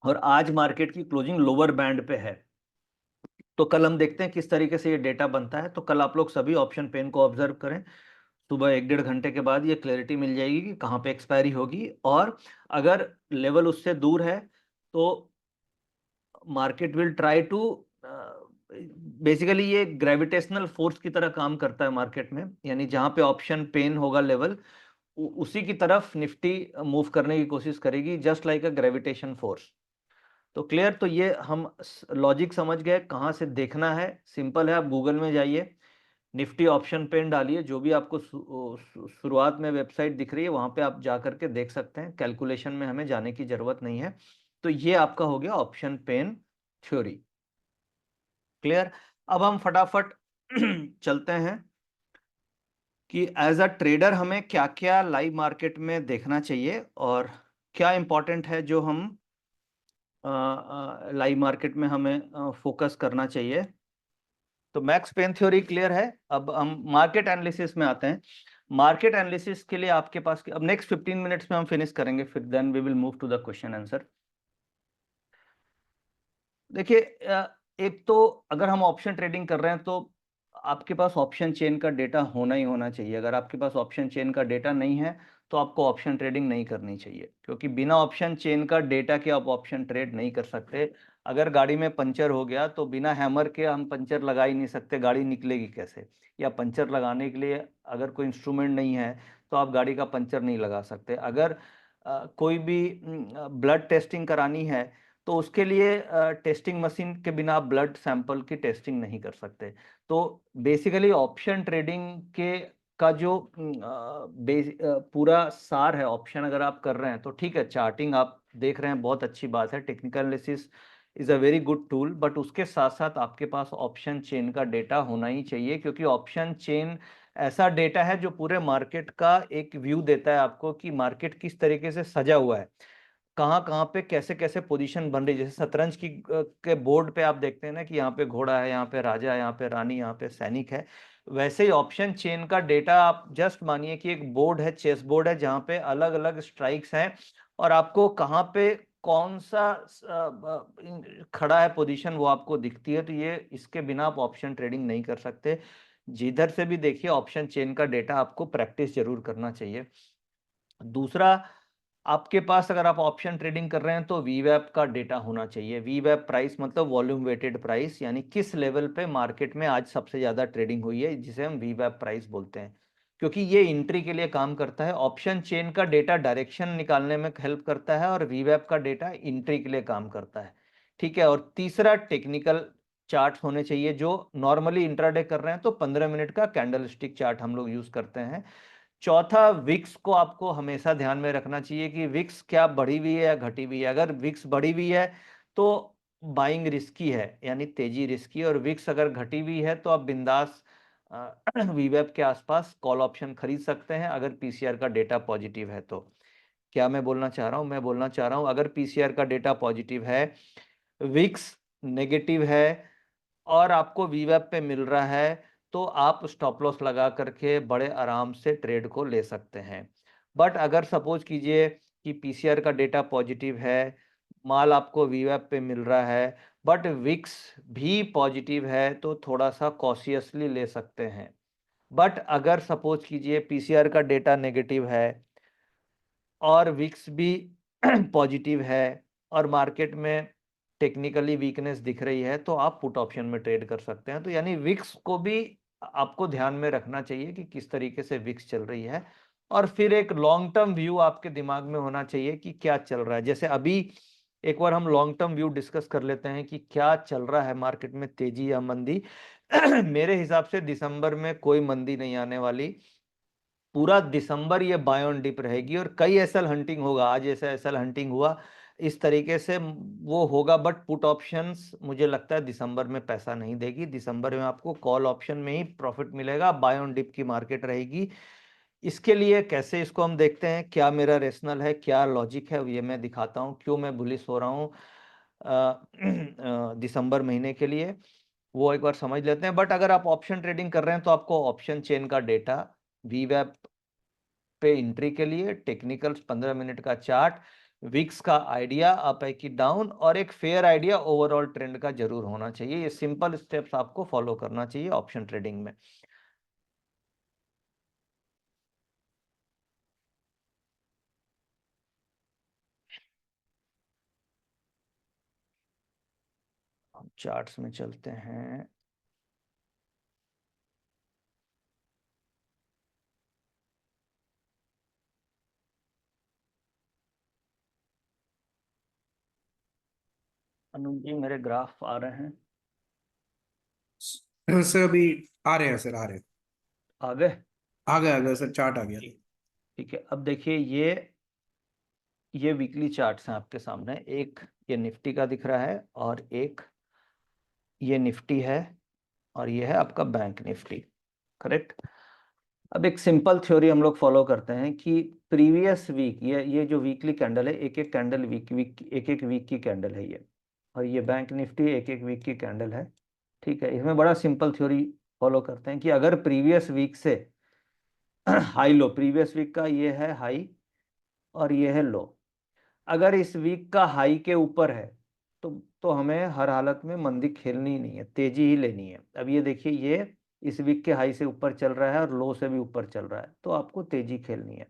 A: और आज मार्केट की क्लोजिंग लोअर बैंड पे है, तो कल हम देखते हैं किस तरीके से ये डेटा बनता है। तो कल आप लोग सभी ऑप्शन पेन को ऑब्जर्व करें, सुबह 1-1.5 घंटे के बाद ये क्लैरिटी मिल जाएगी कि कहाँ पे एक्सपायरी होगी, और अगर लेवल उससे दूर है तो market will try to, basically ये ग्रेविटेशनल फोर्स की तरह काम करता है मार्केट में, यानी जहां पे ऑप्शन पेन होगा लेवल, उसी की तरफ निफ्टी मूव करने की कोशिश करेगी, जस्ट लाइक अ ग्रेविटेशन फोर्स। तो क्लियर? तो ये हम लॉजिक समझ गए, कहाँ से देखना है सिंपल है। आप गूगल में जाइए, निफ्टी ऑप्शन पेन डालिए, जो भी आपको शुरुआत में वेबसाइट दिख रही है वहां पे आप जा करके देख सकते हैं, कैलकुलेशन में हमें जाने की जरूरत नहीं है। तो ये आपका हो गया ऑप्शन पेन थ्योरी। क्लियर? अब हम फटाफट चलते हैं कि एज अ ट्रेडर हमें क्या क्या लाइव मार्केट में देखना चाहिए और क्या इंपॉर्टेंट है जो हम लाइव मार्केट में हमें फोकस करना चाहिए। तो मैक्स पेन थ्योरी क्लियर है। अब हम मार्केट एनालिसिस में आते हैं। मार्केट एनालिसिस के लिए आपके पास, अब नेक्स्ट 15 मिनट्स में हम फिनिश करेंगे, फिर then we will move to the question answer. देखिए, एक तो अगर हम ऑप्शन ट्रेडिंग कर रहे हैं तो आपके पास ऑप्शन चेन का डेटा होना ही होना चाहिए। अगर आपके पास ऑप्शन चेन का डेटा नहीं है तो आपको ऑप्शन ट्रेडिंग नहीं करनी चाहिए, क्योंकि बिना ऑप्शन चेन का डेटा के आप ऑप्शन ट्रेड नहीं कर सकते। अगर गाड़ी में पंचर हो गया तो बिना हैमर के हम पंचर लगा ही नहीं सकते, गाड़ी निकलेगी कैसे? या पंचर लगाने के लिए अगर कोई इंस्ट्रूमेंट नहीं है तो आप गाड़ी का पंचर नहीं लगा सकते। अगर कोई भी ब्लड टेस्टिंग करानी है तो उसके लिए टेस्टिंग मशीन के बिना आप ब्लड सैंपल की टेस्टिंग नहीं कर सकते। तो बेसिकली ऑप्शन ट्रेडिंग के का जो पूरा सार है, ऑप्शन अगर आप कर रहे हैं तो ठीक है, चार्टिंग आप देख रहे हैं बहुत अच्छी बात है, technical analysis is a very good tool, but उसके साथ साथ आपके पास ऑप्शन चेन का डेटा होना ही चाहिए, क्योंकि ऑप्शन चेन ऐसा डेटा है जो पूरे मार्केट का एक व्यू देता है आपको कि मार्केट किस तरीके से सजा हुआ है, कहाँ कहाँ पे कैसे कैसे पोजीशन बन रही है। जैसे शतरंज की के बोर्ड पे आप देखते हैं ना कि यहाँ पे घोड़ा है, यहाँ पे राजा है, यहाँ पे रानी, यहाँ पे सैनिक है, वैसे ही ऑप्शन चेन का डेटा आप जस्ट मानिए कि एक बोर्ड है, चेस बोर्ड है, जहाँ पे अलग अलग स्ट्राइक्स हैं और आपको कहाँ पे कौन सा खड़ा है पोजीशन वो आपको दिखती है। तो ये इसके बिना आप ऑप्शन ट्रेडिंग नहीं कर सकते। जिधर से भी देखिए ऑप्शन चेन का डेटा आपको प्रैक्टिस जरूर करना चाहिए। दूसरा, आपके पास अगर आप ऑप्शन ट्रेडिंग कर रहे हैं तो वीवैप का डेटा होना चाहिए। वीवैप प्राइस मतलब वॉल्यूम वेटेड प्राइस, यानी किस लेवल पे मार्केट में आज सबसे ज्यादा ट्रेडिंग हुई है, जिसे हम वीवैप प्राइस बोलते हैं, क्योंकि ये एंट्री के लिए काम करता है। ऑप्शन चेन का डेटा डायरेक्शन निकालने में हेल्प करता है और वीवैप का डेटा एंट्री के लिए काम करता है। ठीक है। और तीसरा, टेक्निकल चार्ट होने चाहिए। जो नॉर्मली इंट्राडे कर रहे हैं तो 15 मिनट का कैंडल स्टिक चार्ट हम लोग यूज करते हैं। चौथा, विक्स को आपको हमेशा ध्यान में रखना चाहिए कि विक्स क्या बढ़ी हुई है या घटी हुई है। अगर विक्स बढ़ी हुई है तो बाइंग रिस्की है, यानी तेजी रिस्की, और विक्स अगर घटी हुई है तो आप बिंदास वीवेब के आसपास कॉल ऑप्शन खरीद सकते हैं अगर पीसीआर का डेटा पॉजिटिव है। तो क्या मैं बोलना चाह रहा हूं? मैं बोलना चाह रहा हूं अगर पीसीआर का डेटा पॉजिटिव है, विक्स नेगेटिव है और आपको वीवेब पे मिल रहा है, तो आप स्टॉप लॉस लगा करके बड़े आराम से ट्रेड को ले सकते हैं। बट अगर सपोज कीजिए कि पीसीआर का डेटा पॉजिटिव है, माल आपको वीवेब पे मिल रहा है, बट विक्स भी पॉजिटिव है, तो थोड़ा सा कॉशियसली ले सकते हैं। बट अगर सपोज कीजिए पीसीआर का डेटा नेगेटिव है और विक्स भी पॉजिटिव है और मार्केट में टेक्निकली वीकनेस दिख रही है, तो आप पुट ऑप्शन में ट्रेड कर सकते हैं। तो यानी विक्स को भी आपको ध्यान में रखना चाहिए कि किस तरीके से विक्स चल रही है, और फिर एक लॉन्ग टर्म व्यू आपके दिमाग में होना चाहिए कि क्या चल रहा है। जैसे अभी
B: एक बार हम लॉन्ग टर्म व्यू डिस्कस कर लेते हैं कि क्या चल रहा है मार्केट में, तेजी या मंदी। मेरे हिसाब से दिसंबर में कोई मंदी नहीं आने वाली, पूरा दिसंबर ये बाय ऑन डिप रहेगी और कई एसएल हंटिंग होगा। आज ऐसा एसएल हंटिंग हुआ, इस तरीके से वो होगा। बट पुट ऑप्शंस मुझे लगता है दिसंबर में पैसा नहीं देगी, दिसंबर में आपको कॉल ऑप्शन में ही प्रॉफिट मिलेगा, बाय ऑन डिप की मार्केट रहेगी। इसके लिए कैसे इसको हम देखते हैं, क्या मेरा रेशनल है, क्या लॉजिक है, ये मैं दिखाता हूँ क्यों मैं बुलिश हो रहा हूँ दिसंबर महीने के लिए, वो एक बार समझ लेते हैं। बट अगर आप ऑप्शन ट्रेडिंग कर रहे हैं तो आपको ऑप्शन चेन का डेटा, वीवैप पे एंट्री के लिए टेक्निकल्स 15 मिनट का चार्ट, विक्स का आइडिया अप है कि डाउन, और एक फेयर आइडिया ओवरऑल ट्रेंड का जरूर होना चाहिए। ये सिंपल स्टेप्स आपको फॉलो करना चाहिए ऑप्शन ट्रेडिंग में। हम चार्ट्स में चलते हैं। अनुज जी मेरे ग्राफ आ रहे हैं?
E: सर अभी आ रहे हैं सर, आ रहे हैं,
A: आ गए?
E: आ गया सर, चार्ट आ गया।
A: ठीक है, अब देखिए ये वीकली चार्ट्स हैं आपके सामने। एक ये निफ्टी का दिख रहा है और एक ये निफ्टी है और ये है आपका बैंक निफ्टी, करेक्ट। अब एक सिंपल थ्योरी हम लोग फॉलो करते हैं कि प्रीवियस वीक, ये जो वीकली कैंडल है, एक एक कैंडल एक एक वीक की कैंडल है ये, और ये बैंक निफ्टी एक एक वीक की कैंडल है। ठीक है, इसमें बड़ा सिंपल थ्योरी फॉलो करते हैं कि अगर प्रीवियस वीक से हाई लो, प्रीवियस वीक का ये है हाई और ये है लो, अगर इस वीक का हाई के ऊपर है तो हमें हर हालत में मंदी खेलनी ही नहीं है, तेजी ही लेनी है। अब ये देखिए, ये इस वीक के हाई से ऊपर चल रहा है और लो से भी ऊपर चल रहा है, तो आपको तेजी खेलनी है।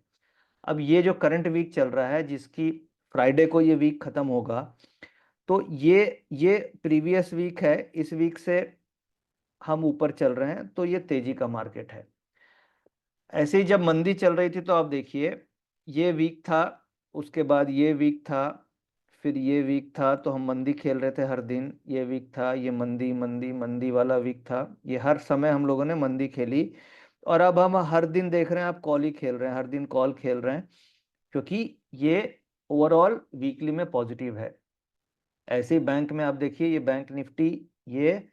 A: अब ये जो करंट वीक चल रहा है, जिसकी फ्राइडे को ये वीक खत्म होगा, तो ये प्रीवियस वीक है, इस वीक से हम ऊपर चल रहे हैं, तो ये तेजी का मार्केट है। ऐसे ही जब मंदी चल रही थी तो आप देखिए, ये वीक था, उसके बाद ये वीक था, फिर ये वीक था, तो हम मंदी खेल रहे थे हर दिन। ये वीक था, ये मंदी मंदी मंदी वाला वीक था, ये हर समय हम लोगों ने मंदी खेली। और अब हम हर दिन देख रहे हैं, आप कॉल ही खेल रहे हैं, हर दिन कॉल खेल रहे हैं, क्योंकि ये ओवरऑल वीकली में पॉजिटिव है। ऐसे ही बैंक में आप देखिए, ये बैंक निफ्टी, ये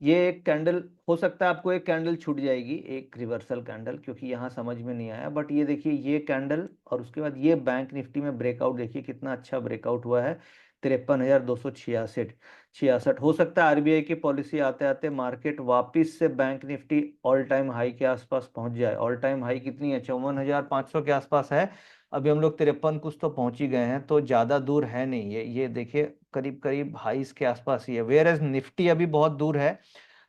A: एक कैंडल, हो सकता है आपको एक कैंडल छूट जाएगी, एक रिवर्सल कैंडल, क्योंकि यहाँ समझ में नहीं आया। बट ये देखिए, ये कैंडल और उसके बाद ये बैंक निफ्टी में ब्रेकआउट, देखिए कितना अच्छा ब्रेकआउट हुआ है, 53,266। हो सकता है आरबीआई की पॉलिसी आते आते मार्केट वापिस से bank Nifty all time high के आसपास पहुंच जाए। ऑल टाइम हाई कितनी है, 54,500 के आसपास है। अभी हम लोग 53 कुछ तो पहुंच ही गए हैं, तो ज्यादा दूर है नहीं ये देखिए करीब करीब हाईस के आसपास ही है। वेयर एज निफ्टी अभी बहुत दूर है,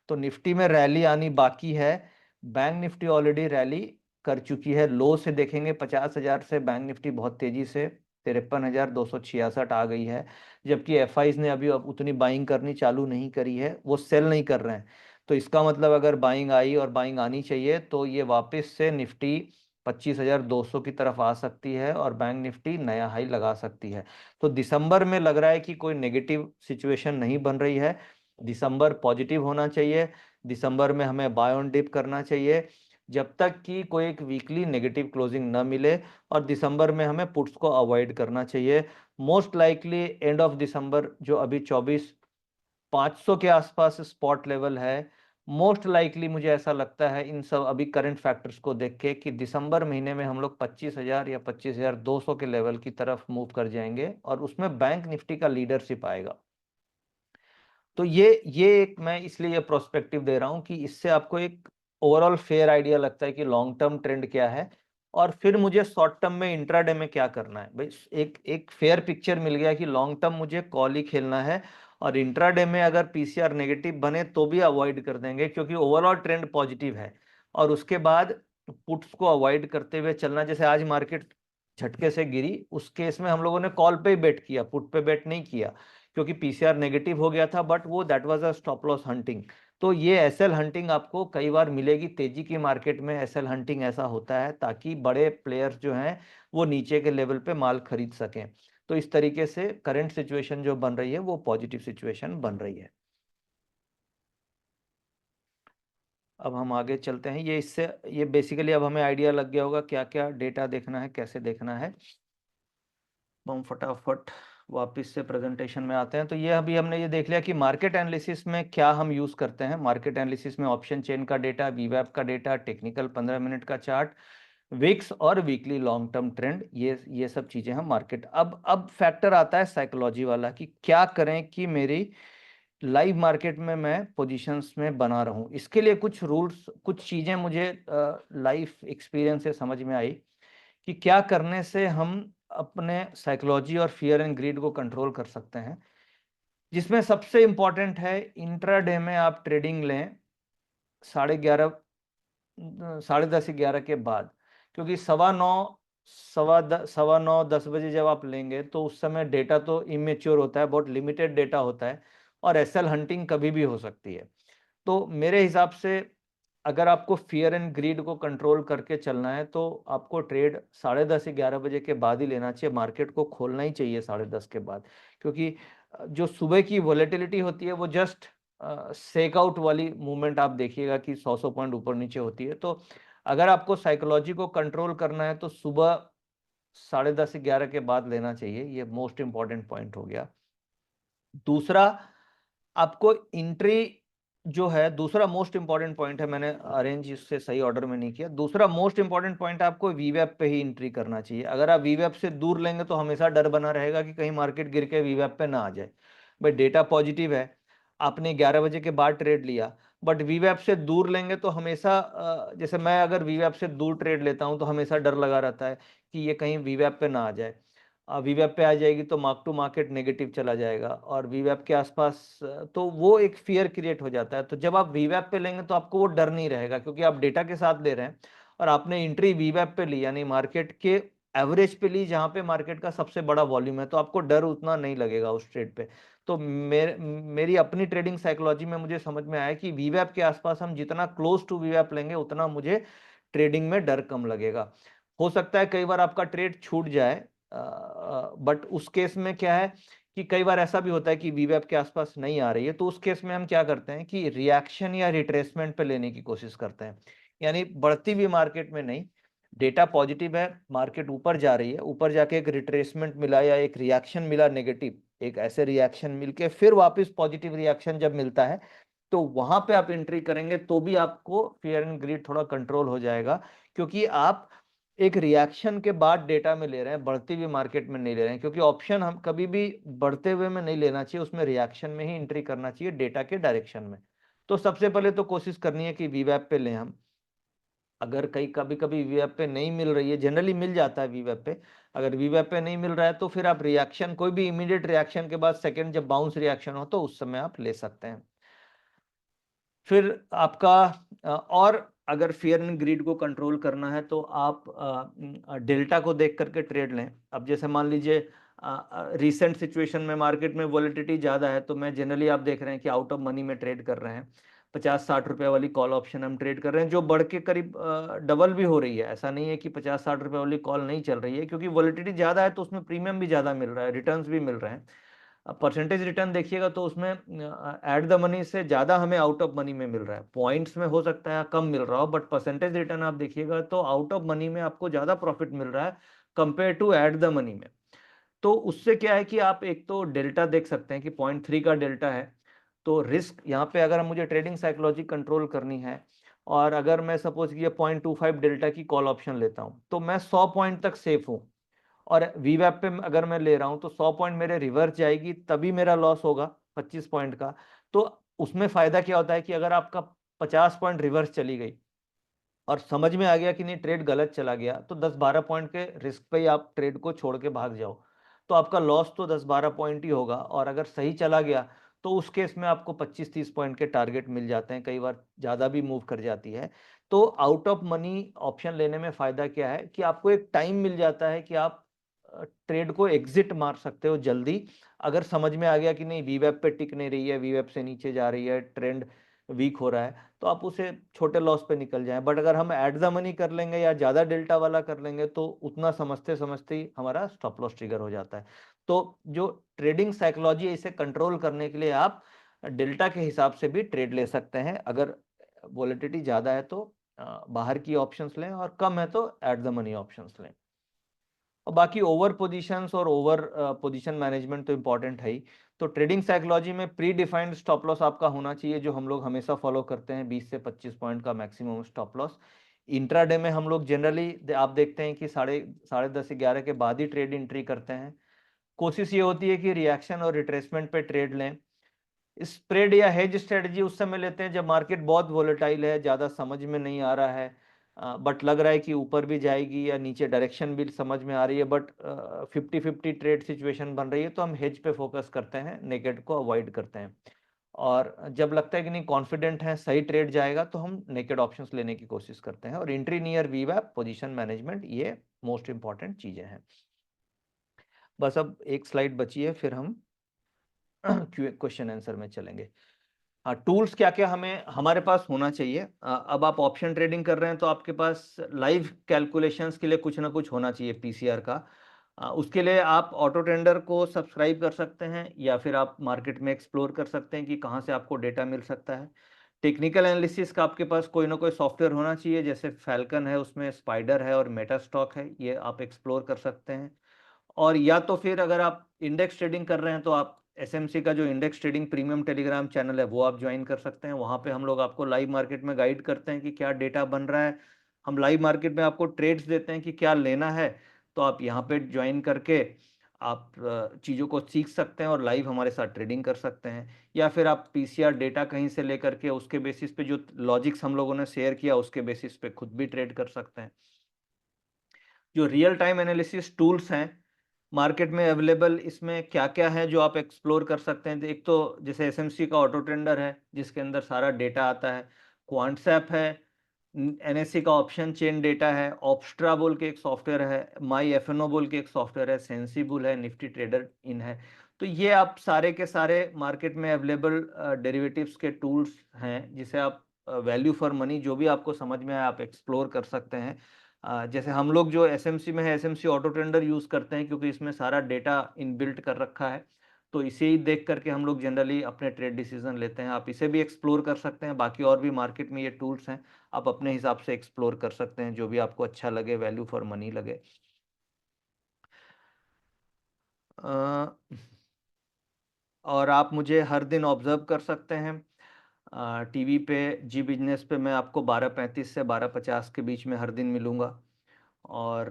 A: तो निफ्टी में रैली आनी बाकी है। बैंक निफ्टी ऑलरेडी रैली कर चुकी है, लो से देखेंगे 50,000 से बैंक निफ्टी बहुत तेजी से 53,266 आ गई है। जबकि एफआईज ने अभी उतनी बाइंग करनी चालू नहीं करी है, वो सेल नहीं कर रहे हैं। तो इसका मतलब अगर बाइंग आई और बाइंग आनी चाहिए तो ये वापस से निफ्टी 25,200 की तरफ आ सकती है और बैंक निफ्टी नया हाई लगा सकती है। तो दिसंबर में लग रहा है कि कोई नेगेटिव सिचुएशन नहीं बन रही है, दिसंबर पॉजिटिव होना चाहिए। दिसंबर में हमें बाय ऑन डिप करना चाहिए जब तक कि कोई एक वीकली नेगेटिव क्लोजिंग न मिले, और दिसंबर में हमें पुट्स को अवॉइड करना चाहिए। Most likely end of December जो अभी 24,500 के आसपास स्पॉट लेवल है, मोस्ट लाइकली मुझे ऐसा लगता है इन सब अभी करंट फैक्टर्स को देख के कि दिसंबर महीने में हम लोग 25,000 या 25,200 के लेवल की तरफ मूव कर जाएंगे और उसमें बैंक निफ्टी का लीडरशिप आएगा। तो ये एक मैं इसलिए ये प्रोस्पेक्टिव दे रहा हूं कि इससे आपको एक ओवरऑल फेयर आइडिया लगता है कि लॉन्ग टर्म ट्रेंड क्या है, और फिर मुझे शॉर्ट टर्म में इंट्राडे में क्या करना है। भाई एक फेयर पिक्चर मिल गया कि लॉन्ग टर्म मुझे कॉल ही खेलना है, और इंट्राडे में अगर पीसीआर नेगेटिव बने तो भी अवॉइड कर देंगे क्योंकि ओवरऑल ट्रेंड पॉजिटिव है। और उसके बाद पुट्स को अवॉइड करते हुए चलना। जैसे आज मार्केट झटके से गिरी, उस केस में हम लोगों ने कॉल पे ही बेट किया, पुट पे बेट नहीं किया, क्योंकि पीसीआर नेगेटिव हो गया था, बट वो that was a stop loss hunting. तो ये एसएल हंटिंग आपको कई बार मिलेगी तेजी की मार्केट में। एसएल हंटिंग ऐसा होता है ताकि बड़े प्लेयर्स जो हैं वो नीचे के लेवल पे माल खरीद सकें।
B: तो इस तरीके से करंट सिचुएशन जो बन रही है वो पॉजिटिव सिचुएशन बन रही है। अब हम आगे चलते हैं। ये बेसिकली अब हमें आइडिया लग गया होगा क्या क्या डेटा देखना है, कैसे देखना है। हम फटाफट वापस से प्रेजेंटेशन में आते हैं। तो ये अभी हमने ये देख लिया कि मार्केट एनालिसिस में क्या हम यूज करते हैं। मार्केट एनालिसिस में ऑप्शन चेन का डेटा, वीवैप का डेटा, टेक्निकल 15 मिनट का चार्ट, विक्स और वीकली लॉन्ग टर्म ट्रेंड, ये सब चीजें हम मार्केट। अब फैक्टर आता है साइकोलॉजी वाला कि क्या करें कि मेरी लाइव मार्केट में मैं पोजीशंस में बना रहूं। इसके लिए कुछ रूल्स, कुछ चीजें मुझे लाइफ एक्सपीरियंस से समझ में आई कि क्या करने से हम अपने साइकोलॉजी और फियर एंड ग्रीड को कंट्रोल कर सकते हैं। जिसमें सबसे इंपॉर्टेंट है इंट्राडे में आप ट्रेडिंग लें 11:30, 10:30 के बाद, क्योंकि 9:15, 10 बजे जब आप लेंगे तो उस समय डेटा तो इमेच्योर होता है, बहुत लिमिटेड डेटा होता है और एसएल हंटिंग कभी भी हो सकती है। तो मेरे हिसाब से अगर आपको फियर एंड ग्रीड को कंट्रोल करके चलना है तो आपको ट्रेड 10:30 11 बजे के बाद ही लेना चाहिए। मार्केट को खोलना ही चाहिए 10:30 के बाद, क्योंकि जो सुबह की वॉलेटिलिटी होती है वो जस्ट सेक आउट वाली मूवमेंट आप देखिएगा कि 100 पॉइंट ऊपर नीचे होती है। तो अगर आपको साइकोलॉजी को कंट्रोल करना है तो सुबह 10:30 11 के बाद लेना चाहिए। ये मोस्ट इंपॉर्टेंट पॉइंट हो गया। दूसरा, आपको एंट्री जो है, दूसरा मोस्ट इंपॉर्टेंट पॉइंट है, मैंने अरेंज इससे सही ऑर्डर में नहीं किया। दूसरा मोस्ट इंपॉर्टेंट पॉइंट आपको वीवैप पे ही एंट्री करना चाहिए। अगर आप वीवैप से दूर लेंगे तो हमेशा डर बना रहेगा कि कहीं मार्केट गिर के वीवैप पे ना आ जाए। भाई डेटा पॉजिटिव है, आपने 11 बजे के बाद ट्रेड लिया, बट वीवैप से दूर लेंगे तो हमेशा जैसे मैं अगर वीवैप से दूर ट्रेड लेता हूं तो हमेशा डर लगा रहता है कि ये कहीं वीवैप पे ना आ जाए। वीवैप पे आ जाएगी तो मार्क टू मार्केट नेगेटिव चला जाएगा और वीवैप के आसपास तो वो एक फियर क्रिएट हो जाता है। तो जब आप वीवैप पे लेंगे तो आपको वो डर नहीं रहेगा, क्योंकि आप डेटा के साथ ले रहे हैं और आपने एंट्री वीवैप पे ली, यानी मार्केट के एवरेज पे ली जहां पे मार्केट का सबसे बड़ा वॉल्यूम है, तो आपको डर उतना नहीं लगेगा उस ट्रेड पे। तो मेरी अपनी ट्रेडिंग साइकोलॉजी में मुझे समझ में आया कि वीवैप के आसपास हम जितना क्लोज टू वीवैप लेंगे उतना मुझे ट्रेडिंग में डर कम लगेगा। हो सकता है कई बार आपका ट्रेड छूट जाए, बट उस केस में क्या है कि कई बार ऐसा भी होता है कि वीवैप के आसपास नहीं आ रही है, तो उस केस में हम क्या करते हैं कि रिएक्शन या रिट्रेसमेंट पे लेने की कोशिश करते हैं। यानी बढ़ती हुई मार्केट में नहीं, डेटा पॉजिटिव है, मार्केट ऊपर जा रही है, ऊपर जाके एक रिट्रेसमेंट मिला या एक रिएक्शन मिला नेगेटिव, एक ऐसे रिएक्शन मिलके फिर वापस पॉजिटिव रिएक्शन जब मिलता है तो वहां पे आप एंट्री करेंगे तो भी आपको फियर एंड ग्रीड थोड़ा कंट्रोल हो जाएगा, क्योंकि आप एक रिएक्शन के बाद डेटा में ले रहे हैं, बढ़ती हुई मार्केट में नहीं ले रहे हैं। क्योंकि ऑप्शन हम कभी भी बढ़ते हुए में नहीं लेना चाहिए, उसमें रिएक्शन में ही एंट्री करना चाहिए डेटा के डायरेक्शन में। तो सबसे पहले तो कोशिश करनी है कि वीवैप पे लें हम। अगर कहीं कभी कभी वीवैप पे नहीं मिल रही है, जनरली मिल जाता है वीवैप पे, अगर वीवैप पे नहीं मिल रहा है तो फिर आप रिएक्शन, कोई भी इमीडिएट रिएक्शन के बाद सेकेंड जब बाउंस रिएक्शन हो तो उस समय आप ले सकते हैं। फिर आपका और अगर फियर एंड ग्रीड को कंट्रोल करना है तो आप डेल्टा को देख करके ट्रेड लें। अब जैसे मान लीजिए रिसेंट सिचुएशन में मार्केट में वॉलेटिलिटी ज़्यादा है, तो मैं जनरली आप देख रहे हैं कि आउट ऑफ मनी में ट्रेड कर रहे हैं। 50-60 रुपये वाली कॉल ऑप्शन हम ट्रेड कर रहे हैं, जो बढ़ के करीब डबल भी हो रही है। ऐसा नहीं है कि 50-60 रुपये वाली कॉल नहीं चल रही है, क्योंकि वॉलेटिलिटी ज़्यादा है तो उसमें प्रीमियम भी ज़्यादा मिल रहा है, रिटर्न्स भी मिल रहे हैं। परसेंटेज रिटर्न देखिएगा तो उसमें एट द मनी से ज़्यादा हमें आउट ऑफ मनी में मिल रहा है। पॉइंट्स में हो सकता है कम मिल रहा हो, बट परसेंटेज रिटर्न आप देखिएगा तो आउट ऑफ मनी में आपको ज़्यादा प्रॉफिट मिल रहा है compare to at the money में। तो उससे क्या है कि आप एक तो डेल्टा देख सकते हैं कि 0.3 का डेल्टा है, तो रिस्क यहाँ पे अगर मुझे ट्रेडिंग साइकोलॉजी कंट्रोल करनी है और अगर मैं सपोज कि ये 0.25 डेल्टा की कॉल ऑप्शन लेता हूँ तो मैं 100 पॉइंट तक सेफ हूँ। और वीवैप पे अगर मैं ले रहा हूं तो 100 पॉइंट मेरे रिवर्स जाएगी तभी मेरा लॉस होगा 25 पॉइंट का। तो उसमें फायदा क्या होता है कि अगर आपका 50 पॉइंट रिवर्स चली गई और समझ में आ गया कि नहीं ट्रेड गलत चला गया, तो 10-12 पॉइंट के रिस्क पे ही आप ट्रेड को छोड़ के भाग जाओ, तो आपका लॉस तो 10-12 पॉइंट ही होगा। और अगर सही चला गया तो उस केस में आपको 25-30 पॉइंट के टारगेट मिल जाते हैं, कई बार ज़्यादा भी मूव कर जाती है। तो आउट ऑफ मनी ऑप्शन लेने में फ़ायदा क्या है कि आपको एक टाइम मिल जाता है कि आप ट्रेड को एग्जिट मार सकते हो जल्दी। अगर समझ में आ गया कि नहीं वीवैप पे टिक नहीं रही है, वीवैप से नीचे जा रही है, ट्रेंड वीक हो रहा है तो आप उसे छोटे लॉस पे निकल जाएं। बट अगर हम एट द मनी कर लेंगे या ज़्यादा डेल्टा वाला कर लेंगे तो उतना समझते समझते ही हमारा स्टॉप लॉस ट्रिगर हो जाता है। तो जो ट्रेडिंग साइकोलॉजी है, इसे कंट्रोल करने के लिए आप डेल्टा के हिसाब से भी ट्रेड ले सकते हैं। अगर वोलेटिलिटी ज़्यादा है तो बाहर की ऑप्शंस लें और कम है तो एट द मनी ऑप्शंस लें। और बाकी ओवर पोजीशंस और ओवर पोजीशन मैनेजमेंट तो इम्पॉर्टेंट है ही। तो ट्रेडिंग साइकोलॉजी में प्री डिफाइंड स्टॉप लॉस आपका होना चाहिए, जो हम लोग हमेशा फॉलो करते हैं, 20 से 25 पॉइंट का मैक्सिमम स्टॉप लॉस। इंट्राडे में हम लोग जनरली आप देखते हैं कि साढ़े 10 के बाद ही ट्रेड एंट्री करते हैं। कोशिश ये होती है कि रिएक्शन और रिट्रेसमेंट पे ट्रेड लें। स्प्रेड या हेज स्ट्रेटजी उस समय लेते हैं जब मार्केट बहुत वोलेटाइल है, ज़्यादा समझ में नहीं आ रहा है, बट लग रहा है कि ऊपर भी जाएगी या नीचे डायरेक्शन भी समझ में आ रही है, बट 50-50 ट्रेड सिचुएशन बन रही है तो हम हेज पे फोकस करते हैं, नेकेड को अवॉइड करते हैं। और जब लगता है कि नहीं कॉन्फिडेंट है सही ट्रेड जाएगा तो हम नेकेड ऑप्शंस लेने की कोशिश करते हैं। और एंट्री नियर वीवैप, पोजीशन मैनेजमेंट, ये मोस्ट इंपॉर्टेंट चीज़ें हैं। बस अब एक स्लाइड बची है, फिर हम क्वेश्चन आंसर में चलेंगे। हाँ, टूल्स क्या क्या हमें हमारे पास होना चाहिए। अब आप ऑप्शन ट्रेडिंग कर रहे हैं तो आपके पास लाइव कैलकुलेशंस के लिए कुछ ना कुछ होना चाहिए पीसीआर का। उसके लिए आप ऑटो ट्रेंडर को सब्सक्राइब कर सकते हैं या फिर आप मार्केट में एक्सप्लोर कर सकते हैं कि कहाँ से आपको डेटा मिल सकता है। टेक्निकल एनालिसिस का आपके पास कोई ना कोई सॉफ्टवेयर होना चाहिए, जैसे फैल्कन है, उसमें स्पाइडर है और मेटास्टॉक है, ये आप एक्सप्लोर कर सकते हैं। और या तो फिर अगर आप इंडेक्स ट्रेडिंग कर रहे हैं तो आप एसएमसी का जो index trading premium Telegram channel है वो आप ज्वाइन कर सकते हैं। वहाँ पे हम लोग आपको लाइव मार्केट में गाइड करते हैं कि क्या डेटा बन रहा है। हम लाइव मार्केट में आपको ट्रेड्स देते हैं कि क्या लेना है, तो आप यहाँ पे ज्वाइन करके आप चीज़ों को सीख सकते हैं और लाइव हमारे साथ ट्रेडिंग कर सकते हैं। या फिर आप पीसीआर डेटा कहीं से लेकर के उसके बेसिस पे जो लॉजिक्स हम लोगों ने शेयर किया उसके बेसिस पे खुद भी ट्रेड कर सकते हैं। जो रियल टाइम एनालिसिस टूल्स हैं मार्केट में अवेलेबल, इसमें क्या क्या है जो आप एक्सप्लोर कर सकते हैं। एक तो जैसे एसएमसी का ऑटो ट्रेंडर है जिसके अंदर सारा डेटा आता है, क्वांटसैप है, एनएससी का ऑप्शन चेन डेटा है, ऑप्स्ट्रा बोल के एक सॉफ्टवेयर है, माई एफएनओ बोल के एक सॉफ्टवेयर है, सेंसिबल है, निफ्टी ट्रेडर इन है। तो ये आप सारे के सारे मार्केट में अवेलेबल डेरिवेटिव्स के टूल्स हैं जिसे आप वैल्यू फॉर मनी जो भी आपको समझ में आए आप एक्सप्लोर कर सकते हैं। जैसे हम लोग जो एसएमसी में है एसएमसी ऑटो ट्रेंडर यूज़ करते हैं क्योंकि इसमें सारा डेटा इनबिल्ट कर रखा है, तो इसे ही देख करके हम लोग जनरली अपने ट्रेड डिसीजन लेते हैं। आप इसे भी एक्सप्लोर कर सकते हैं, बाकी और भी मार्केट में ये टूल्स हैं, आप अपने हिसाब से एक्सप्लोर कर सकते हैं जो भी आपको अच्छा लगे, वैल्यू फॉर मनी लगे। और आप मुझे हर दिन ऑब्जर्व कर सकते हैं टीवी पे, जी बिजनेस पे। मैं आपको 12:35 से 12:50 के बीच में हर दिन मिलूँगा और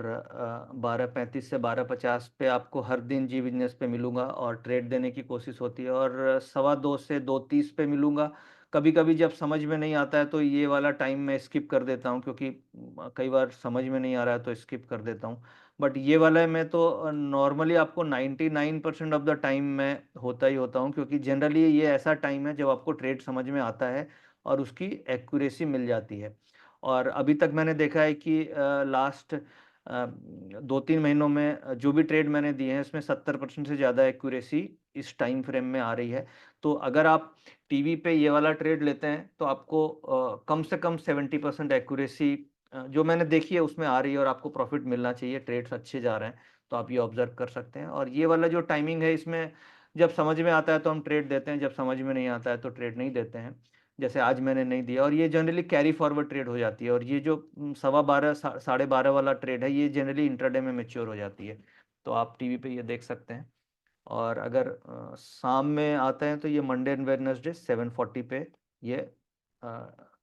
B: 12:35 से 12:50 पे आपको हर दिन जी बिजनेस पे मिलूँगा और ट्रेड देने की कोशिश होती है। और 2:15 से 2:30 पे मिलूँगा। कभी कभी जब समझ में नहीं आता है तो ये वाला टाइम मैं स्किप कर देता हूँ, क्योंकि कई बार समझ में नहीं आ रहा है तो स्किप कर देता हूँ। बट ये वाला मैं तो नॉर्मली आपको 99% ऑफ द टाइम मैं होता ही होता हूँ, क्योंकि जनरली ये ऐसा टाइम है जब आपको ट्रेड समझ में आता है और उसकी एक्यूरेसी मिल जाती है। और अभी तक मैंने देखा है कि लास्ट 2-3 महीनों में जो भी ट्रेड मैंने दिए हैं इसमें 70% से ज़्यादा एक्यूरेसी इस टाइम फ्रेम में आ रही है। तो अगर आप टीवी पे ये वाला ट्रेड लेते हैं तो आपको कम से कम 70% एक्यूरेसी जो मैंने देखी है उसमें आ रही है और आपको प्रॉफिट मिलना चाहिए, ट्रेड्स अच्छे जा रहे हैं, तो आप ये ऑब्जर्व कर सकते हैं। और ये वाला जो टाइमिंग है इसमें जब समझ में आता है तो हम ट्रेड देते हैं, जब समझ में नहीं आता है तो ट्रेड नहीं देते हैं। जैसे आज मैंने नहीं दिया और ये जनरली कैरी फॉरवर्ड ट्रेड हो जाती है। और ये जो 12:15 12:30 वाला ट्रेड है ये जनरली इंट्राडे में मैच्योर हो जाती है, तो आप टीवी पे ये देख सकते हैं। और अगर शाम में आते हैं तो ये मंडे एंड वेडनेसडे 7:40 पे ये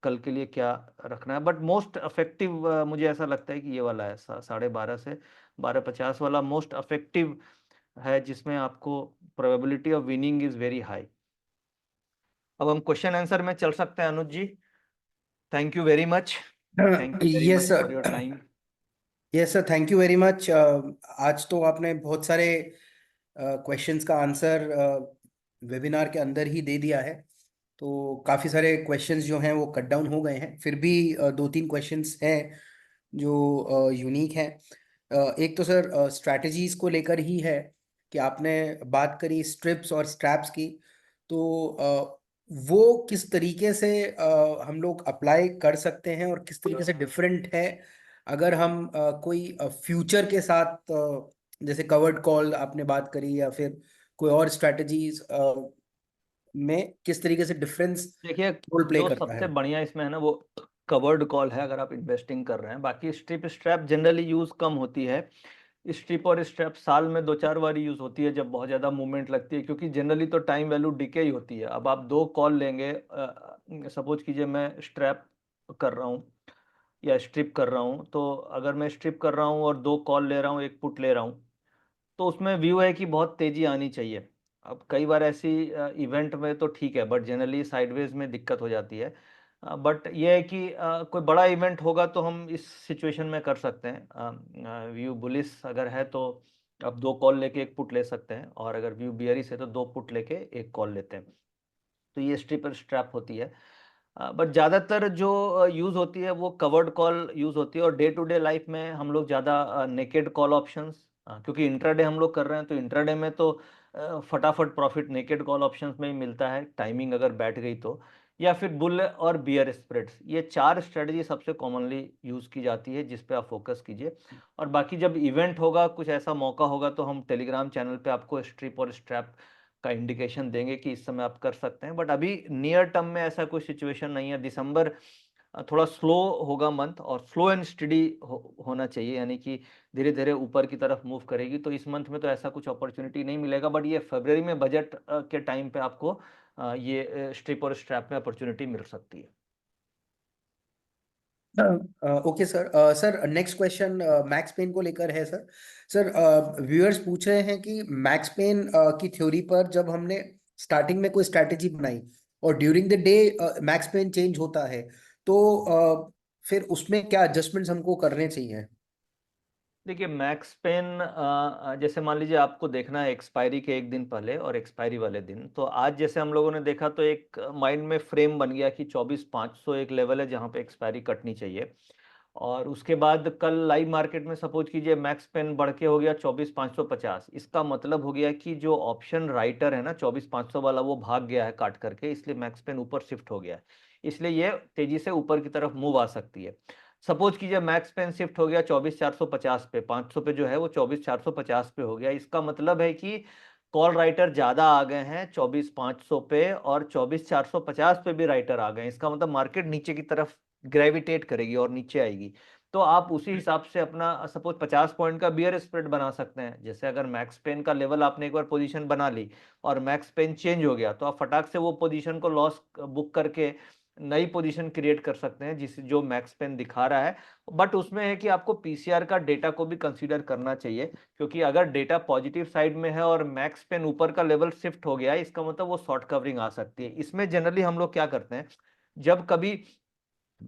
B: कल के लिए क्या रखना है। बट मोस्ट इफेक्टिव मुझे ऐसा लगता है कि ये वाला है 12:30 से 12:50 वाला मोस्ट इफेक्टिव है, जिसमें आपको probability of winning is very high. अब हम क्वेश्चन आंसर में चल सकते हैं Anuj ji. Thank you very much, thank you very
E: yes
B: much for your
E: sir,
B: time.
E: Yes sir, thank you very much. आज तो आपने बहुत सारे क्वेश्चंस का आंसर वेबिनार के अंदर ही दे दिया है, तो काफ़ी सारे क्वेश्चंस जो हैं वो कट डाउन हो गए हैं। फिर भी 2-3 क्वेश्चंस हैं जो यूनिक हैं। एक तो सर स्ट्रैटेजीज को लेकर ही है कि आपने बात करी स्ट्रिप्स और स्ट्रैप्स की, तो वो किस तरीके से हम लोग अप्लाई कर सकते हैं और किस तरीके से डिफरेंट है अगर हम कोई फ्यूचर के साथ जैसे कवर्ड कॉल आपने बात करी या फिर कोई और स्ट्रेटजीज में किस तरीके से डिफरेंस
A: देखिए,
E: रोल प्ले
A: जो
E: करता
A: सबसे
E: है।
A: बढ़िया इसमें है ना, वो कवर्ड कॉल है अगर आप इन्वेस्टिंग कर रहे हैं। बाकी स्ट्रिप स्ट्रैप जनरली यूज कम होती है। स्ट्रिप और स्ट्रैप साल में 2-4 बार यूज होती है जब बहुत ज़्यादा मूवमेंट लगती है, क्योंकि जनरली तो टाइम वैल्यू डिके ही होती है। अब आप 2 कॉल लेंगे, सपोज कीजिए मैं स्ट्रैप कर रहा हूँ या स्ट्रिप कर रहा हूँ, तो अगर मैं स्ट्रिप कर रहा हूँ और 2 कॉल ले रहा हूँ, 1 पुट ले रहा हूँ, तो उसमें व्यू है कि बहुत तेजी आनी चाहिए। अब कई बार ऐसी इवेंट में तो ठीक है, बट जनरली साइडवेज में दिक्कत हो जाती है। बट ये है कि कोई बड़ा इवेंट होगा तो हम इस सिचुएशन में कर सकते हैं। व्यू बुलिश अगर है तो आप 2 कॉल लेके 1 पुट ले सकते हैं, और अगर व्यू बियरिश है तो 2 पुट लेके 1 कॉल लेते हैं। तो ये स्ट्रिप और स्ट्रैप होती है। बट ज़्यादातर जो यूज़ होती है वो कवर्ड कॉल यूज़ होती है, और डे टू डे लाइफ में हम लोग ज़्यादा नेकेड कॉल ऑप्शंस, क्योंकि इंट्राडे हम लोग कर रहे हैं, तो इंट्राडे में तो फटाफट प्रॉफिट नेकेड कॉल ऑप्शंस में ही मिलता है, टाइमिंग अगर बैठ गई तो। या फिर बुल और बियर स्प्रेड्स, ये 4 स्ट्रेटजी सबसे कॉमनली यूज़ की जाती है, जिस पे आप फोकस कीजिए। और बाकी जब इवेंट होगा, कुछ ऐसा मौका होगा, तो हम टेलीग्राम चैनल पे आपको स्ट्रिप और स्ट्रैप का इंडिकेशन देंगे कि इस समय आप कर सकते हैं। बट अभी नियर टर्म में ऐसा कोई सिचुएशन नहीं है। दिसंबर थोड़ा स्लो होगा मंथ, और स्लो एंड स्टडी होना चाहिए, यानी कि धीरे धीरे ऊपर की तरफ मूव करेगी। तो इस मंथ में तो ऐसा कुछ अपॉर्चुनिटी नहीं मिलेगा, बट ये फरवरी में बजट के टाइम पे आपको ये स्ट्रिप और स्ट्रैप में अपॉर्चुनिटी मिल सकती है।
E: Okay sir. Sir next question max pain को लेकर है सर। सर व्यूअर्स पूछ रहे हैं कि मैक्स पेन की थ्योरी पर जब हमने स्टार्टिंग में कोई स्ट्रैटेजी बनाई और during the day max pain change होता है, तो फिर उसमें क्या एडजस्टमेंट्स हमको करने चाहिए।
A: देखिए, मैक्स पेन जैसे मान लीजिए आपको देखना है एक्सपायरी के 1 दिन पहले और एक्सपायरी वाले दिन, तो आज जैसे हम लोगों ने देखा तो एक माइंड में फ्रेम बन गया कि 24,500 एक लेवल है जहां पे एक्सपायरी कटनी चाहिए। और उसके बाद कल लाइव मार्केट में सपोज कीजिए मैक्स पेन बढ़ के हो गया 24,550। इसका मतलब हो गया कि जो ऑप्शन राइटर है ना 24,500 वाला, वो भाग गया है काट करके, इसलिए मैक्स पेन ऊपर शिफ्ट हो गया है। इसलिए ये तेजी से ऊपर की तरफ मूव आ सकती है। सपोज कीजिए मैक्स पेन शिफ्ट हो गया 24,450 पे, 500 पे जो है वो 24,450 पे हो गया। इसका मतलब है कि कॉल राइटर ज्यादा आ गए हैं 24,500 पे, और 24,450 पे भी राइटर आ गए हैं। इसका मतलब मार्केट नीचे की तरफ ग्रेविटेट करेगी और नीचे आएगी। तो आप उसी हिसाब से अपना सपोज 50 पॉइंट का बियर स्प्रेड बना सकते हैं। जैसे अगर मैक्स पेन का लेवल आपने एक बार पोजीशन बना ली और मैक्स पेन चेंज हो गया, तो आप फटाक से वो पोजीशन को लॉस बुक करके नई पोजीशन क्रिएट कर सकते हैं, जिस जो मैक्स पेन दिखा रहा है। बट उसमें है कि आपको पीसीआर का डेटा को भी कंसीडर करना चाहिए, क्योंकि अगर डेटा पॉजिटिव साइड में है और मैक्स पेन ऊपर का लेवल शिफ्ट हो गया है, इसका मतलब वो शॉर्ट कवरिंग आ सकती है। इसमें जनरली हम लोग क्या करते हैं, जब कभी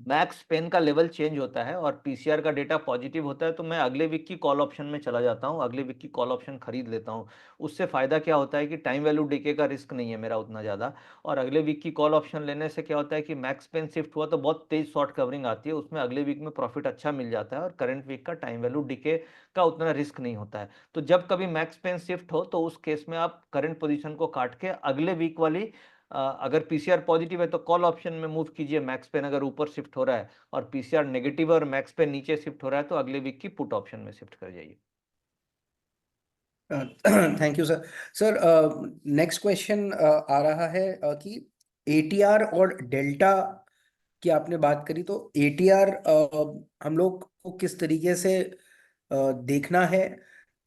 A: मैक्स पेन का लेवल चेंज होता है और पीसीआर का डेटा पॉजिटिव होता है, तो मैं अगले वीक की कॉल ऑप्शन में चला जाता हूं, अगले वीक की कॉल ऑप्शन खरीद लेता हूं। उससे फायदा क्या होता है कि टाइम वैल्यू डिके का रिस्क नहीं है मेरा उतना ज्यादा। और अगले वीक की कॉल ऑप्शन लेने से क्या होता है कि मैक्स पेन शिफ्ट हुआ तो बहुत तेज शॉर्ट कवरिंग आती है, उसमें अगले वीक में प्रॉफिट अच्छा मिल जाता है, और करंट वीक का टाइम वैल्यू डिके का उतना रिस्क नहीं होता है। तो जब कभी मैक्स पेन शिफ्ट हो, तो उस केस में आप करंट पोजीशन को काट के अगले वीक वाली, अगर पीसीआर पॉजिटिव है तो कॉल ऑप्शन में मूव कीजिए, मैक्स पेन अगर ऊपर शिफ्ट हो रहा है और पीसीआर नेगेटिव और मैक्स पेन नीचे शिफ्ट हो रहा है, तो अगले वीक की पुट ऑप्शन में शिफ्ट कर जाइए।
E: Thank you sir. Sir next question आ रहा है कि एटीआर और डेल्टा की आपने बात करी, तो एटीआर हम लोग को किस तरीके से देखना है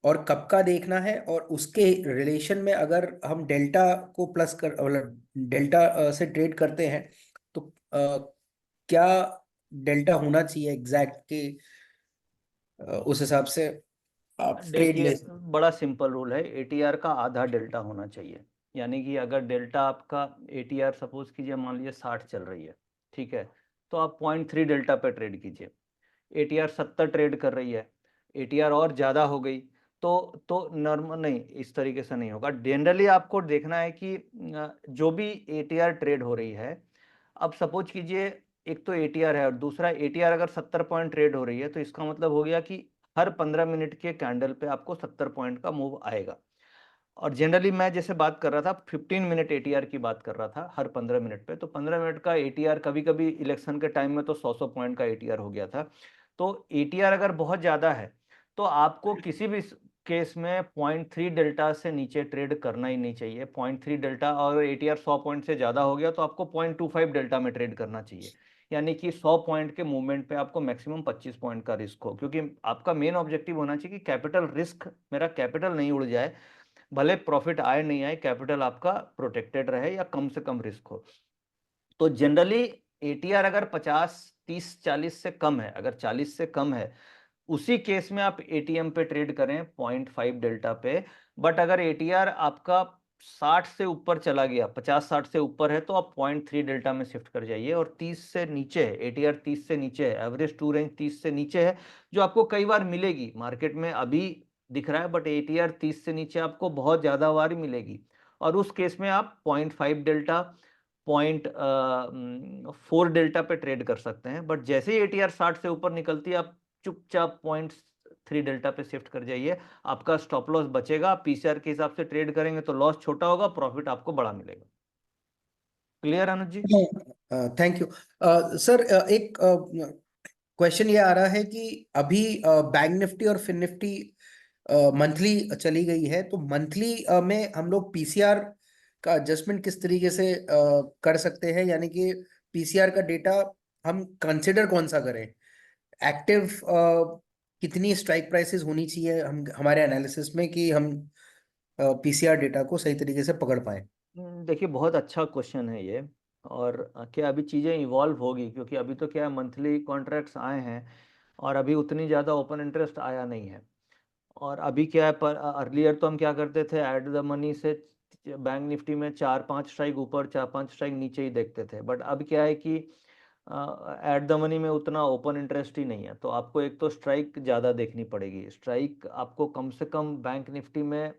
E: और कब का देखना है, और उसके रिलेशन में अगर हम डेल्टा को प्लस कर मतलब डेल्टा से ट्रेड करते हैं, तो क्या डेल्टा होना चाहिए एग्जैक्ट के उस हिसाब से आप ट्रेड
A: देखिए,
E: ले।
A: बड़ा सिंपल रूल है, एटीआर का आधा डेल्टा होना चाहिए। यानी कि अगर डेल्टा आपका एटीआर सपोज कीजिए मान लीजिए 60 चल रही है, ठीक है, तो आप 0.3 डेल्टा पे ट्रेड कीजिए। एटीआर 70 ट्रेड कर रही है, एटीआर और ज़्यादा हो गई, तो नॉर्मल नहीं, इस तरीके से नहीं होगा। जनरली आपको देखना है कि जो भी एटीआर ट्रेड हो रही है, अब सपोज कीजिए एक तो एटीआर है और दूसरा एटीआर अगर 70 पॉइंट ट्रेड हो रही है, तो इसका मतलब हो गया कि हर 15 मिनट के कैंडल पे आपको 70 पॉइंट का मूव आएगा। और जनरली मैं जैसे बात कर रहा था 15 मिनट एटीआर की बात कर रहा था हर 15 मिनट पे, तो 15 मिनट का एटीआर कभी कभी इलेक्शन के टाइम में तो 100 पॉइंट का एटीआर हो गया था। तो एटीआर अगर बहुत ज़्यादा है तो आपको किसी भी केस में 0.3 डेल्टा से नीचे ट्रेड करना ही नहीं चाहिए। 0.3 डेल्टा और एटीआर 100 पॉइंट से ज़्यादा हो गया तो आपको 0.25 डेल्टा में ट्रेड करना चाहिए, यानी कि 100 पॉइंट के मूवमेंट पे आपको मैक्सिमम 25 पॉइंट का रिस्क हो, क्योंकि आपका मेन ऑब्जेक्टिव होना चाहिए कि कैपिटल रिस्क, मेरा कैपिटल नहीं उड़ जाए, भले प्रॉफिट आए नहीं आए, कैपिटल आपका प्रोटेक्टेड रहे या कम से कम रिस्क हो। तो जनरली एटीआर अगर 50, 30, 40 से कम है, अगर 40 से कम है, उसी केस में आप एटीएम पे ट्रेड करें 0.5 डेल्टा पे। बट अगर एटीआर आपका 60 से ऊपर चला गया, 50-60 से ऊपर है, तो आप 0.3 डेल्टा में शिफ्ट कर जाइए। और 30 से नीचे है, एटीआर 30 से नीचे है, एवरेज टू रेंज 30 से नीचे है, जो आपको कई बार मिलेगी मार्केट में अभी दिख रहा है, बट एटीआर 30 से नीचे आपको बहुत ज्यादा बार मिलेगी। और उस केस में आप 0.5 डेल्टा, 0.4 डेल्टा पे ट्रेड कर सकते हैं। बट जैसे ही एटीआर 60 से ऊपर निकलती है, आप चुपचाप 0.3 डेल्टा पे शिफ्ट कर जाइए, आपका स्टॉप लॉस बचेगा। आप पीसीआर के हिसाब से ट्रेड करेंगे तो लॉस छोटा होगा, प्रॉफिट आपको बड़ा मिलेगा। Clear Anuj ji?
E: Thank you sir. एक क्वेश्चन ये आ रहा है कि अभी बैंक निफ्टी और फिन निफ्टी मंथली चली गई है, तो मंथली में हम लोग पीसीआर का एडजस्टमेंट किस तरीके से कर सकते हैं, यानी कि पीसीआर का डेटा हम कंसिडर कौन सा करें? एक्टिव कितनी स्ट्राइक प्राइसेस होनी चाहिए हम हमारे एनालिसिस में कि हम पीसीआर डेटा को सही तरीके से पकड़ पाए?
A: देखिए, बहुत अच्छा क्वेश्चन है ये। और क्या अभी चीज़ें इवॉल्व होगी, क्योंकि अभी तो क्या है, मंथली कॉन्ट्रैक्ट्स आए हैं और अभी उतनी ज़्यादा ओपन इंटरेस्ट आया नहीं है। और अभी क्या है, पर अर्लियर तो हम क्या करते थे, एट द मनी से बैंक निफ्टी में 4-5 स्ट्राइक ऊपर, 4-5 स्ट्राइक नीचे ही देखते थे। बट अब क्या है कि एट द मनी में उतना ओपन इंटरेस्ट ही नहीं है, तो आपको एक तो स्ट्राइक ज़्यादा देखनी पड़ेगी। स्ट्राइक आपको कम से कम बैंक निफ्टी में,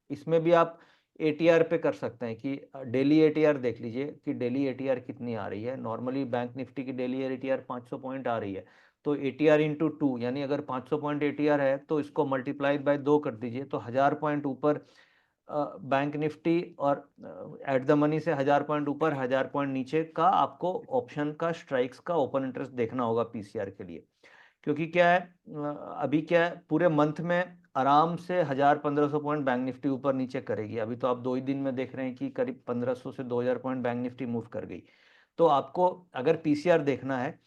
A: इसमें भी आप एटीआर पे कर सकते हैं कि डेली एटीआर देख लीजिए कि डेली एटीआर कितनी आ रही है। नॉर्मली बैंक निफ्टी की डेली एटीआर 500 पॉइंट आ रही है, तो एटीआर इंटू 2, यानी अगर 500 पॉइंट एटीआर है तो इसको मल्टीप्लाइड बाय 2 कर दीजिए, तो 1000 पॉइंट ऊपर बैंक निफ्टी और एट द मनी से 1000 पॉइंट ऊपर, 1000 पॉइंट नीचे का आपको ऑप्शन का स्ट्राइक्स का ओपन इंटरेस्ट देखना होगा पीसीआर के लिए। क्योंकि क्या है, अभी क्या है, पूरे मंथ में आराम से 1000-1500 पॉइंट बैंक निफ्टी ऊपर नीचे करेगी। अभी तो आप 2 ही दिन में देख रहे हैं कि करीब 1500 से 2000 पॉइंट बैंक निफ्टी मूव कर गई। तो आपको अगर पीसीआर देखना है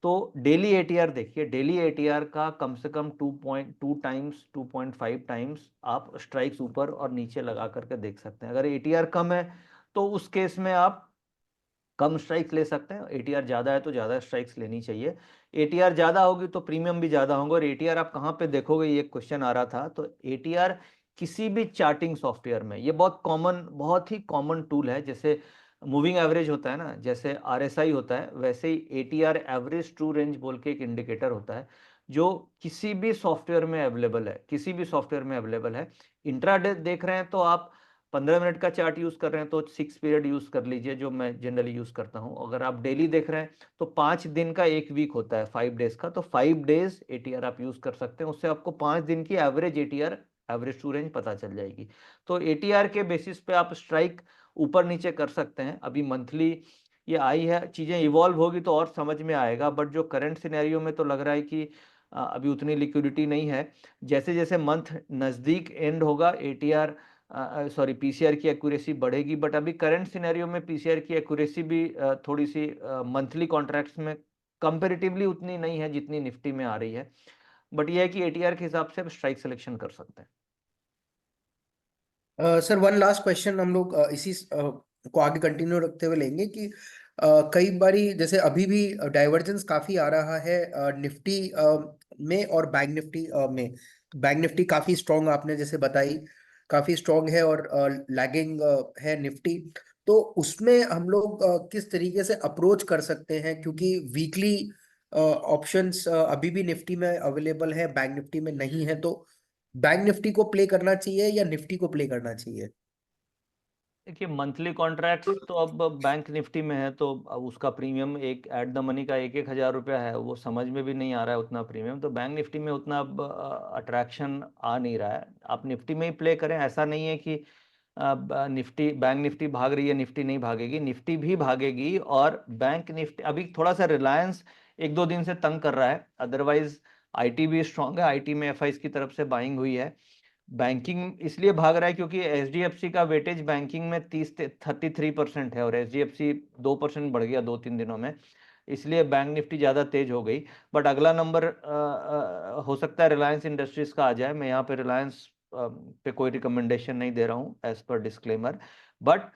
A: तो डेली एटीआर देखिए, डेली एटीआर का कम से कम 2.2 टाइम्स, 2.5 टाइम्स आप स्ट्राइक्स ऊपर और नीचे लगा करके देख सकते हैं। अगर एटीआर कम है तो उस केस में आप कम स्ट्राइक्स ले सकते हैं, एटीआर ज़्यादा है तो ज़्यादा स्ट्राइक्स लेनी चाहिए। एटीआर ज़्यादा होगी तो प्रीमियम भी ज़्यादा होंगे। और एटीआर आप कहाँ पे देखोगे, ये क्वेश्चन आ रहा था, तो एटीआर किसी भी चार्टिंग सॉफ्टवेयर में, ये बहुत कॉमन, बहुत ही कॉमन टूल है। जैसे मूविंग एवरेज होता है ना, जैसे आरएसआई होता है, वैसे ही एटीआर एवरेज ट्रू रेंज बोल के एक इंडिकेटर होता है, जो किसी भी सॉफ्टवेयर में अवेलेबल है, किसी भी सॉफ्टवेयर में अवेलेबल है। इंट्राडे देख रहे हैं तो आप 15 मिनट का चार्ट यूज कर रहे हैं तो 6 पीरियड यूज कर लीजिए, जो मैं जनरली यूज करता हूं। अगर आप डेली देख रहे हैं तो 5 दिन का एक वीक होता है, 5 डेज का, तो 5 डेज एटीआर आप यूज कर सकते हैं। उससे आपको 5 दिन की average ATR, average true range पता चल जाएगी। तो एटीआर के बेसिस पे आप स्ट्राइक ऊपर नीचे कर सकते हैं। अभी मंथली ये आई है, चीजें इवॉल्व होगी तो और समझ में आएगा। बट जो करंट सिनेरियो में तो लग रहा है कि अभी उतनी लिक्विडिटी नहीं है। जैसे जैसे मंथ नजदीक एंड होगा, एटीआर सॉरी पीसीआर की एक्यूरेसी बढ़ेगी। बट अभी करंट सिनेरियो में पीसीआर की एक्यूरेसी भी थोड़ी सी मंथली कॉन्ट्रैक्ट्स में कंपैरेटिवली उतनी नहीं है जितनी निफ्टी में आ रही है। बट यह है कि एटीआर के हिसाब से आप स्ट्राइक सिलेक्शन कर सकते हैं।
E: सर वन लास्ट क्वेश्चन हम लोग इसी को आगे कंटिन्यू रखते हुए लेंगे कि कई बारी जैसे अभी भी डाइवर्जेंस काफी आ रहा है निफ्टी में और बैंक निफ्टी में। बैंक निफ्टी काफी स्ट्रॉन्ग आपने जैसे बताई, काफी स्ट्रॉन्ग है, और लैगिंग है निफ्टी। तो उसमें हम लोग किस तरीके से अप्रोच कर सकते हैं, क्योंकि वीकली ऑप्शंस अभी भी निफ्टी में अवेलेबल है, बैंक निफ्टी में नहीं है। तो बैंक निफ्टी को प्ले करना चाहिए या निफ्टी को प्ले करना चाहिए?
B: देखिए मंथली कॉन्ट्रैक्ट तो अब बैंक निफ्टी में है, तो अब उसका प्रीमियम एक एट द मनी का 1,000 रुपया है, वो समझ में भी नहीं आ रहा है उतना प्रीमियम, तो बैंक निफ्टी में उतना अब अट्रैक्शन आ नहीं रहा है। आप निफ्टी में ही प्ले करें, ऐसा नहीं है कि निफ्टी बैंक निफ्टी भाग रही है, निफ्टी नहीं भागेगी, निफ्टी भी भागेगी। और बैंक निफ्टी अभी थोड़ा सा रिलायंस 1-2 दिन से तंग कर रहा है, अदरवाइज आईटी भी स्ट्रांग है, आईटी में एफआईज की तरफ से बाइंग हुई है। बैंकिंग इसलिए भाग रहा है क्योंकि एचडीएफसी का वेटेज बैंकिंग में 33% है, और एचडीएफसी 2% बढ़ गया 2-3 दिनों में, इसलिए बैंक निफ्टी ज़्यादा तेज हो गई। बट अगला नंबर हो सकता है रिलायंस इंडस्ट्रीज का आ जाए। मैं यहाँ पे रिलायंस पे कोई रिकमेंडेशन नहीं दे रहा हूँ एज पर डिस्क्लेमर, बट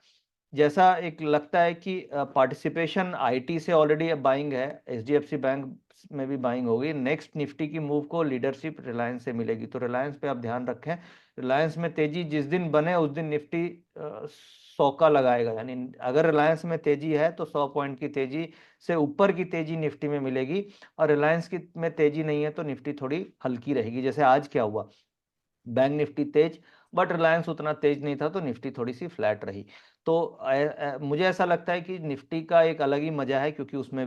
B: जैसा एक लगता है कि पार्टिसिपेशन आईटी से ऑलरेडी बाइंग है, एचडीएफसी बैंक में भी बाइंग होगी, नेक्स्ट निफ्टी की मूव को लीडरशिप रिलायंस से मिलेगी, तो रिलायंस पे आप ध्यान रखें। रिलायंस में तेजी जिस दिन बने उस दिन निफ्टी 100 का लगाएगा, यानी अगर रिलायंस में तेजी है तो 100 पॉइंट की तेजी से ऊपर की तेजी निफ्टी में मिलेगी, और रिलायंस की में तेजी नहीं है तो निफ्टी थोड़ी हल्की रहेगी। जैसे आज क्या हुआ, bank Nifty Tej but Reliance उतना तेज नहीं था, तो निफ्टी थोड़ी सी फ्लैट रही। तो मुझे ऐसा लगता है कि निफ्टी का एक अलग ही मजा है, क्योंकि उसमें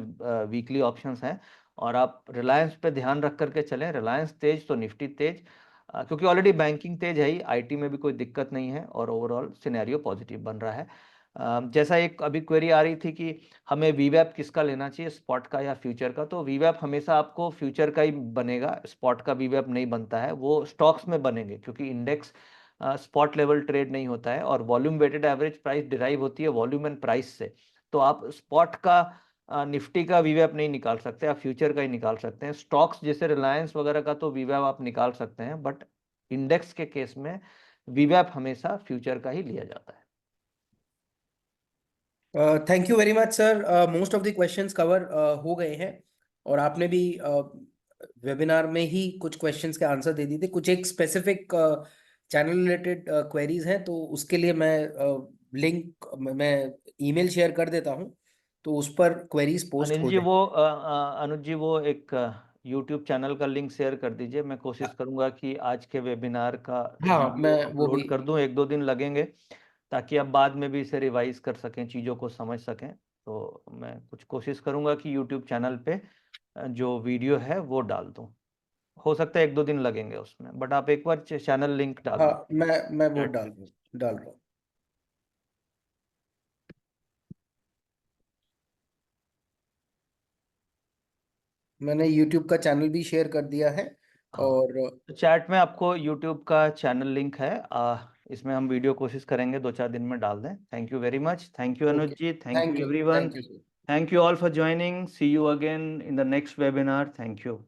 B: वीकली ऑप्शंस हैं, और आप रिलायंस पे ध्यान रख करके चलें। रिलायंस तेज तो निफ्टी तेज, क्योंकि ऑलरेडी बैंकिंग तेज है ही, आईटी में भी कोई दिक्कत नहीं है, और ओवरऑल सिनेरियो पॉजिटिव बन रहा है। जैसा एक अभी क्वेरी आ रही थी कि हमें वीवैप किसका लेना चाहिए, स्पॉट का या फ्यूचर का, तो वीवैप हमेशा आपको फ्यूचर का ही बनेगा, स्पॉट का वीवैप नहीं बनता है, वो स्टॉक्स में बनेंगे, क्योंकि इंडेक्स स्पॉट लेवल ट्रेड नहीं होता है, और volume weighted average price derive होती है वॉल्यूम एंड प्राइस से। तो आप स्पॉट का निफ्टी का वीवैप नहीं निकाल सकते, आप फ्यूचर का ही निकाल सकते हैं। स्टॉक्स जैसे रिलायंस वगैरह का तो वीवैप आप निकाल सकते हैं, बट इंडेक्स के केस में वीवैप हमेशा फ्यूचर का ही लिया जाता है।
E: Thank you very much sir, most of the questions cover हो गए हैं, और आपने भी वेबिनार में ही कुछ क्वेश्चंस के आंसर दे दिए थे। कुछ एक स्पेसिफिक चैनल रिलेटेड क्वेरीज हैं, तो उसके लिए मैं लिंक मैं ईमेल शेयर कर देता हूं, तो उस पर क्वेरीज पोस्ट
B: अनिल
E: हो
B: जी
E: जाए।
B: अनुज जी वो एक यूट्यूब चैनल का लिंक शेयर कर दीजिए, मैं कोशिश करूंगा कि आज के वेबिनार का
E: हाँ,
B: वीडियो
E: मैं वो भी।
B: अपलोड कर दूं, 1-2 दिन लगेंगे, ताकि आप बाद में भी इसे रिवाइज कर सकें, चीज़ों को समझ सकें। तो मैं कुछ कोशिश करूंगा कि यूट्यूब चैनल पे जो वीडियो है वो डाल दूं, हो सकता है 1-2 दिन लगेंगे उसमें, बट आप एक बार चैनल लिंक डाल
E: हाँ,
B: दीजिए
E: मैं वो
B: चैट।
E: डाल रहा हूँ। मैंने यूट्यूब का चैनल भी शेयर कर दिया है,
B: हाँ,
E: और
B: तो चैट में आपको यूट्यूब का चैनल लिंक है, इसमें हम वीडियो कोशिश करेंगे 2-4 दिन में डाल दें। Thank you very much, thank you Anuj
E: okay,
B: जी, thank you everyone,
E: thank you sir.
B: Thank you all for joining, see you again in the next webinar, thank you.